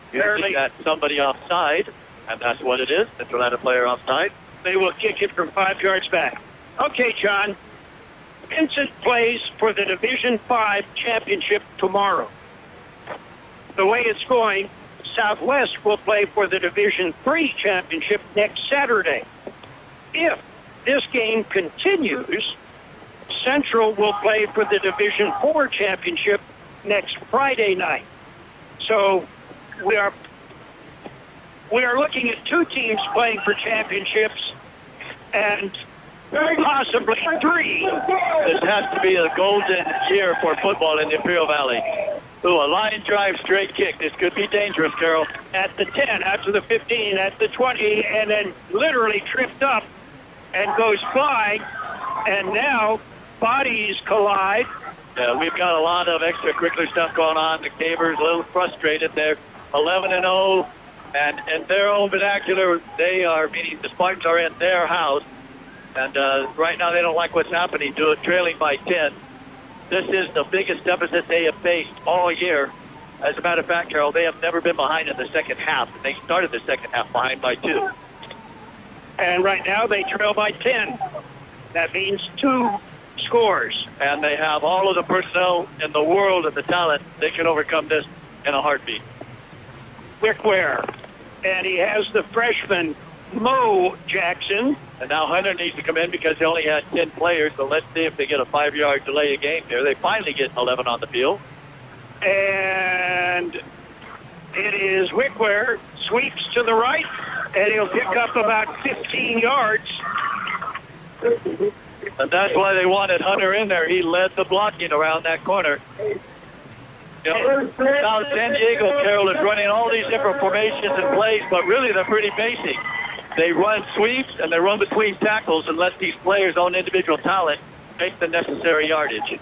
Speaker 9: Apparently got somebody offside, and that's what it is. It's a player offside.
Speaker 4: They will kick it from 5 yards back. Okay, John. Vincent plays for the Division 5 championship tomorrow. The way it's going, Southwest will play for the Division 3 championship next Saturday. If this game continues, Central will play for the Division 4 championship next Friday night. So we are looking at 2 teams playing for championships and possibly 3.
Speaker 9: This has to be a golden year for football in the Imperial Valley. Ooh, a line drive straight kick. This could be dangerous, Carol.
Speaker 4: At the 10, after the 15, at the 20, and then literally tripped up and goes flying. And now bodies collide.
Speaker 9: Yeah, we've got a lot of extracurricular stuff going on. The Cavers a little frustrated. They're 11-0. And in their own vernacular, they are, meaning the Spartans are in their house. And right now they don't like what's happening to it, trailing by 10. This is the biggest deficit they have faced all year. As a matter of fact, Carol, they have never been behind in the second half. They started the second half behind by 2.
Speaker 4: And right now they trail by 10. That means 2 scores.
Speaker 9: And they have all of the personnel in the world and the talent. They can overcome this in a heartbeat.
Speaker 4: Wickware. And he has the freshman, Mo Jackson.
Speaker 9: And now Hunter needs to come in because he only had 10 players. So let's see if they get a 5-yard delay a game here. They finally get 11 on the field.
Speaker 4: And it is Wickware. Sweeps to the right. And he'll pick up about 15 yards.
Speaker 9: And that's why they wanted Hunter in there. He led the blocking around that corner. You know, South San Diego, Carol, is running all these different formations and plays, but really they're pretty basic. They run sweeps and they run between tackles and let these players' own individual talent make the necessary yardage.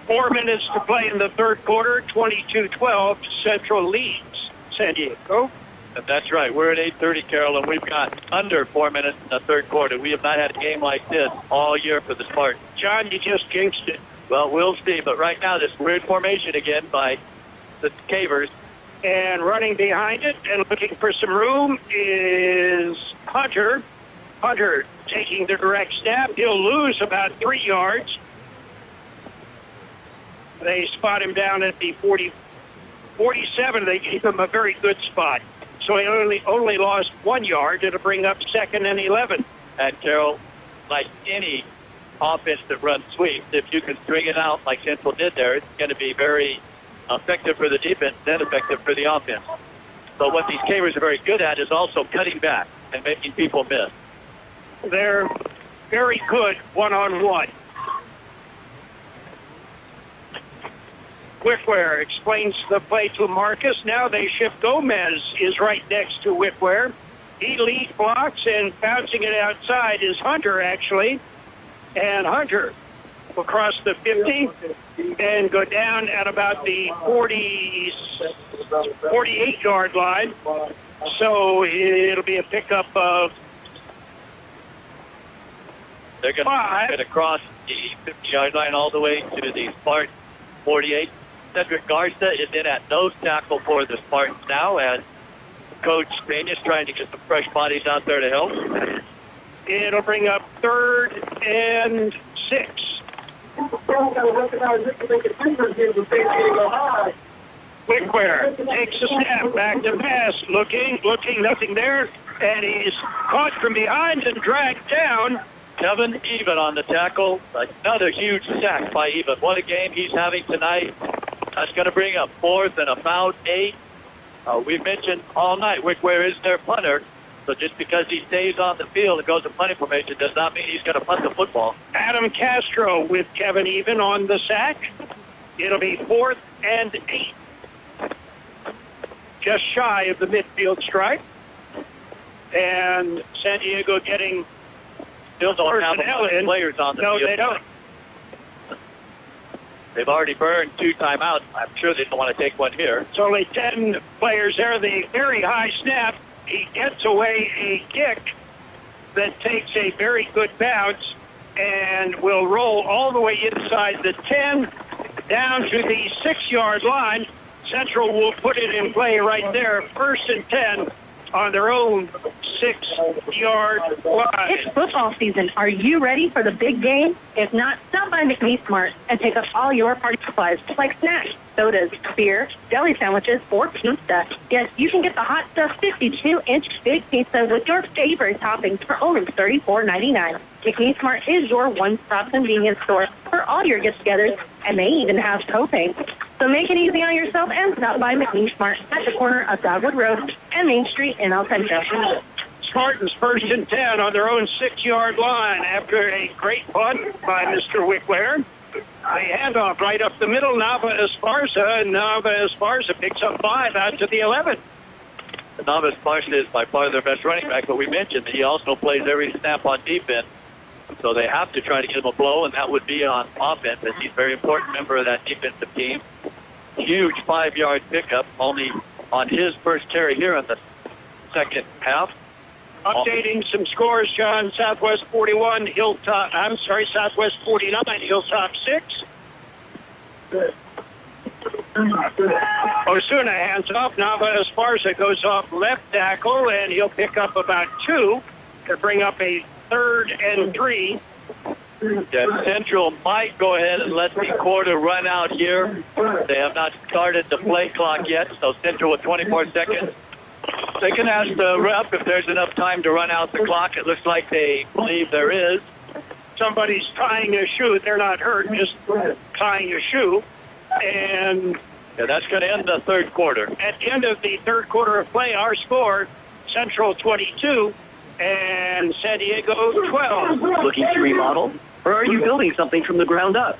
Speaker 4: 4 minutes to play in the third quarter, 22-12. Central leads San Diego.
Speaker 9: And that's right. We're at 8:30, Carol, and we've got under 4 minutes in the third quarter. We have not had a game like this all year for the Spartans.
Speaker 4: John, you just jinxed it.
Speaker 9: Well, we'll see. But right now, this weird formation again by the Cavers.
Speaker 4: And running behind it and looking for some room is Hunter. Hunter taking the direct snap. He'll lose about 3 yards. They spot him down at the 47. They gave him a very good spot. So he only lost 1 yard. It'll bring up 2nd and 11.
Speaker 9: And Carol, like any offense that runs sweeps, if you can string it out like Central did there, it's going to be very effective for the defense, then effective for the offense. So what these Cavers are very good at is also cutting back and making people miss.
Speaker 4: They're very good one-on-one. Wickware explains the play to Marcus. Now they shift. Gomez is right next to Wickware. He lead blocks, and bouncing it outside is Hunter, actually. And Hunter will cross the 50 and go down at about the 48-yard line. So it'll be a pickup of
Speaker 9: They're going to get across the 50-yard line all the way to the Spartan 48. Cedric Garza is in at nose tackle for the Spartans now, and Coach Pena's trying to get some fresh bodies out there to help.
Speaker 4: It'll bring up 3rd and 6. Wickware takes a snap, back to pass, looking, nothing there, and he's caught from behind and dragged down.
Speaker 9: Kevin Even on the tackle. Another huge sack by Even. What a game he's having tonight. That's going to bring up 4th and about 8. We've mentioned all night Wickware is their punter. So just because he stays on the field and goes to punting formation does not mean he's going to punt the football.
Speaker 4: Adam Castro with Kevin Even on the sack. It'll be 4th and 8. Just shy of the midfield stripe. And San Diego getting
Speaker 9: still don't have
Speaker 4: in.
Speaker 9: Players on the
Speaker 4: no,
Speaker 9: field.
Speaker 4: No, they don't.
Speaker 9: They've already burned 2 timeouts. I'm sure they don't want to take one here.
Speaker 4: It's only 10 players there. The very high snap. He gets away a kick that takes a very good bounce and will roll all the way inside the 10 down to the 6-yard line. Central will put it in play right there. 1st and 10 on their own 6-yard line.
Speaker 13: It's football season. Are you ready for the big game? If not, stop by McNeese Smart and pick up all your party supplies, like snacks, sodas, beer, deli sandwiches, or pizza. Yes, you can get the hot stuff 52-inch big pizza with your favorite toppings for only $34.99. McNeese Smart is your one-stop convenience store for all your get-togethers, and they even have propane. So make it easy on yourself and stop by McNeese Smart at the corner of Dogwood Road and Main Street in El Centro.
Speaker 4: Spartans 1st and 10 on their own 6-yard line after a great punt by Mr. Wickware. A handoff right up the middle, Nava Esparza, and Nava Esparza picks up 5 out to the 11.
Speaker 9: Nava Esparza is by far their best running back, but we mentioned that he also plays every snap on defense. So they have to try to get him a blow, and that would be on offense, as he's a very important member of that defensive team. Huge 5-yard pickup, only on his first carry here in the second half.
Speaker 4: Updating some scores, John. Southwest 41, Southwest 49, Hilltop 6. Osuna hands off. Nava Esparza goes off left tackle, and he'll pick up about 2 to bring up a 3rd and 3.
Speaker 9: Yeah, Central might go ahead and let the quarter run out here. They have not started the play clock yet, so Central with 24 seconds. They can ask the ref if there's enough time to run out the clock. It looks like they believe there is.
Speaker 4: Somebody's tying a shoe. They're not hurt, just tying a shoe. And
Speaker 9: yeah, that's going to end the 3rd quarter.
Speaker 4: At the end of the 3rd quarter of play, our score, Central 22 and San Diego 12.
Speaker 3: Looking to remodel? Or are you building something from the ground up?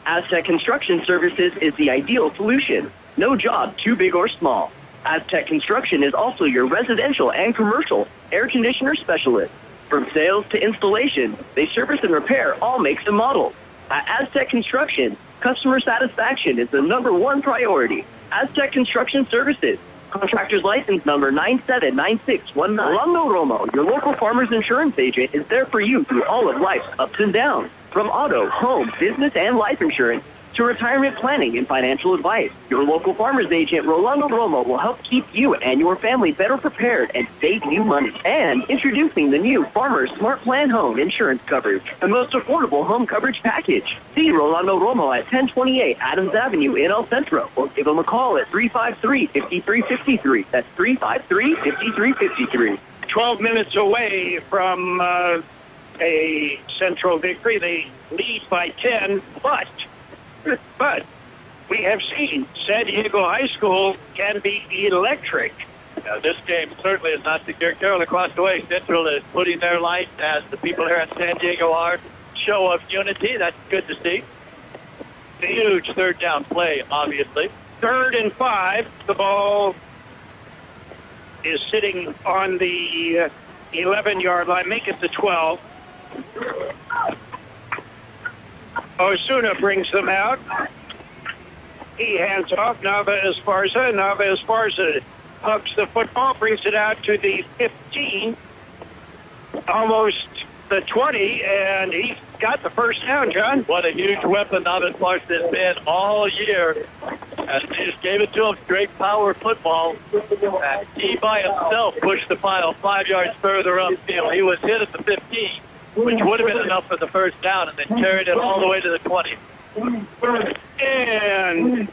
Speaker 3: Aztec Construction Services is the ideal solution. No job too big or small. Aztec Construction is also your residential and commercial air conditioner specialist. From sales to installation, they service and repair all makes and models. At Aztec Construction, customer satisfaction is the #1 priority. Aztec Construction Services. Contractor's license number 979619. Rolando Romo, your local farmer's insurance agent, is there for you through all of life's ups and downs. From auto, home, business, and life insurance to retirement planning and financial advice, your local farmer's agent, Rolando Romo, will help keep you and your family better prepared and save you money. And introducing the new Farmer's Smart Plan Home Insurance Coverage, the most affordable home coverage package. See Rolando Romo at 1028 Adams Avenue in El Centro, or give him a call at 353-5353. That's 353-5353.
Speaker 4: 12 minutes away from a Central victory. They lead by 10, but we have seen San Diego High School can be electric
Speaker 9: This game certainly is not secure. Carroll across the way. Central is putting their light, as the people here in San Diego are. Show of unity. That's good to see. Huge third down play, obviously.
Speaker 4: 3rd and 5. The ball is sitting on the 11-yard line. Make it the 12. Osuna brings them out. He hands off. Nava Esparza hugs the football, brings it out to the 15, almost the 20, and he got the first down, John.
Speaker 9: What a huge weapon Nava Esparza has been all year. And they just gave it to him, straight power football. And he by himself pushed the pile 5 yards further upfield. He was hit at the 15, which would have been enough for the first down, and then carried it all the way to the 20.
Speaker 4: And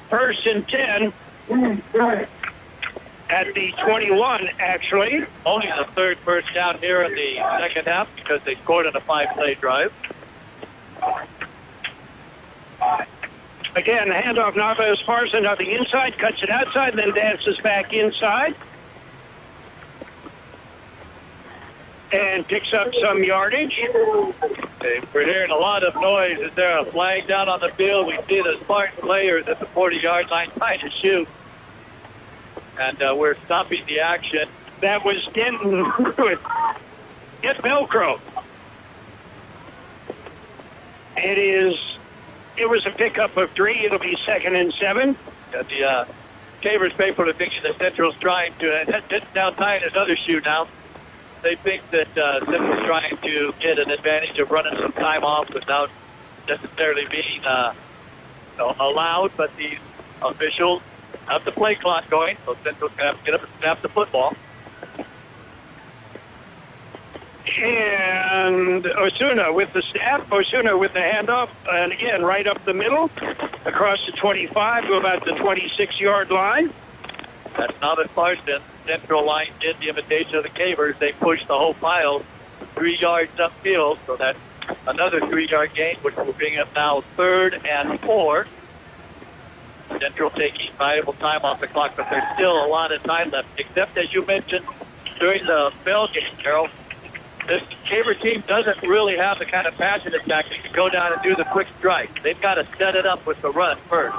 Speaker 4: 1st and 10 at the 21, actually.
Speaker 9: Only the 3rd first down here in the second half because they scored on a 5-play drive.
Speaker 4: Again, handoff, Nava Esparza, nothing inside, cuts it outside, then dances back inside. And picks up some yardage.
Speaker 9: We're hearing a lot of noise. Is there a flag down on the field? We see the Spartan players at the 40-yard line trying to shoot. And we're stopping the action.
Speaker 4: That was Denton. Get Velcro. It was a pickup of 3. It'll be 2nd and 7.
Speaker 9: The Cabers paper are thinking that Central's trying to, it's now tying his other shoe now. They think that Central's trying to get an advantage of running some time off without necessarily being allowed, but the officials have the play clock going, so Central's going to have to get up and snap the football.
Speaker 4: And Osuna with the snap, Osuna with the handoff, and again, right up the middle, across the 25 to about the 26-yard line.
Speaker 9: That's not as far as Central line did the imitation of the Cabers. They pushed the whole pile 3 yards upfield, so that's another 3-yard gain, which will bring up now 3rd and 4. Central taking valuable time off the clock, but there's still a lot of time left, except as you mentioned during the bell game, Carol. This Caber team doesn't really have the kind of passing attack that can go down and do the quick strike. They've got to set it up with the run first.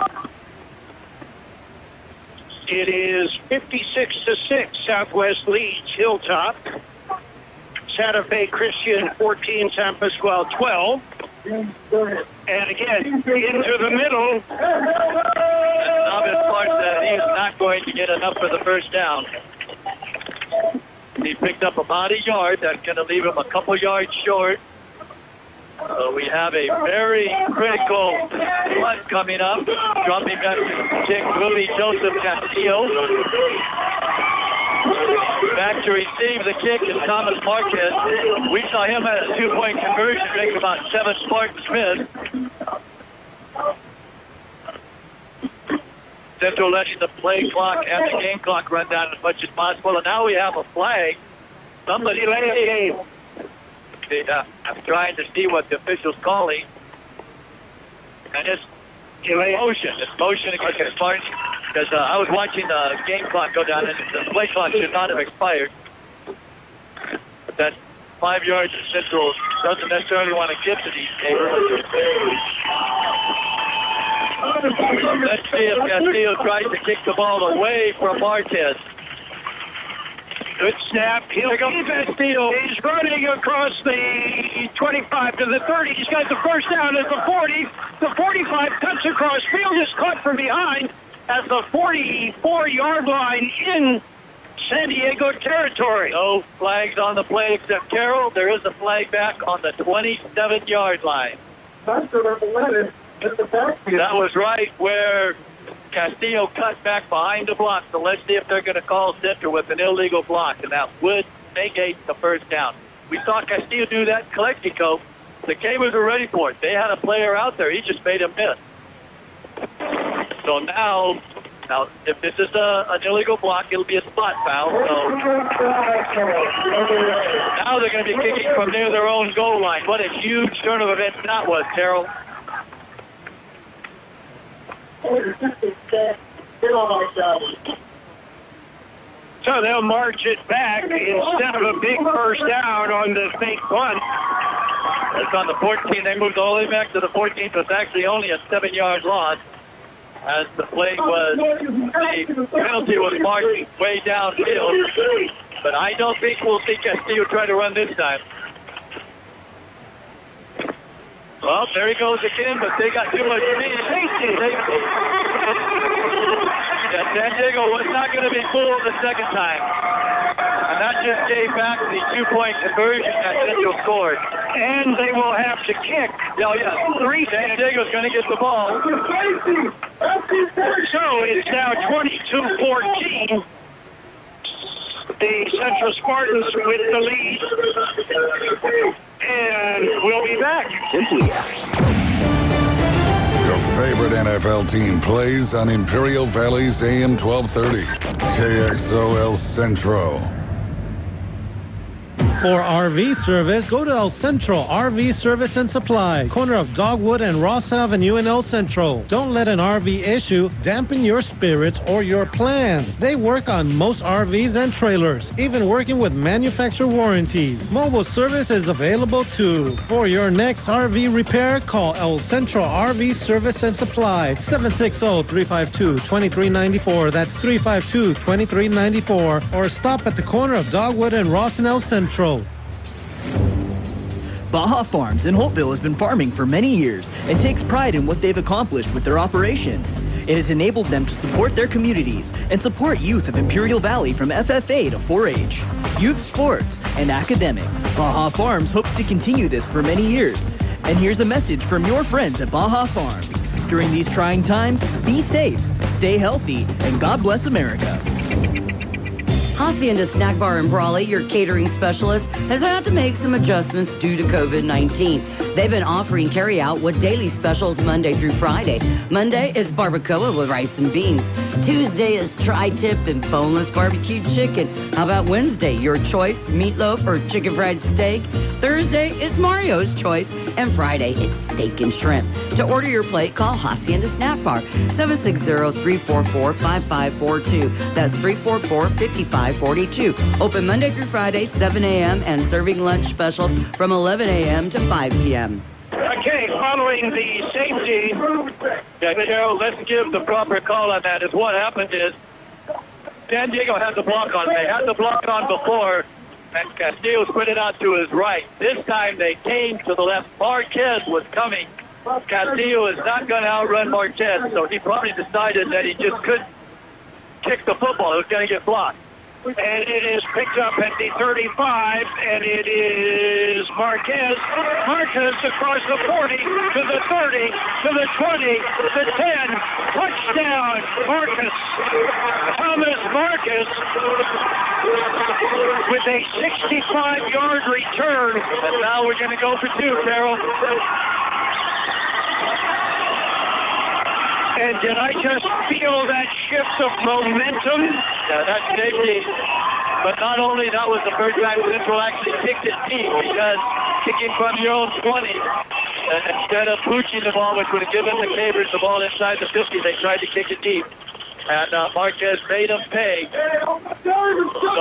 Speaker 4: It is 56-6. Southwest leads Hilltop. Santa Fe Christian 14, San Pasqual 12. And again, into the middle.
Speaker 9: Nava Esparza, he is not going to get enough for the first down. He picked up about a yard. That's going to leave him a couple yards short. So we have a very critical punt coming up. Dropping back to kick, Willie Joseph Castillo. Back to receive the kick is Thomas Marquez. We saw him at a 2-point conversion, make about 7 Spartans miss. Central letting the play clock and the game clock run down as much as possible. And now we have a flag. Somebody lay a game. I'm trying to see what the official's calling. And it's motion. It's motion against the Spartans. Because I was watching the game clock go down, and the play clock should not have expired. But that 5 yards that Central doesn't necessarily want to give to these Cabers. Let's see if Castillo tries to kick the ball away from Marquez.
Speaker 4: Good snap. He'll go Castillo. He's running across the 25 to the 30. He's got the first down at the 40. The 45 cuts across field, is caught from behind at the 44-yard line in San Diego territory.
Speaker 9: No flags on the play except Carroll. There is a flag back on the 27-yard line. That was right where Castillo cut back behind the block. So let's see if they're going to call Centro with an illegal block, and that would negate the first down. We saw Castillo do that in Calexico. The Cabers were ready for it. They had a player out there. He just made a miss. So now if this is an illegal block, it'll be a spot foul. So now they're going to be kicking from near their own goal line. What a huge turn of events that was, Carroll.
Speaker 4: So they'll march it back instead of a big first down on the fake punt.
Speaker 9: It's on the 14. They moved all the way back to the 14th. It's actually only a 7-yard loss. As the the penalty was marked way downfield. But I don't think we'll see Castillo try to run this time. Well, there he goes again, but they got too much speed. Yeah, San Diego was not going to be fooled the second time. And that just gave back the 2-point conversion that Centro scored.
Speaker 4: And they will have to kick.
Speaker 9: San Diego's going to get the ball.
Speaker 4: So it's now 22-14. The Central Spartans with the lead. And we'll be back.
Speaker 14: Your favorite NFL team plays on Imperial Valley's AM 1230. KXO El Centro.
Speaker 8: For RV service, go to El Centro RV Service and Supply, corner of Dogwood and Ross Avenue in El Centro. Don't let an RV issue dampen your spirits or your plans. They work on most RVs and trailers, even working with manufacturer warranties. Mobile service is available too. For your next RV repair, call El Centro RV Service and Supply, 760-352-2394. That's 352-2394. Or stop at the corner of Dogwood and Ross in El Centro.
Speaker 1: Baja Farms in Holtville has been farming for many years and takes pride in what they've accomplished with their operation. It has enabled them to support their communities and support youth of Imperial Valley from FFA to 4-H, youth sports, and academics. Baja Farms hopes to continue this for many years. And here's a message from your friends at Baja Farms. During these trying times, be safe, stay healthy, and God bless America.
Speaker 5: Hacienda Snack Bar in Brawley, your catering specialist, has had to make some adjustments due to COVID-19. They've been offering carry-out with daily specials Monday through Friday. Monday is barbacoa with rice and beans. Tuesday is tri-tip and boneless barbecue chicken. How about Wednesday? Your choice, meatloaf or chicken fried steak. Thursday is Mario's choice. And Friday, it's steak and shrimp. To order your plate, call Hacienda Snack Bar, 760-344-5542. That's 344-5542. Open Monday through Friday, 7 a.m. and serving lunch specials from 11 a.m. to 5 p.m.
Speaker 4: Okay, following the safety.
Speaker 9: Yeah, Carol, let's give the proper call on that. Is what happened is San Diego had the block on. They had the block on before, and Castillo spread it out to his right. This time they came to the left. Marquez was coming. Castillo is not going to outrun Marquez, so he probably decided that he just couldn't kick the football. It was going to get blocked.
Speaker 4: And it is picked up at the 35, and it is Marquez. Marquez across the 40, to the 30, to the 20, the 10. Touchdown, Marcus. Thomas Marcus with a 65-yard return.
Speaker 9: And now we're going to go for 2, Carol.
Speaker 4: And did I just feel that shift of momentum?
Speaker 9: Yeah, that's safety. But not only that was the first time Central actually kicked it deep, because kicking from your own 20, and instead of pooching the ball, which would have given the Cabers the ball inside the 50, they tried to kick it deep. And Marquez made them pay. So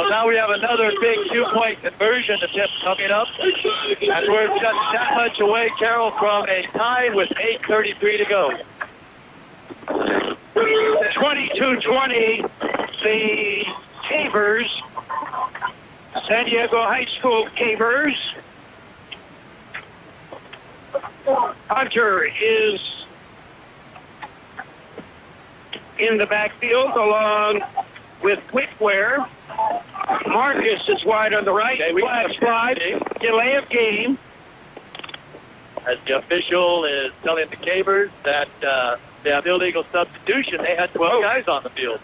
Speaker 9: now we have another big 2-point conversion attempt coming up. And we're just that much away, Carol, from a tie with 8:33 to go.
Speaker 4: 22-20, the Cabers, San Diego High School Cabers. Hunter is in the backfield along with Whitware. Marcus is wide on the right. Flash slide. Delay of game.
Speaker 9: As the official is telling the Cabers that they have illegal substitution, they had 12 guys on the field.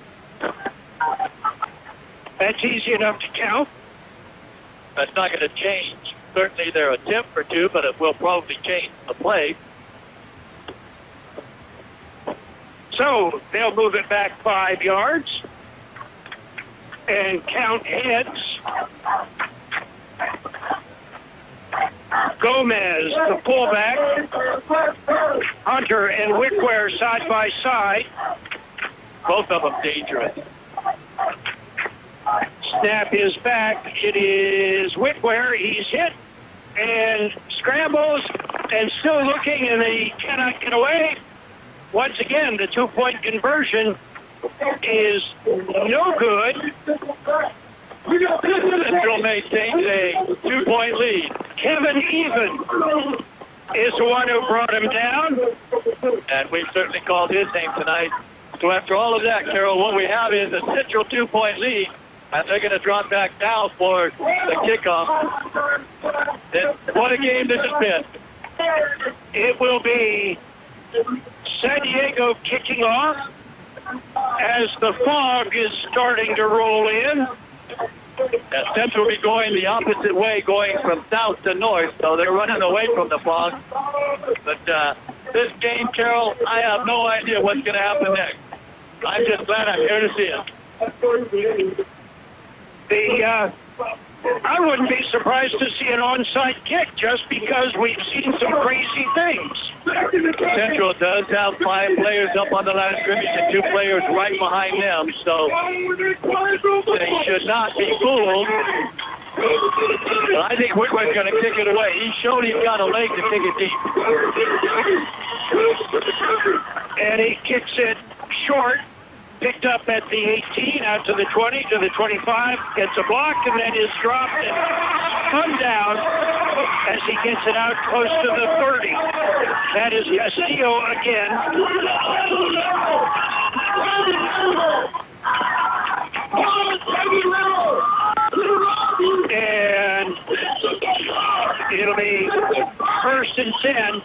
Speaker 4: That's easy enough to count.
Speaker 9: That's not going to change. Certainly their attempt for 2, but it will probably change the play.
Speaker 4: So they'll move it back 5 yards and count heads. Gomez, the fullback. Hunter and Whitware side by side.
Speaker 9: Both of them dangerous.
Speaker 4: snap is back. It is Whitware. He's hit and scrambles and still looking, and he cannot get away. Once again, the two-point conversion is no good.
Speaker 9: Central maintains a 2-point lead.
Speaker 4: Kevin Even is the one who brought him down.
Speaker 9: And we've certainly called his name tonight. So after all of that, Carol, what we have is a Central 2-point lead. And they're going to drop back now for the kickoff. What a game this has been.
Speaker 4: It will be San Diego kicking off as the fog is starting to roll in.
Speaker 9: Central will be going the opposite way, going from south to north, so they're running away from the fog. But this game, Carol, I have no idea what's going to happen next. I'm just glad I'm here to see it.
Speaker 4: I wouldn't be surprised to see an onside kick just because we've seen some crazy things.
Speaker 9: Central does have 5 players up on the line of scrimmage and 2 players right behind them, so they should not be fooled. But I think Whitworth's going to kick it away. He showed he's got a leg to kick it deep.
Speaker 4: And he kicks it short. Picked up at the 18, out to the 20, to the 25, gets a block, and then is dropped and spun down as he gets it out close to the 30. That is Castillo again. And it'll be 1st and 10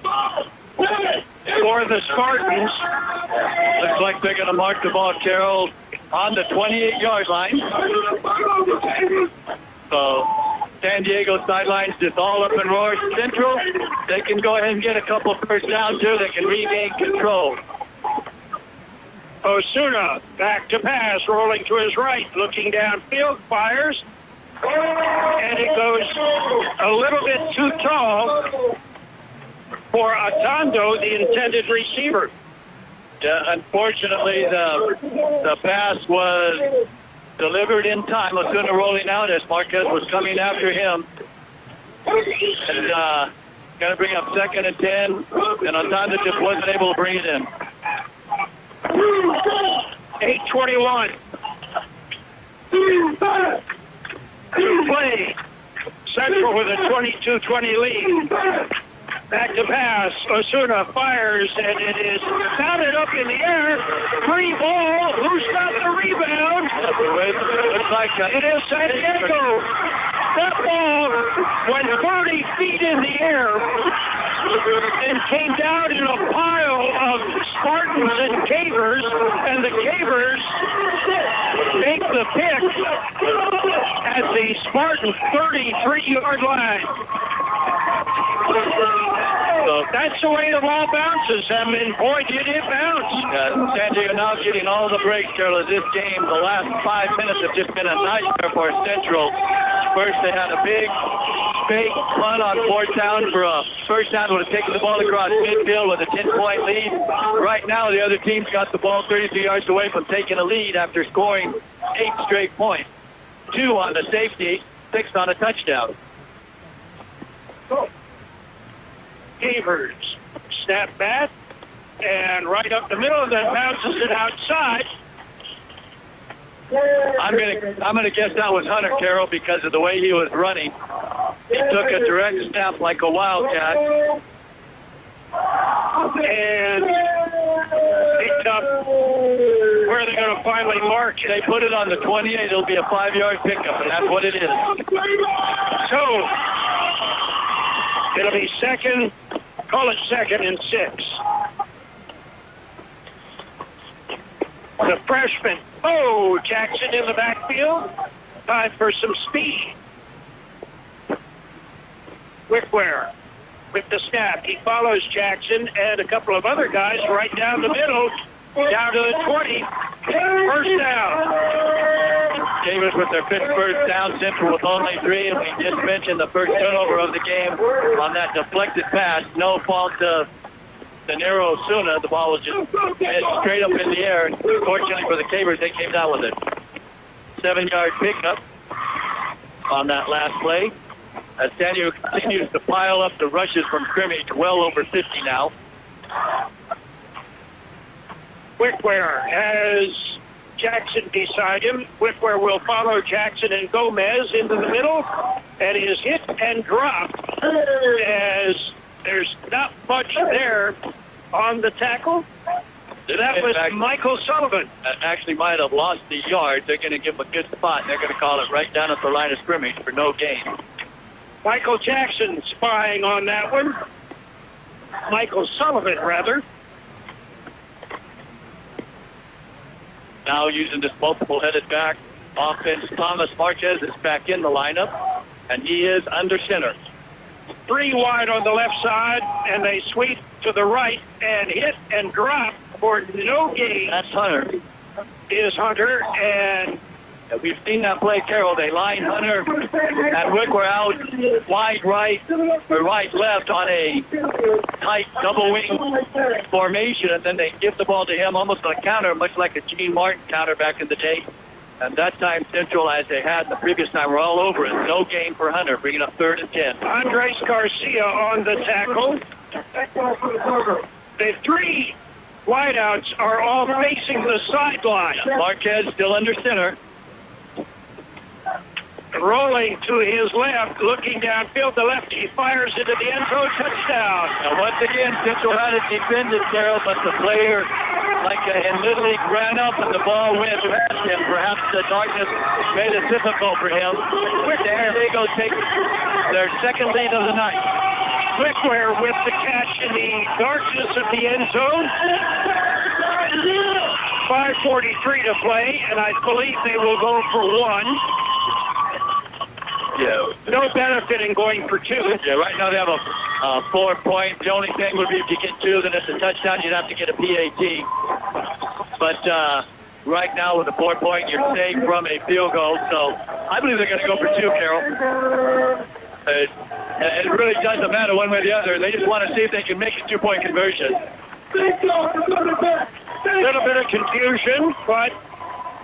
Speaker 4: for the Spartans.
Speaker 9: Looks like they're going to mark the ball, Carol, on the 28-yard line. So San Diego sidelines just all up and roar. Central, they can go ahead and get a couple first downs here. They can regain control.
Speaker 4: Osuna back to pass, rolling to his right, looking downfield, fires, and it goes a little bit too tall for Atondo, the intended receiver.
Speaker 9: Unfortunately, the pass was delivered in time. Osuna rolling out as Marquez was coming after him. And going to bring up 2nd and 10, and Atondo just wasn't able to bring it in.
Speaker 4: 8:21. Play. Central with a 22-20 lead. Back to pass. Osuna fires, and it is batted up in the air. Free ball. Who's got the rebound?
Speaker 9: Looks like
Speaker 4: it is San Diego. That ball went 30 feet in the air and came down in a pile of Spartans and Cavers, and the Cavers make the pick at the Spartan 33-yard line. So that's the way the ball bounces. I mean, boy, did it bounce.
Speaker 9: San Diego now getting all the breaks, Carol, as this game, the last 5 minutes have just been a nightmare for Central. First, they had a big fake punt on 4th down for a first down. Would have taken the ball across midfield with a 10-point lead. Right now, the other team's got the ball 33 yards away from taking a lead after scoring 8 straight points. 2 on the safety, 6 on a touchdown.
Speaker 4: Cavers snap back and right up the middle, and then bounces it outside.
Speaker 9: I'm gonna guess that was Hunter, Carroll, because of the way he was running. He took a direct snap like a wildcat.
Speaker 4: And picked up. Where are they going to finally mark it?
Speaker 9: They put it on the 28. It'll be a 5-yard pickup, and that's what it is.
Speaker 4: So it'll be second. Call it 2nd and 6. The freshman, Jackson in the backfield. Time for some speed. Wickware with the snap. He follows Jackson and a couple of other guys right down the middle, down to the 20. First down.
Speaker 9: Davis with their 5th first down, Central with only 3, and we just mentioned the first turnover of the game on that deflected pass. No fault to Nero Osuna. The ball was just hit straight up in the air. Fortunately for the Cavers, they came down with it. 7-yard pickup. on that last play. As San Diego continues to pile up the rushes from scrimmage, well over 50 now.
Speaker 4: Wickware has Jackson beside him. Wickware will follow Jackson and Gomez into the middle. And he is hit and dropped as there's not much there on the tackle. That was Michael Sullivan.
Speaker 9: Actually might have lost the yard. They're going to give him a good spot. They're going to call it right down at the line of scrimmage for no gain.
Speaker 4: Michael Jackson spying on that one. Michael Sullivan, rather.
Speaker 9: Now using this multiple-headed back offense, Thomas Marquez is back in the lineup, and he is under center.
Speaker 4: 3 wide on the left side, and they sweep to the right and hit and drop for no gain.
Speaker 9: That's Hunter.
Speaker 4: Is Hunter, and
Speaker 9: we've seen that play, Carol. They line Hunter and Wickware out wide right or right left on a tight double wing formation, and then they give the ball to him almost on a counter, much like a Gene Martin counter back in the day. And that time, Central, as they had the previous time, were all over it. No gain for Hunter, bringing up 3rd and 10.
Speaker 4: Andres Garcia on the tackle. The 3 wideouts are all facing the sideline.
Speaker 9: Marquez still under center.
Speaker 4: Rolling to his left, looking downfield, the lefty fires into the end zone, touchdown.
Speaker 9: Now once again, Central had it defended, Carol, but the player, like in Little League, ran up and the ball went past him. Perhaps the darkness made it difficult for him. There they go, take their second lead of the night.
Speaker 4: Wickware with the catch in the darkness of the end zone. 5:43 to play, and I believe they will go for 1.
Speaker 9: Yeah.
Speaker 4: No benefit in going for 2.
Speaker 9: Yeah, right now they have a 4 point. The only thing would be if you get 2, then it's a touchdown. You'd have to get a PAT. But right now with a 4 point, you're safe from a field goal. So I believe they're going to go for 2, Carol. It really doesn't matter one way or the other. They just want to see if they can make a 2-point conversion.
Speaker 4: A little bit of confusion, but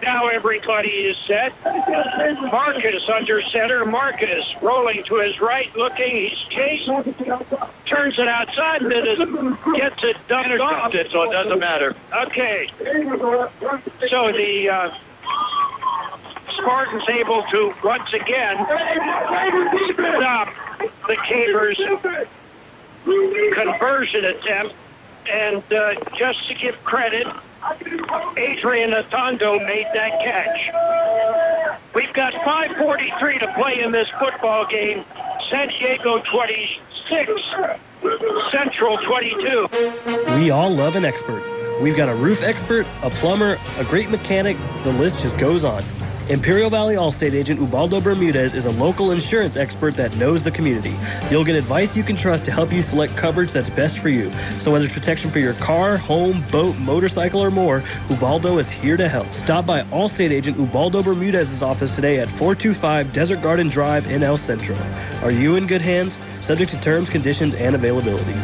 Speaker 4: now everybody is set. Marcus under center. Marcus rolling to his right, looking. He's chased. Turns it outside, and then gets it dumped off.
Speaker 9: So it doesn't matter.
Speaker 4: Okay. So the Spartans able to once again stop the Cabers' conversion attempt. And just to give credit, Adrian Atondo made that catch. We've got 5:43 to play in this football game. San Diego 26, Central 22.
Speaker 10: We all love an expert. We've got a roof expert, a plumber, a great mechanic. The list just goes on. Imperial Valley Allstate agent Ubaldo Bermudez is a local insurance expert that knows the community. You'll get advice you can trust to help you select coverage that's best for you. So whether it's protection for your car, home, boat, motorcycle, or more, Ubaldo is here to help. Stop by Allstate agent Ubaldo Bermudez's office today at 425 Desert Garden Drive in El Centro. Are you in good hands? Subject to terms, conditions, and availability.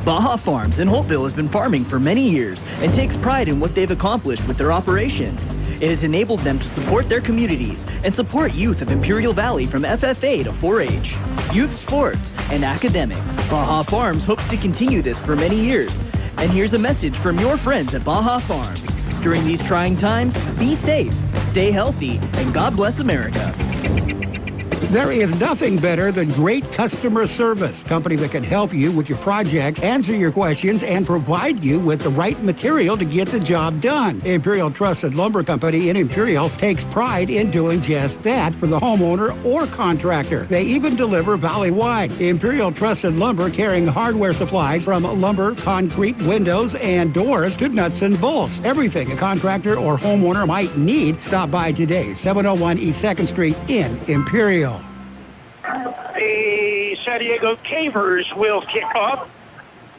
Speaker 1: Baja Farms in Holtville has been farming for many years and takes pride in what they've accomplished with their operation. It has enabled them to support their communities and support youth of Imperial Valley from FFA to 4-H, youth sports, and academics. Baja Farms hopes to continue this for many years. And here's a message from your friends at Baja Farms. During these trying times, be safe, stay healthy, and God bless America.
Speaker 12: There is nothing better than great customer service. Company that can help you with your projects, answer your questions, and provide you with the right material to get the job done. Imperial Trusted Lumber Company in Imperial takes pride in doing just that for the homeowner or contractor. They even deliver valley-wide. Imperial Trusted Lumber carrying hardware supplies from lumber, concrete, windows, and doors to nuts and bolts. Everything a contractor or homeowner might need. Stop by today, 701 East 2nd Street in Imperial.
Speaker 4: The San Diego Cavers will kick off.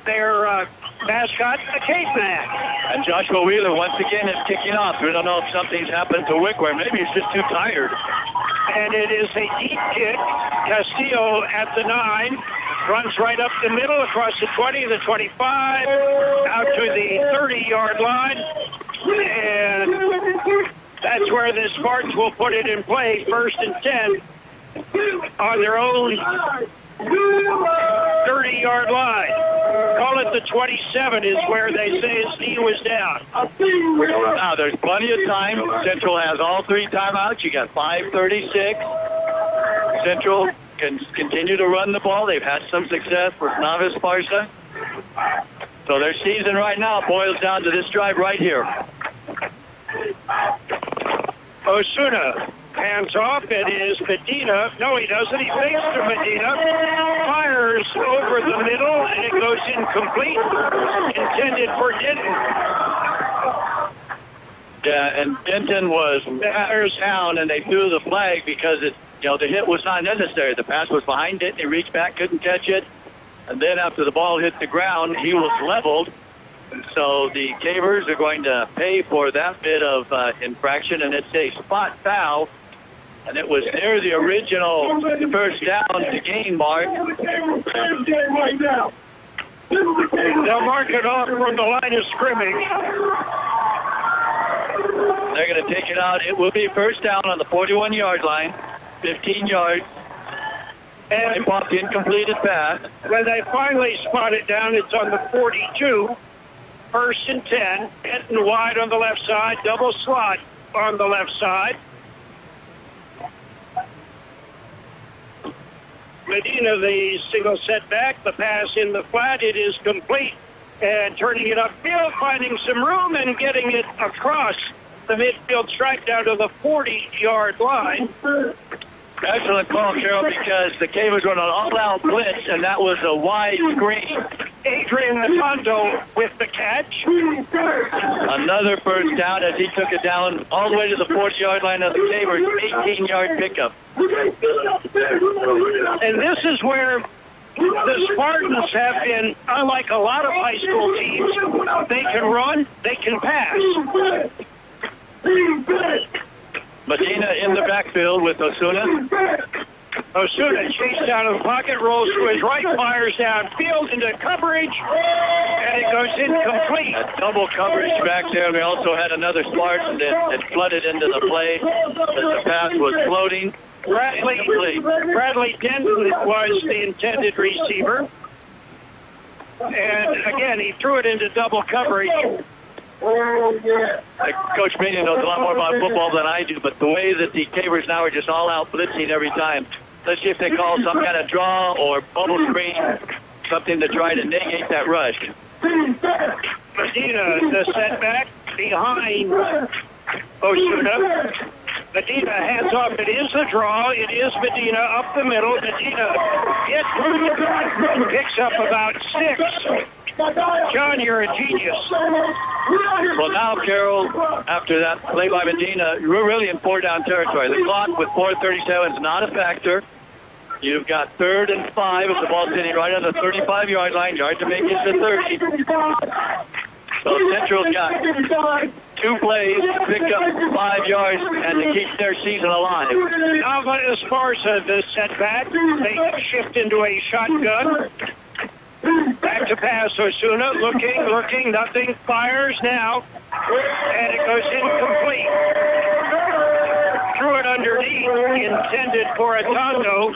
Speaker 4: Their mascot, a caveman.
Speaker 9: And Joshua Wheeler once again is kicking off. We don't know if something's happened to Wickware. Maybe he's just too tired.
Speaker 4: And it is a deep kick. Castillo at the 9. Runs right up the middle, across the 20, the 25, out to the 30-yard line. And That's where the Spartans will put it in play, 1st and 10 on their own 30-yard line. Call it the 27 is where they say his knee was down.
Speaker 9: Now, there's plenty of time. Central has all 3 timeouts. You got 5:36. Central can continue to run the ball. They've had some success with Navis Sparta. So their season right now boils down to this drive right here.
Speaker 4: Osuna hands off. It is Medina. No, he doesn't. He fakes to Medina. Fires over the middle, and it goes incomplete. Intended for Denton.
Speaker 9: Yeah, and Denton was battered down, and they threw the flag because the hit was not necessary. The pass was behind it. He reached back, couldn't catch it. And then after the ball hit the ground, he was leveled. So the Cavers are going to pay for that bit of infraction, and it's a spot foul. And it was near the original first down to gain mark.
Speaker 4: They'll mark it off from the line of scrimmage.
Speaker 9: They're going to take it out. It will be first down on the 41-yard line, 15 yards. And they popped the incompleted pass.
Speaker 4: When they finally spot it down, it's on the 42. 1st and 10. Denton wide on the left side. Double slot on the left side. Medina, the single setback. The pass in the flat. It is complete. And turning it upfield, finding some room and getting it across the midfield strike down to the 40-yard line.
Speaker 9: Excellent call, Carol, because the Cavers were on an all-out blitz, and that was a wide screen.
Speaker 4: Adrian Fondo with the catch.
Speaker 9: Another first down as he took it down all the way to the 40-yard line of the Cavers, 18-yard pickup.
Speaker 4: And this is where the Spartans have been, unlike a lot of high school teams, they can run, they can pass.
Speaker 9: Medina in the backfield with Osuna.
Speaker 4: Osuna chased out of the pocket, rolls to his right, fires downfield into coverage, and it goes incomplete.
Speaker 9: A double coverage back there. We also had another Spartan that flooded into the play as the pass was floating.
Speaker 4: Bradley Denton was the intended receiver. And again, he threw it into double coverage.
Speaker 9: Coach Mania knows a lot more about football than I do, but the way that the Cavers now are just all out blitzing every time. Let's see if they call some kind of draw or bubble screen, something to try to negate that rush.
Speaker 4: Medina, the setback behind Osuna. Medina hands off. It is a draw. It is Medina up the middle. Medina picks up about 6. John, you're a genius.
Speaker 9: Well, now, Carol, after that play by Medina, we're really in 4-down territory. The clock with 4:37 is not a factor. You've got 3rd and 5 as the ball's sitting right on the 35-yard line. Yard to make it to 30. So Central's got 2 plays to pick up 5 yards and to keep their season alive.
Speaker 4: Now, but as far as the setback, they shift into a shotgun. Back to pass, Osuna, looking, nothing, fires now, and it goes incomplete. Threw it underneath, intended for Atondo.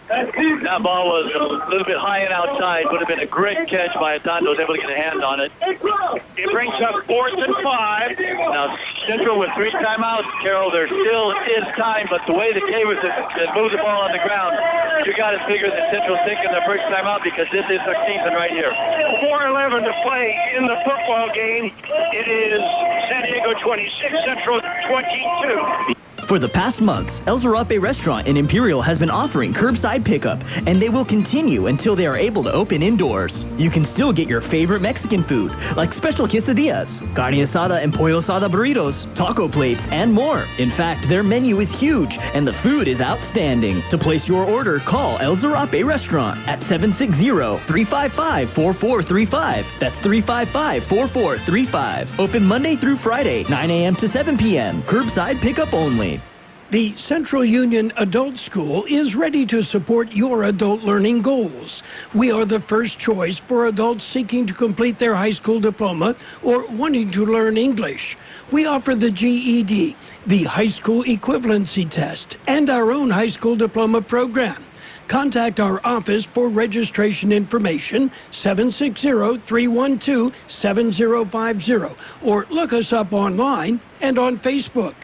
Speaker 9: That ball was a little bit high and outside. Would have been a great catch by Atondo. Was able to get a hand on it.
Speaker 4: It brings up 4th and 5.
Speaker 9: Now, Central with 3 timeouts, Carol, there still is time, but the way the Cavers have moved the ball on the ground, you got to figure that Central's taking their first timeout because this is their season right here.
Speaker 4: 4:11 to play in the football game. It is San Diego 26, Central 22.
Speaker 1: For the past months, El Zarape Restaurant in Imperial has been offering curbside pickup, and they will continue until they are able to open indoors. You can still get your favorite Mexican food, like special quesadillas, carne asada and pollo asada burritos, taco plates, and more. In fact, their menu is huge, and the food is outstanding. To place your order, call El Zarape Restaurant at 760-355-4435. That's 355-4435. Open Monday through Friday, 9 a.m. to 7 p.m. Curbside pickup only.
Speaker 2: The Central Union Adult School is ready to support your adult learning goals. We are the first choice for adults seeking to complete their high school diploma or wanting to learn English. We offer the GED, the high school equivalency test, and our own high school diploma program. Contact our office for registration information, 760-312-7050, or look us up online and on Facebook.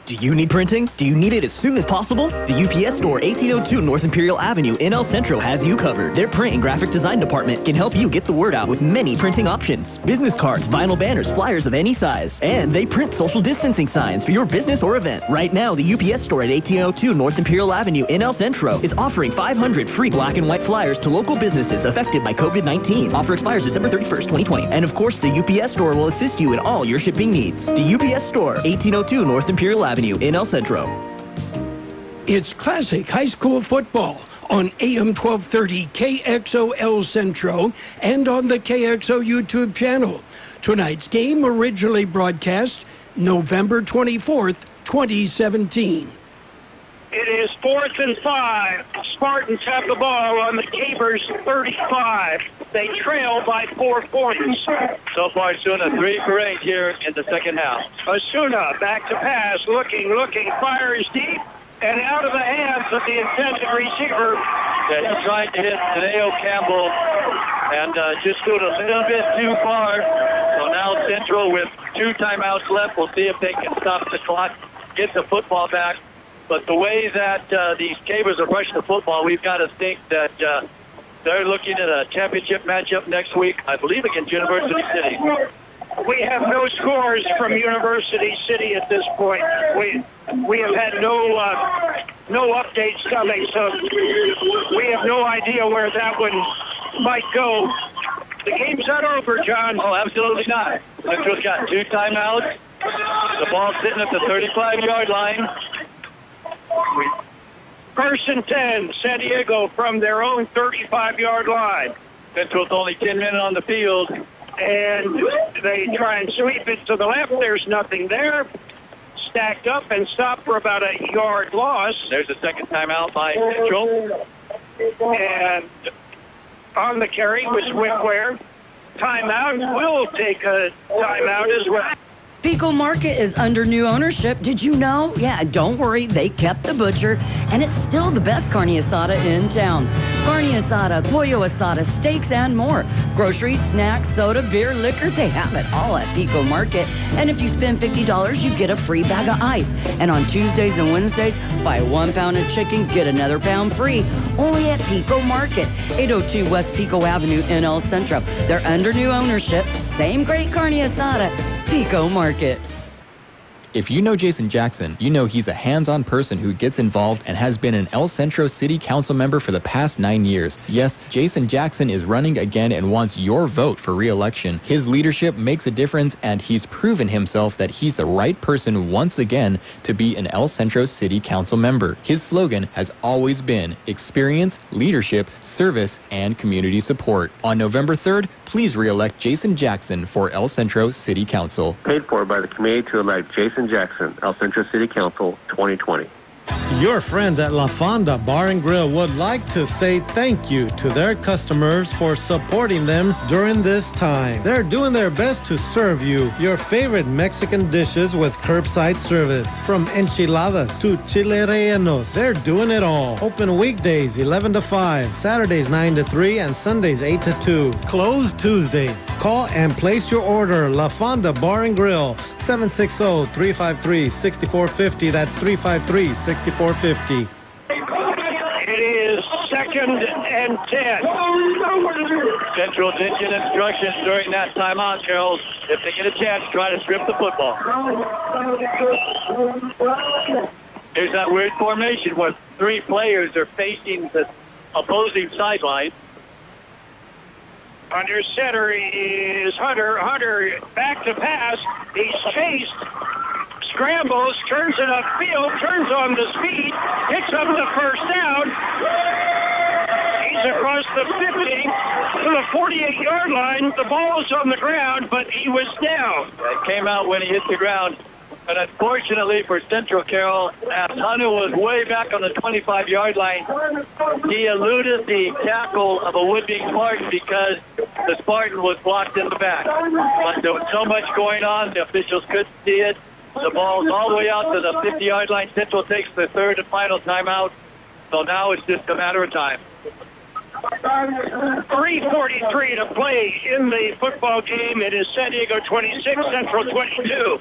Speaker 1: Do you need printing? Do you need it as soon as possible? The UPS Store, 1802 North Imperial Avenue in El Centro has you covered. Their print and graphic design department can help you get the word out with many printing options. Business cards, vinyl banners, flyers of any size. And they print social distancing signs for your business or event. Right now, the UPS Store at 1802 North Imperial Avenue in El Centro is offering 500 free black and white flyers to local businesses affected by COVID-19. Offer expires December 31st, 2020. And of course, the UPS Store will assist you in all your shipping needs. The UPS Store, 1802 North Imperial Avenue in El Centro.
Speaker 2: It's classic high school football on AM 1230 KXO El Centro and on the KXO YouTube channel. Tonight's game originally broadcast November 24th, 2017.
Speaker 4: It is 4th and 5. Spartans have the ball on the Heber's 35. They trail by 4 points.
Speaker 9: So far, Asuna 3 for 8 here in the second half.
Speaker 4: Asuna back to pass, looking, fires deep, and out of the hands of the intended receiver.
Speaker 9: Yeah, he tried to hit Tadeo Campbell and just stood a little bit too far. So now Central with 2 timeouts left. We'll see if they can stop the clock, get the football back. But the way that these Cabers are rushing the football, we've got to think that they're looking at a championship matchup next week, I believe, against University City.
Speaker 4: We have no scores from University City at this point. We have had no updates coming, so we have no idea where that one might go. The game's not over, John.
Speaker 9: Oh, absolutely not. Central's got 2 timeouts. The ball's sitting at the 35-yard line.
Speaker 4: 1st and 10, San Diego from their own 35-yard line.
Speaker 9: Central's only 10 men on the field.
Speaker 4: And they try and sweep it to the left. There's nothing there. Stacked up and stopped for about a yard loss.
Speaker 9: There's a second timeout by Central.
Speaker 4: And on the carry was Wickware. Timeout. We'll take a timeout as well.
Speaker 5: Pico Market is under new ownership. Did you know? Yeah, don't worry. They kept the butcher, and it's still the best carne asada in town. Carne asada, pollo asada, steaks, and more. Groceries, snacks, soda, beer, liquor, they have it all at Pico Market. And if you spend $50, you get a free bag of ice. And on Tuesdays and Wednesdays, buy 1 pound of chicken, get another pound free. Only at Pico Market, 802 West Pico Avenue in El Centro. They're under new ownership. Same great carne asada. Pico Market.
Speaker 6: If you know Jason Jackson, you know he's a hands-on person who gets involved and has been an El Centro City Council member for the past 9 years. Yes, Jason Jackson is running again and wants your vote for re-election. His leadership makes a difference, and he's proven himself that he's the right person once again to be an El Centro City Council member. His slogan has always been experience, leadership, service, and community support. On November 3rd, please re-elect Jason Jackson for El Centro City Council.
Speaker 7: Paid for by the committee to elect Jason Jackson, El Centro City Council, 2020.
Speaker 8: Your friends at La Fonda Bar and Grill would like to say thank you to their customers for supporting them during this time. They're doing their best to serve you your favorite Mexican dishes with curbside service. From enchiladas to chile rellenos, they're doing it all. Open weekdays 11 to 5, Saturdays 9 to 3, and Sundays 8 to 2. Closed Tuesdays. Call and place your order. La Fonda Bar and Grill, 760-353-6450. That's 353-6450.
Speaker 4: It is 2nd and 10.
Speaker 9: Central did get instructions during that timeout, Carol. If they get a chance, try to strip the football. Here's that weird formation where 3 players are facing the opposing sideline.
Speaker 4: Under center is Hunter. Hunter back to pass. He's chased. Scrambles, turns it upfield, turns on the speed, picks up the first down. He's across the 50 to the 48-yard line. The ball is on the ground, but he was down.
Speaker 9: It came out when he hit the ground. But unfortunately for Centro, Carroll, as Hunter was way back on the 25-yard line, he eluded the tackle of a would-be Spartan because the Spartan was blocked in the back. But there was so much going on, the officials couldn't see it. The ball's all the way out to the 50-yard line. Central takes the third and final timeout. So now it's just a matter of time.
Speaker 4: 3:43 to play in the football game. It is San Diego 26, Central 22.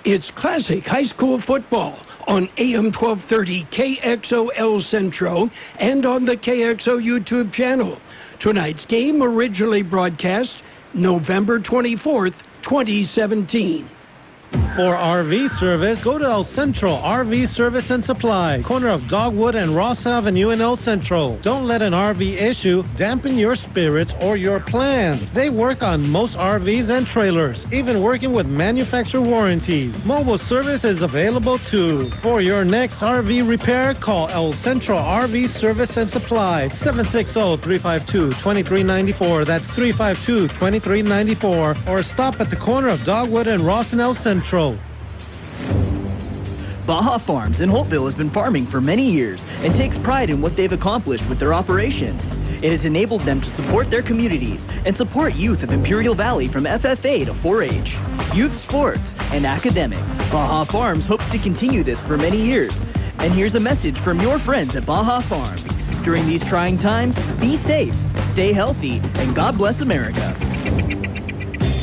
Speaker 2: It's classic high school football on AM 1230 KXOL Centro and on the KXO YouTube channel. Tonight's game originally broadcast November 24th, 2017.
Speaker 8: For RV service, go to El Centro RV Service and Supply, corner of Dogwood and Ross Avenue in El Centro. Don't let an RV issue dampen your spirits or your plans. They work on most RVs and trailers, even working with manufacturer warranties. Mobile service is available too. For your next RV repair, call El Centro RV Service and Supply, 760-352-2394. That's 352-2394. Or stop at the corner of Dogwood and Ross and El Centro.
Speaker 1: Baja Farms in Holtville has been farming for many years and takes pride in what they've accomplished with their operation. It has enabled them to support their communities and support youth of Imperial Valley from FFA to 4-H, youth sports, and academics. Baja Farms hopes to continue this for many years. And here's a message from your friends at Baja Farms. During these trying times, be safe, stay healthy, and God bless America.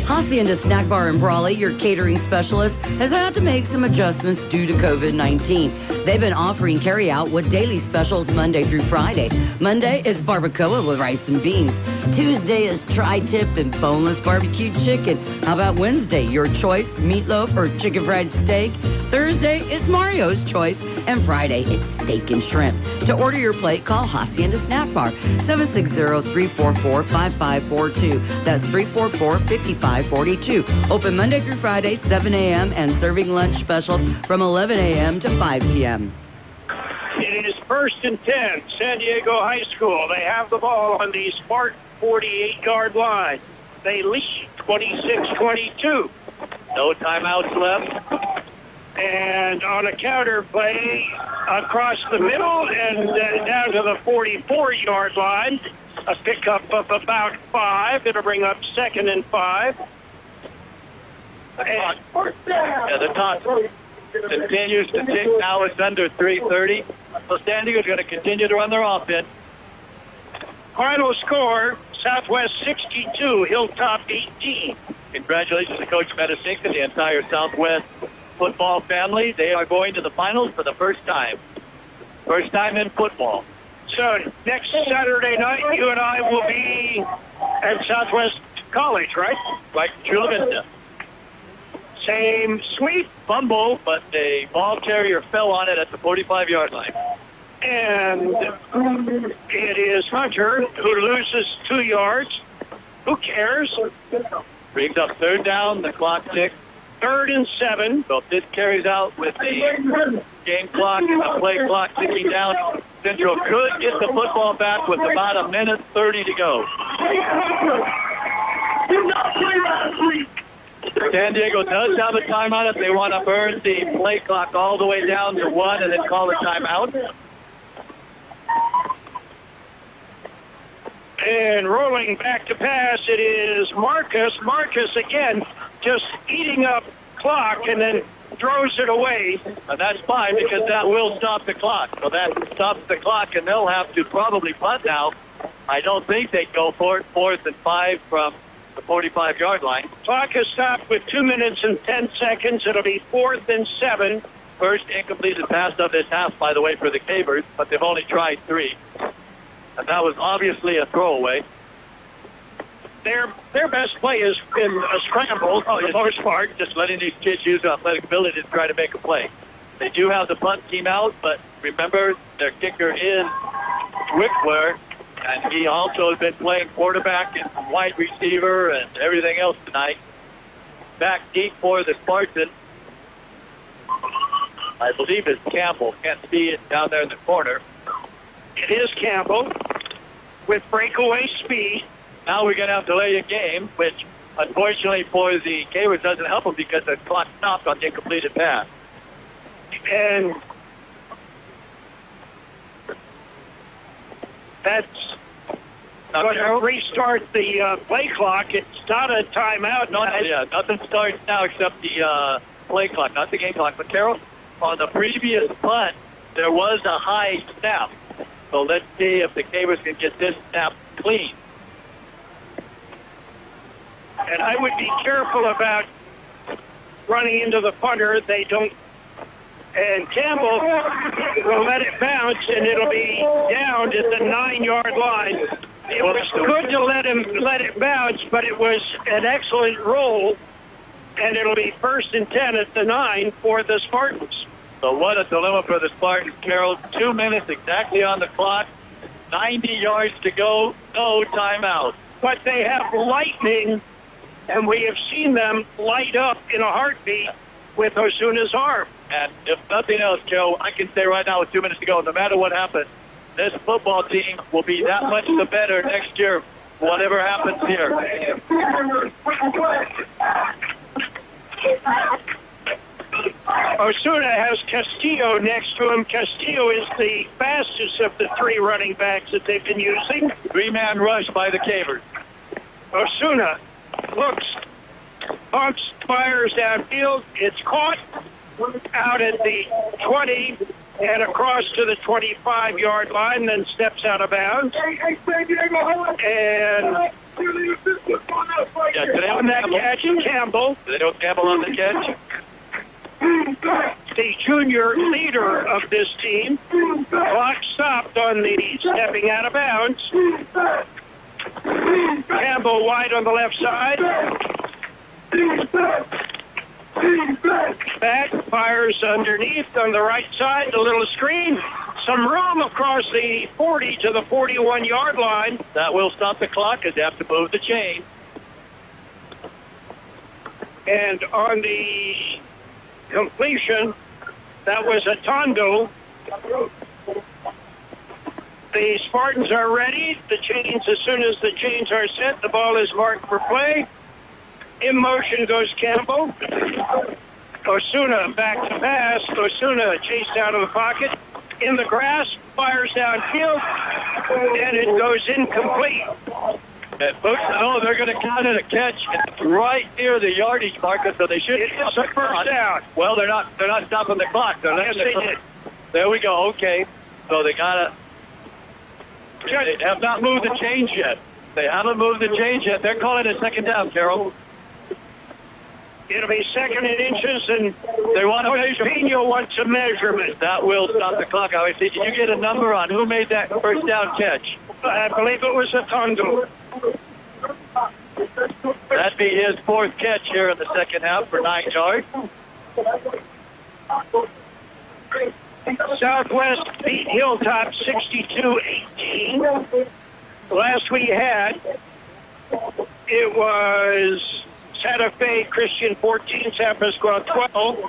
Speaker 5: Hacienda Snack Bar in Brawley, your catering specialist, has had to make some adjustments due to COVID-19. They've been offering carry-out with daily specials Monday through Friday. Monday is barbacoa with rice and beans. Tuesday is tri-tip and boneless barbecue chicken. How about Wednesday? Your choice, meatloaf or chicken fried steak. Thursday is Mario's choice. And Friday, it's steak and shrimp. To order your plate, call Hacienda Snack Bar, 760-344-5542. That's 344-5542. Open Monday through Friday, 7 a.m. and serving lunch specials from 11 a.m. to 5 p.m.
Speaker 4: It is 1st and 10, San Diego High School. They have the ball on the Spartan 48-yard line. They lead 26-22.
Speaker 9: No timeouts left.
Speaker 4: And on a counter play across the middle and down to the 44-yard line, a pickup of about 5. It'll bring up 2nd and 5.
Speaker 9: The clock continues to tick. Now it's under 3:30. So San Diego's going to continue to run their offense.
Speaker 4: Final score, Southwest 62, Hilltop 18.
Speaker 9: Congratulations to Coach Medicink and the entire Southwest football family. They are going to the finals for the first time. First time in football.
Speaker 4: So next Saturday night, you and I will be at Southwest College, right?
Speaker 9: Right, Chula Vista.
Speaker 4: Same sweep.
Speaker 9: Fumble, but a ball carrier fell on it at the 45-yard line.
Speaker 4: And it is Hunter who loses 2 yards. Who cares?
Speaker 9: Brings up 3rd down. The clock ticks.
Speaker 4: 3rd and 7.
Speaker 9: So if this carries out with the game clock and the play clock ticking down, Central could get the football back with about 1:30 to go. San Diego does have a timeout if they want to burn the play clock all the way down to 1 and then call a timeout.
Speaker 4: And rolling back to pass, it is Marcus. Marcus again just eating up clock and then throws it away.
Speaker 9: And that's fine because that will stop the clock. So that stops the clock and they'll have to probably punt now. I don't think they'd go for it. 4th and 5 from the 45-yard line.
Speaker 4: Clock is stopped with 2 minutes and 10 seconds. It'll be 4th and 7.
Speaker 9: First incompleted pass of this half, by the way, for the Cabers, but they've only tried 3. And that was obviously a throwaway.
Speaker 4: Their best play has been a scramble for the most part.
Speaker 9: Just letting these kids use their athletic ability to try to make a play. They do have the punt team out, but remember, their kicker is Wickler, and he also has been playing quarterback and wide receiver and everything else tonight. Back deep for the Spartans. I believe it's Campbell. Can't see it down there in the corner.
Speaker 4: It is Campbell with breakaway speed.
Speaker 9: Now we're going to have delay a game, which Unfortunately for the Cavers, doesn't help them because the clock stopped on the incompleted pass.
Speaker 4: And that's going to restart the play clock. It's not a timeout.
Speaker 9: Nothing starts now except the play clock, not the game clock. But Carol, on the previous punt, there was a high snap. So let's see if the Cavers can get this snap clean.
Speaker 4: And I would be careful about running into the punter. They don't. And Campbell will let it bounce, and it'll be down at the 9-yard line. It was good to let it bounce, but it was an excellent roll, and it'll be 1st and 10 at the 9 for the Spartans.
Speaker 9: So what a dilemma for the Spartans, Carol. 2 minutes exactly on the clock, 90 yards to go, no timeout.
Speaker 4: But they have lightning, and we have seen them light up in a heartbeat with Osuna's arm.
Speaker 9: And if nothing else, Joe, I can say right now with 2 minutes to go, no matter what happens, this football team will be that much the better next year, whatever happens here.
Speaker 4: Osuna has Castillo next to him. Castillo is the fastest of the 3 running backs that they've been using.
Speaker 9: 3-man rush by the Cavers.
Speaker 4: Osuna looks, pumps, fires downfield. It's caught out at the 20 and across to the 25-yard line, then steps out of bounds. And on that catch, Campbell.
Speaker 9: They don't Campbell on the catch.
Speaker 4: The junior leader of this team. Clock stopped on the stepping out of bounds. Campbell wide on the left side. Back, fires underneath on the right side, the little screen. Some room across the 40 to the 41-yard line.
Speaker 9: That will stop the clock as they have to move the chain.
Speaker 4: And on the completion, that was a Tondo. The Spartans are ready. The chains, as soon as the chains are set, the ball is marked for play. In motion goes Campbell. Osuna back to pass. Osuna chased out of the pocket. In the grass, fires downfield, and it goes incomplete.
Speaker 9: And folks, they're going to count it a catch. It's right near the yardage marker, so they should.
Speaker 4: It's a first down.
Speaker 9: Well, they're not stopping the clock.
Speaker 4: Yes, they did.
Speaker 9: There we go. Okay, so they have not moved the chains yet. They haven't moved the chains yet. They're calling it 2nd down, Carol.
Speaker 4: It'll be 2nd and inches, and
Speaker 9: they want to measure.
Speaker 4: Pino wants a measurement.
Speaker 9: That will stop the clock. Obviously, did you get a number on who made that first down catch?
Speaker 4: I believe it was a Tondo.
Speaker 9: That'd be his 4th catch here in the second half for 9 yards.
Speaker 4: Southwest beat Hilltop 62-18. Last we had, it was Santa Fe Christian 14, San Pascual 12.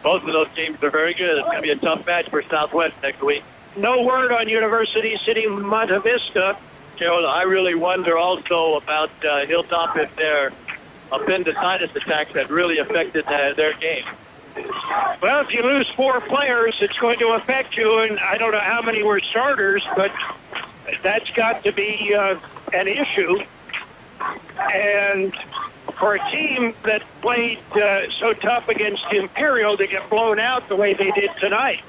Speaker 9: Both of those teams are very good. It's going to be a tough match for Southwest next week.
Speaker 4: No word on University City Monte Vista.
Speaker 9: Carol, I really wonder also about Hilltop if their appendicitis attacks had really affected their game.
Speaker 4: Well, if you lose 4 players, it's going to affect you, and I don't know how many were starters, but that's got to be an issue. And for a team that played so tough against Imperial to get blown out the way they did tonight.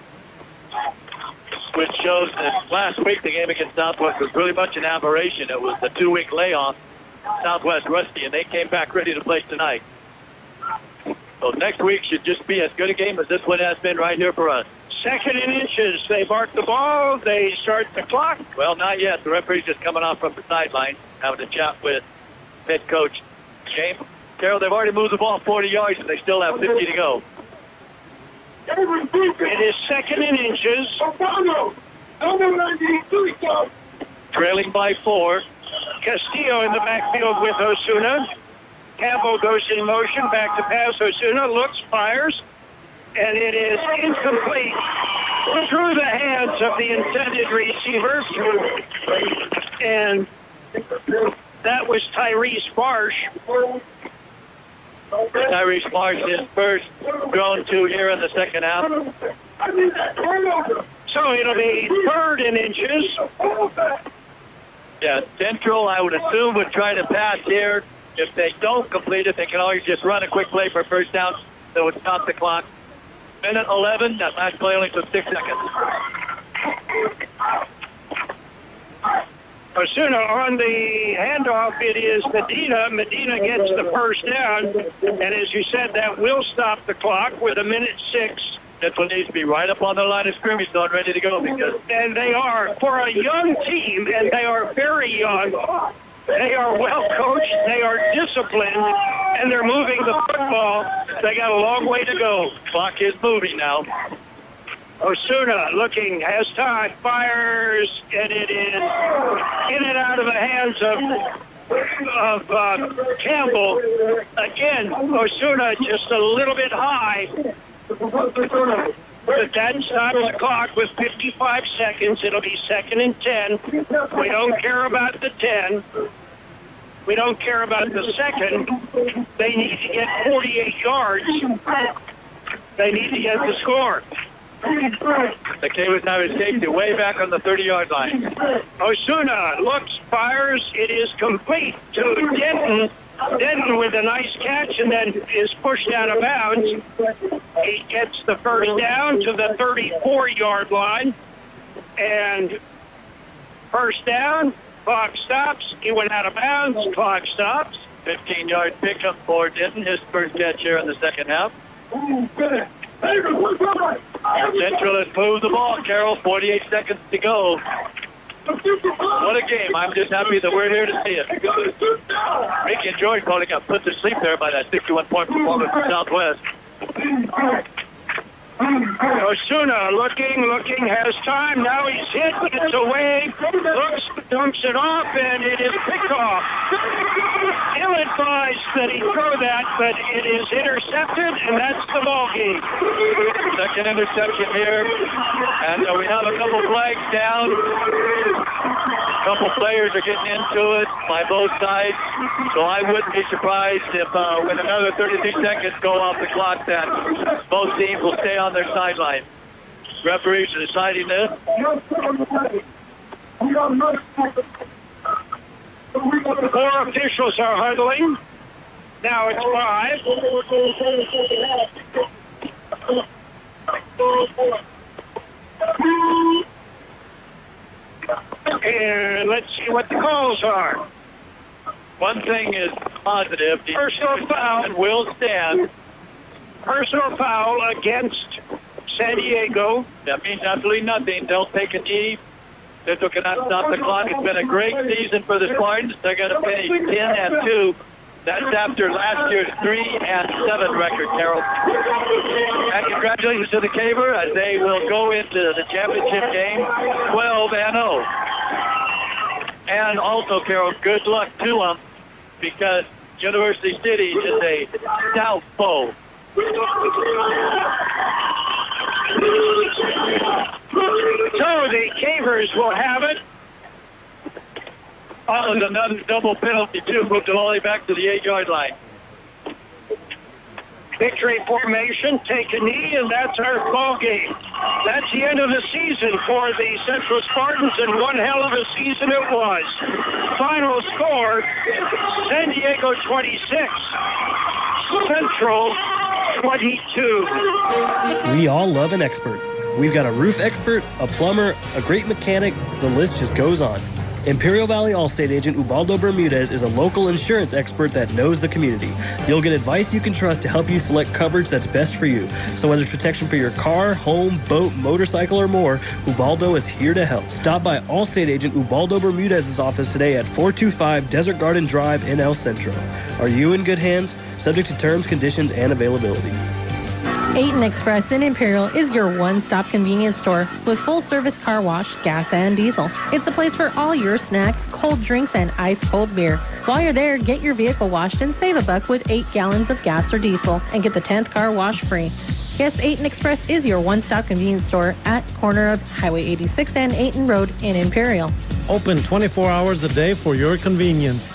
Speaker 9: Which shows that last week the game against Southwest was really much an aberration. It was the 2-week layoff. Southwest rusty, and they came back ready to play tonight. So next week should just be as good a game as this one has been right here for us.
Speaker 4: 2nd and inches. They mark the ball. They start the clock.
Speaker 9: Well, not yet. The referee's just coming off from the sideline, having a chat with head coach James. Carol, they've already moved the ball 40 yards, and they still have 50 to go.
Speaker 4: It is 2nd and inches.
Speaker 9: Trailing by 4.
Speaker 4: Castillo in the backfield with Osuna. Campbell goes in motion, back to pass. Osuna looks, fires, and it is incomplete through the hands of the intended receiver. And That was Tyrese Marsh.
Speaker 9: Tyrese Marsh, his first thrown to here in the second half.
Speaker 4: So it'll be 3rd and inches.
Speaker 9: Yeah, Central, I would assume, would try to pass here. If they don't complete it, they can always just run a quick play for first down that would stop the clock. Minute 11, that last play only took 6 seconds.
Speaker 4: Osuna on the handoff, it is Medina. Medina gets the first down, and as you said, that will stop the clock with 1:06.
Speaker 9: This one needs to be right up on the line of scrimmage, though, and ready to go.
Speaker 4: And they are, for a young team, and they are very young, they are well coached, they are disciplined, and they're moving the football. They got a long way to go.
Speaker 9: Clock is moving now.
Speaker 4: Osuna looking, has time, fires, and it is in and out of the hands of Campbell. Again, Osuna just a little bit high. But that stops the clock with 55 seconds. It'll be 2nd and 10. We don't care about the 10. We don't care about the 2nd. They need to get 48 yards. They need to get the score.
Speaker 9: The Cavers now escaped it way back on the 30-yard line.
Speaker 4: Osuna looks, fires. It is complete to Denton. Denton with a nice catch and then is pushed out of bounds. He gets the first down to the 34-yard line. And first down, clock stops. He went out of bounds, clock stops.
Speaker 9: 15-yard pickup for Denton, his first catch here in the second half. Central has moved the ball, Carroll. 48 seconds to go. What a game. I'm just happy that we're here to see it. Ricky and George probably got put to sleep there by that 61-point performance from Southwest.
Speaker 4: Osuna looking, has time. Now he's hit, gets away, looks, dumps it off, and it is picked off. Ill-advised that he throw that, but it is intercepted, and that's the ball game.
Speaker 9: Second interception here, and we have a couple flags down. A couple players are getting into it by both sides, so I wouldn't be surprised if with another 36 seconds go off the clock that both teams will stay on their sideline. Referees are deciding this.
Speaker 4: Four officials are huddling. Now it's 5. And let's see what the calls are.
Speaker 9: One thing is positive. The
Speaker 4: personal foul
Speaker 9: will stand.
Speaker 4: Personal foul against San Diego.
Speaker 9: That means absolutely nothing. They'll take a knee. Centro cannot stop the clock. It's been a great season for the Spartans. They're going to finish 10-2. That's after last year's 3-7 record, Carroll. And congratulations to the Caver as they will go into the championship game 12-0. And also, Carroll, good luck to them because University City is a stout foe.
Speaker 4: So the Cavers will have it.
Speaker 9: Follows another double penalty, too. Moved the volley back to the 8-yard line.
Speaker 4: Victory formation, take a knee, and that's our ball game. That's the end of the season for the Central Spartans, and one hell of a season it was. Final score, San Diego 26, Central 22.
Speaker 10: We all love an expert. We've got a roof expert, a plumber, a great mechanic. The list just goes on. Imperial Valley Allstate agent Ubaldo Bermudez is a local insurance expert that knows the community. You'll get advice you can trust to help you select coverage that's best for you. So whether it's protection for your car, home, boat, motorcycle, or more, Ubaldo is here to help. Stop by Allstate agent Ubaldo Bermudez's office today at 425 Desert Garden Drive in El Centro. Are you in good hands? Subject to terms, conditions, and availability.
Speaker 11: Aten Express in Imperial is your one-stop convenience store with full-service car wash, gas, and diesel. It's the place for all your snacks, cold drinks, and ice-cold beer. While you're there, get your vehicle washed and save $1 with 8 gallons of gas or diesel and get the 10th car wash free. Yes, Aten Express is your one-stop convenience store at corner of Highway 86 and Aten Road in Imperial.
Speaker 8: Open 24 hours a day for your convenience.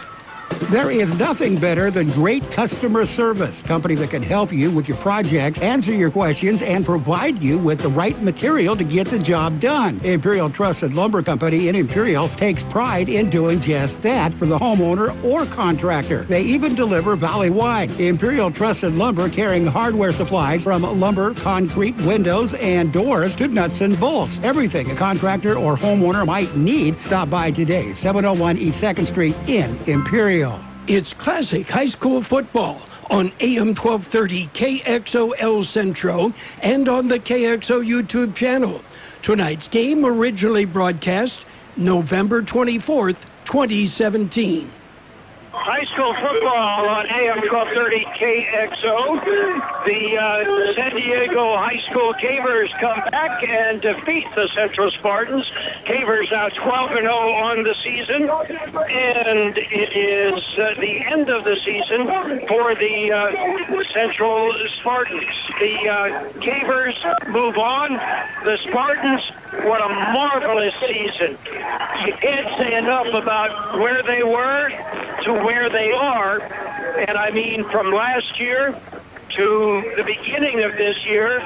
Speaker 12: There is nothing better than great customer service. Company that can help you with your projects, answer your questions, and provide you with the right material to get the job done. Imperial Trusted Lumber Company in Imperial takes pride in doing just that for the homeowner or contractor. They even deliver valley-wide. Imperial Trusted Lumber carrying hardware supplies from lumber, concrete, windows, and doors to nuts and bolts. Everything a contractor or homeowner might need. Stop by today, 701 East 2nd Street in Imperial.
Speaker 2: It's classic high school football on AM 1230 KXOL Centro and on the KXO YouTube channel. Tonight's game originally broadcast November 24th, 2017.
Speaker 4: High school football on AM 1230 KXO. The San Diego High School Cavers come back and defeat the Centro Spartans. Cavers now 12-0 on the season, and it is the end of the season for the Central Spartans. The Cavers move on. The Spartans, what a marvelous season. You can't say enough about where they were to where they are, and I mean from last year to the beginning of this year,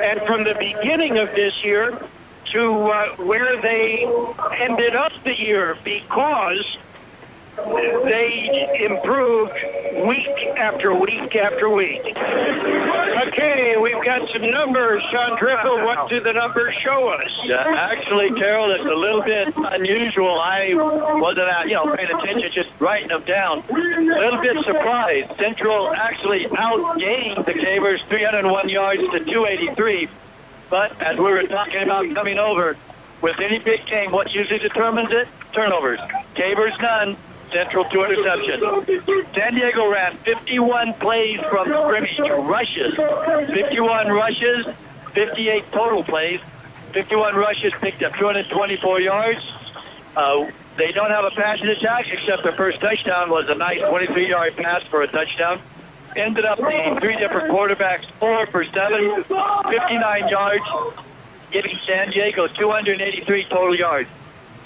Speaker 4: and from the beginning of this year to where they ended up the year, because they improved week after week after week. Okay, we've got some numbers. Sean Driffel, what do the numbers show us?
Speaker 9: Yeah, actually, Carol, it's a little bit unusual. I wasn't paying attention, just writing them down. A little bit surprised. Central actually outgained the Cavers 301 yards to 283. But as we were talking about coming over, with any big game, what usually determines it? Turnovers. Cavers none. Central 2 interceptions. San Diego ran 51 plays from scrimmage, rushes. 51 rushes, 58 total plays. 51 rushes, picked up 224 yards. They don't have a passing attack, except their first touchdown was a nice 23-yard pass for a touchdown. Ended up being three different quarterbacks, 4 for 7, 59 yards, giving San Diego 283 total yards.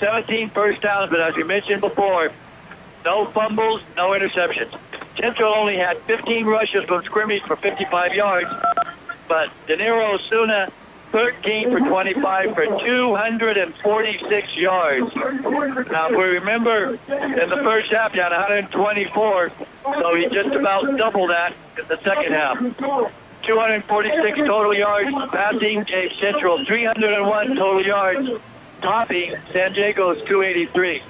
Speaker 9: 17 first downs, but as we mentioned before, no fumbles, no interceptions. Central only had 15 rushes from scrimmage for 55 yards, but De Niro Osuna, 13 for 25 for 246 yards. Now, if we remember, in the first half, he had 124, so he just about doubled that in the second half. 246 total yards. Passing gave Central 301 total yards, topping San Diego's 283.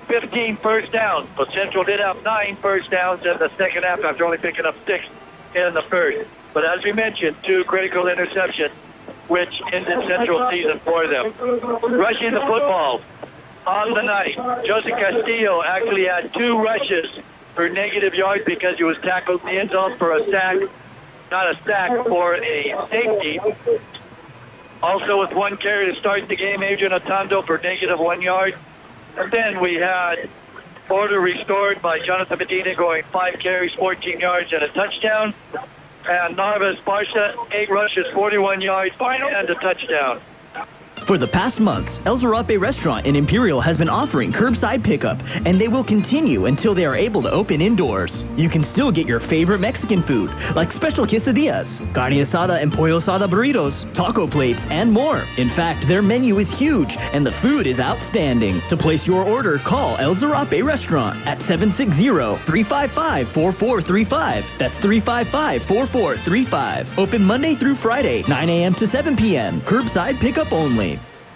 Speaker 9: 15 first downs, but Central did have 9 first downs in the second half after only picking up 6 in the first. But as we mentioned, 2 critical interceptions, which ended Central season for them. Rushing the football on the night, Jose Castillo actually had 2 rushes for negative yards because he was tackled in the end zone for a sack, not a sack, for a safety. Also with 1 carry to start the game, Adrian Otondo for negative 1 yard. And then we had order restored by Jonathan Medina going 5 carries, 14 yards, and a touchdown. And Narvaez Barca, 8 rushes, 41 yards, and a touchdown.
Speaker 1: For the past months, El Zarape restaurant in Imperial has been offering curbside pickup, and they will continue until they are able to open indoors. You can still get your favorite Mexican food, like special quesadillas, carne asada and pollo asada burritos, taco plates, and more. In fact, their menu is huge, and the food is outstanding. To place your order, call El Zarape restaurant at 760-355-4435. That's 355-4435. Open Monday through Friday, 9 a.m. to 7 p.m. Curbside pickup only.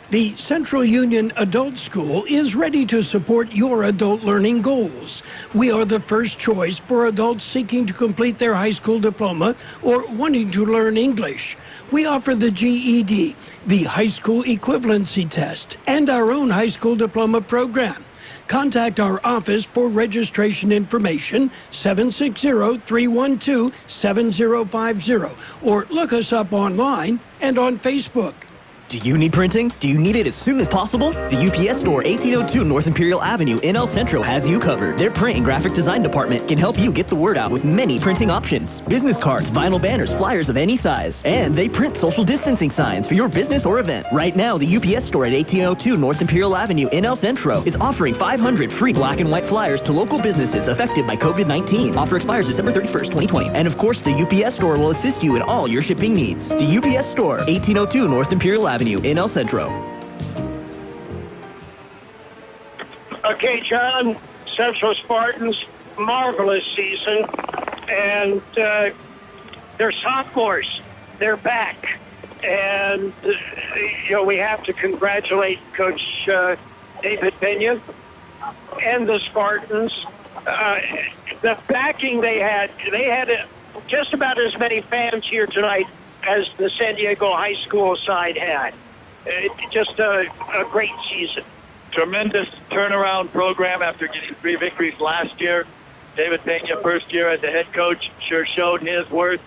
Speaker 2: The Central Union Adult School is ready to support your adult learning goals. We are the first choice for adults seeking to complete their high school diploma or wanting to learn English. We offer the GED, the high school equivalency test, and our own high school diploma program. Contact our office for registration information, 760-312-7050, or look us up online and on Facebook.
Speaker 1: Do you need printing? Do you need it as soon as possible? The UPS Store, 1802 North Imperial Avenue in El Centro has you covered. Their print and graphic design department can help you get the word out with many printing options. Business cards, vinyl banners, flyers of any size. And they print social distancing signs for your business or event. Right now, the UPS Store at 1802 North Imperial Avenue in El Centro is offering 500 free black and white flyers to local businesses affected by COVID-19. Offer expires December 31st, 2020. And of course, the UPS Store will assist you in all your shipping needs. The UPS Store, 1802 North Imperial Avenue in El Centro.
Speaker 4: Okay, John, Central Spartans, marvelous season, and they're sophomores. They're back, and we have to congratulate Coach David Pena and the Spartans. The backing they had just about as many fans here tonight as the San Diego High School side had. Just a great season.
Speaker 9: Tremendous turnaround program after getting 3 victories last year. David Pena, first year as a head coach, sure showed his worth.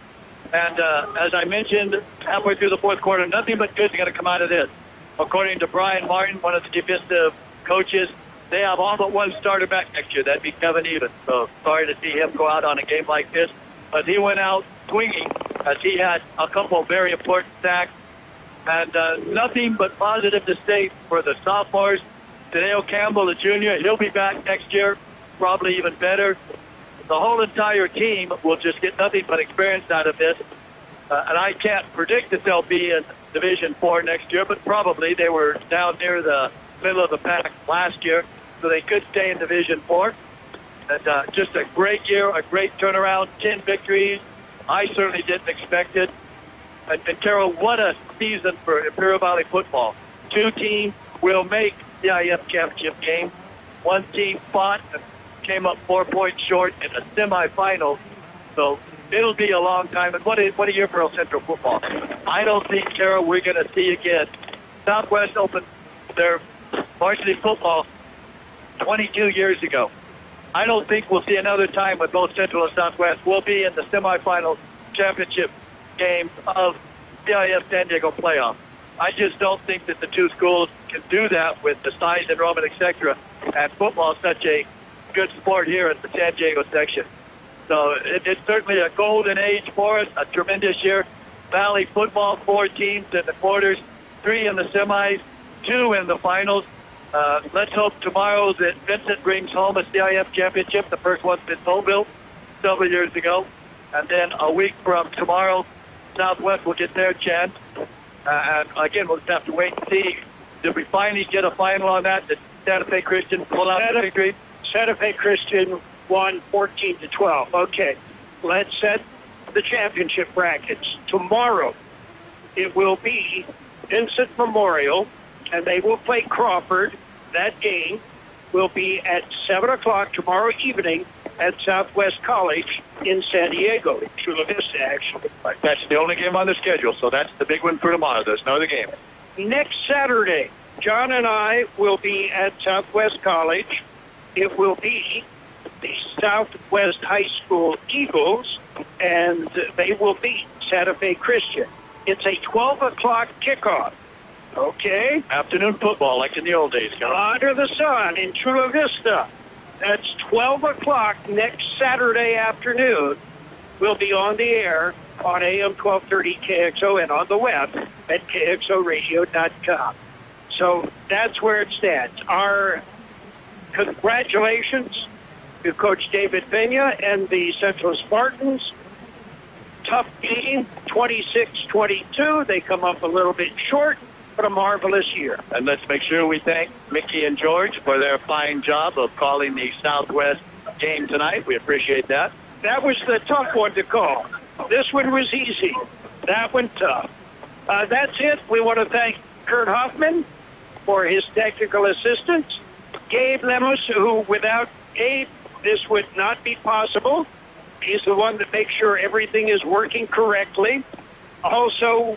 Speaker 9: And as I mentioned, halfway through the fourth quarter, nothing but good's going to come out of this. According to Brian Martin, one of the defensive coaches, they have all but one starter back next year. That'd be Kevin Even. So sorry to see him go out on a game like this. But he went out swinging as he had a couple of very important sacks. And nothing but positive to state for the sophomores. Tadeo Campbell, the junior, he'll be back next year, probably even better. The whole entire team will just get nothing but experience out of this. And I can't predict that they'll be in Division 4 next year, but probably they were down near the middle of the pack last year, so they could stay in Division 4. And just a great year, a great turnaround, 10 victories. I certainly didn't expect it. And Carol, what a season for Imperial Valley football. 2 teams will make the IF championship game. 1 team fought and came up 4 points short in the semifinals. So it'll be a long time. And what a year for El Centro football. I don't think, Carol, we're going to see again. Southwest opened their varsity football 22 years ago. I don't think we'll see another time when both Central and Southwest will be in the semifinal championship games of CIF San Diego playoff. I just don't think that the 2 schools can do that with the size enrollment, etc. And football is such a good sport here at the San Diego section. So it's certainly a golden age for us, a tremendous year. Valley football, 4 teams in the quarters, 3 in the semis, 2 in the finals. Let's hope tomorrow that Vincent brings home a CIF championship. The first one's been Holtville several years ago. And then a week from tomorrow, Southwest will get their chance. And again, we'll just have to wait and see. Did we finally get a final on that? Did Santa Fe Christian pull out the victory?
Speaker 4: Santa Fe Christian won 14-12. Okay, let's set the championship brackets. Tomorrow, it will be Vincent Memorial, and they will play Crawford. That game will be at 7 o'clock tomorrow evening at Southwest College in San Diego, in Chula Vista, actually.
Speaker 9: That's the only game on the schedule, so that's the big one for tomorrow. There's no other game.
Speaker 4: Next Saturday, John and I will be at Southwest College. It will be the Southwest High School Eagles, and they will beat Santa Fe Christian. It's a 12 o'clock kickoff. Okay?
Speaker 9: Afternoon football, like in the old days.
Speaker 4: Under the sun in Chula Vista. That's 12 o'clock next Saturday afternoon. We'll be on the air on AM 1230 KXO and on the web at KXOradio.com. So that's where it stands. Our congratulations to Coach David Pena and the Central Spartans. Tough game, 26-22. They come up a little bit short, but a marvelous year.
Speaker 9: And let's make sure we thank Mickey and George for their fine job of calling the Southwest game tonight. We appreciate that.
Speaker 4: That was the tough one to call. This one was easy. That one tough. That's it. We want to thank Kurt Hoffman for his technical assistance. Gabe Lemos, who without Gabe, this would not be possible. He's the one that makes sure everything is working correctly. Also,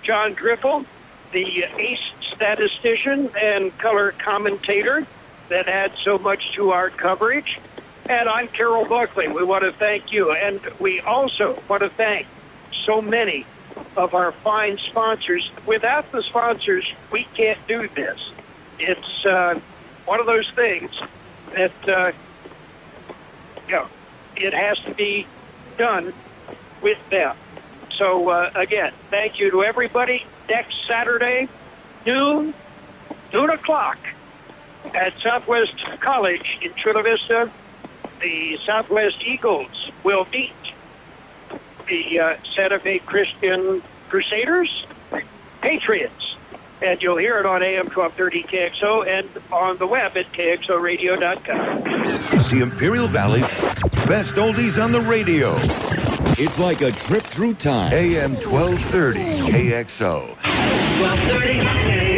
Speaker 4: John Driffel, the ace statistician and color commentator that adds so much to our coverage. And I'm Carol Buckley. We want to thank you. And we also want to thank so many of our fine sponsors. Without the sponsors, we can't do this. It's one of those things that, it has to be done with them. So, again, thank you to everybody. Next Saturday, noon o'clock at Southwest College in Chula Vista, the Southwest Eagles will meet the Santa Fe Christian Crusaders, Patriots. And you'll hear it on AM 1230 KXO and on the web at KXORadio.com.
Speaker 17: The Imperial Valley's best oldies on the radio. It's like a trip through time. AM 1230 KXO.
Speaker 15: 1230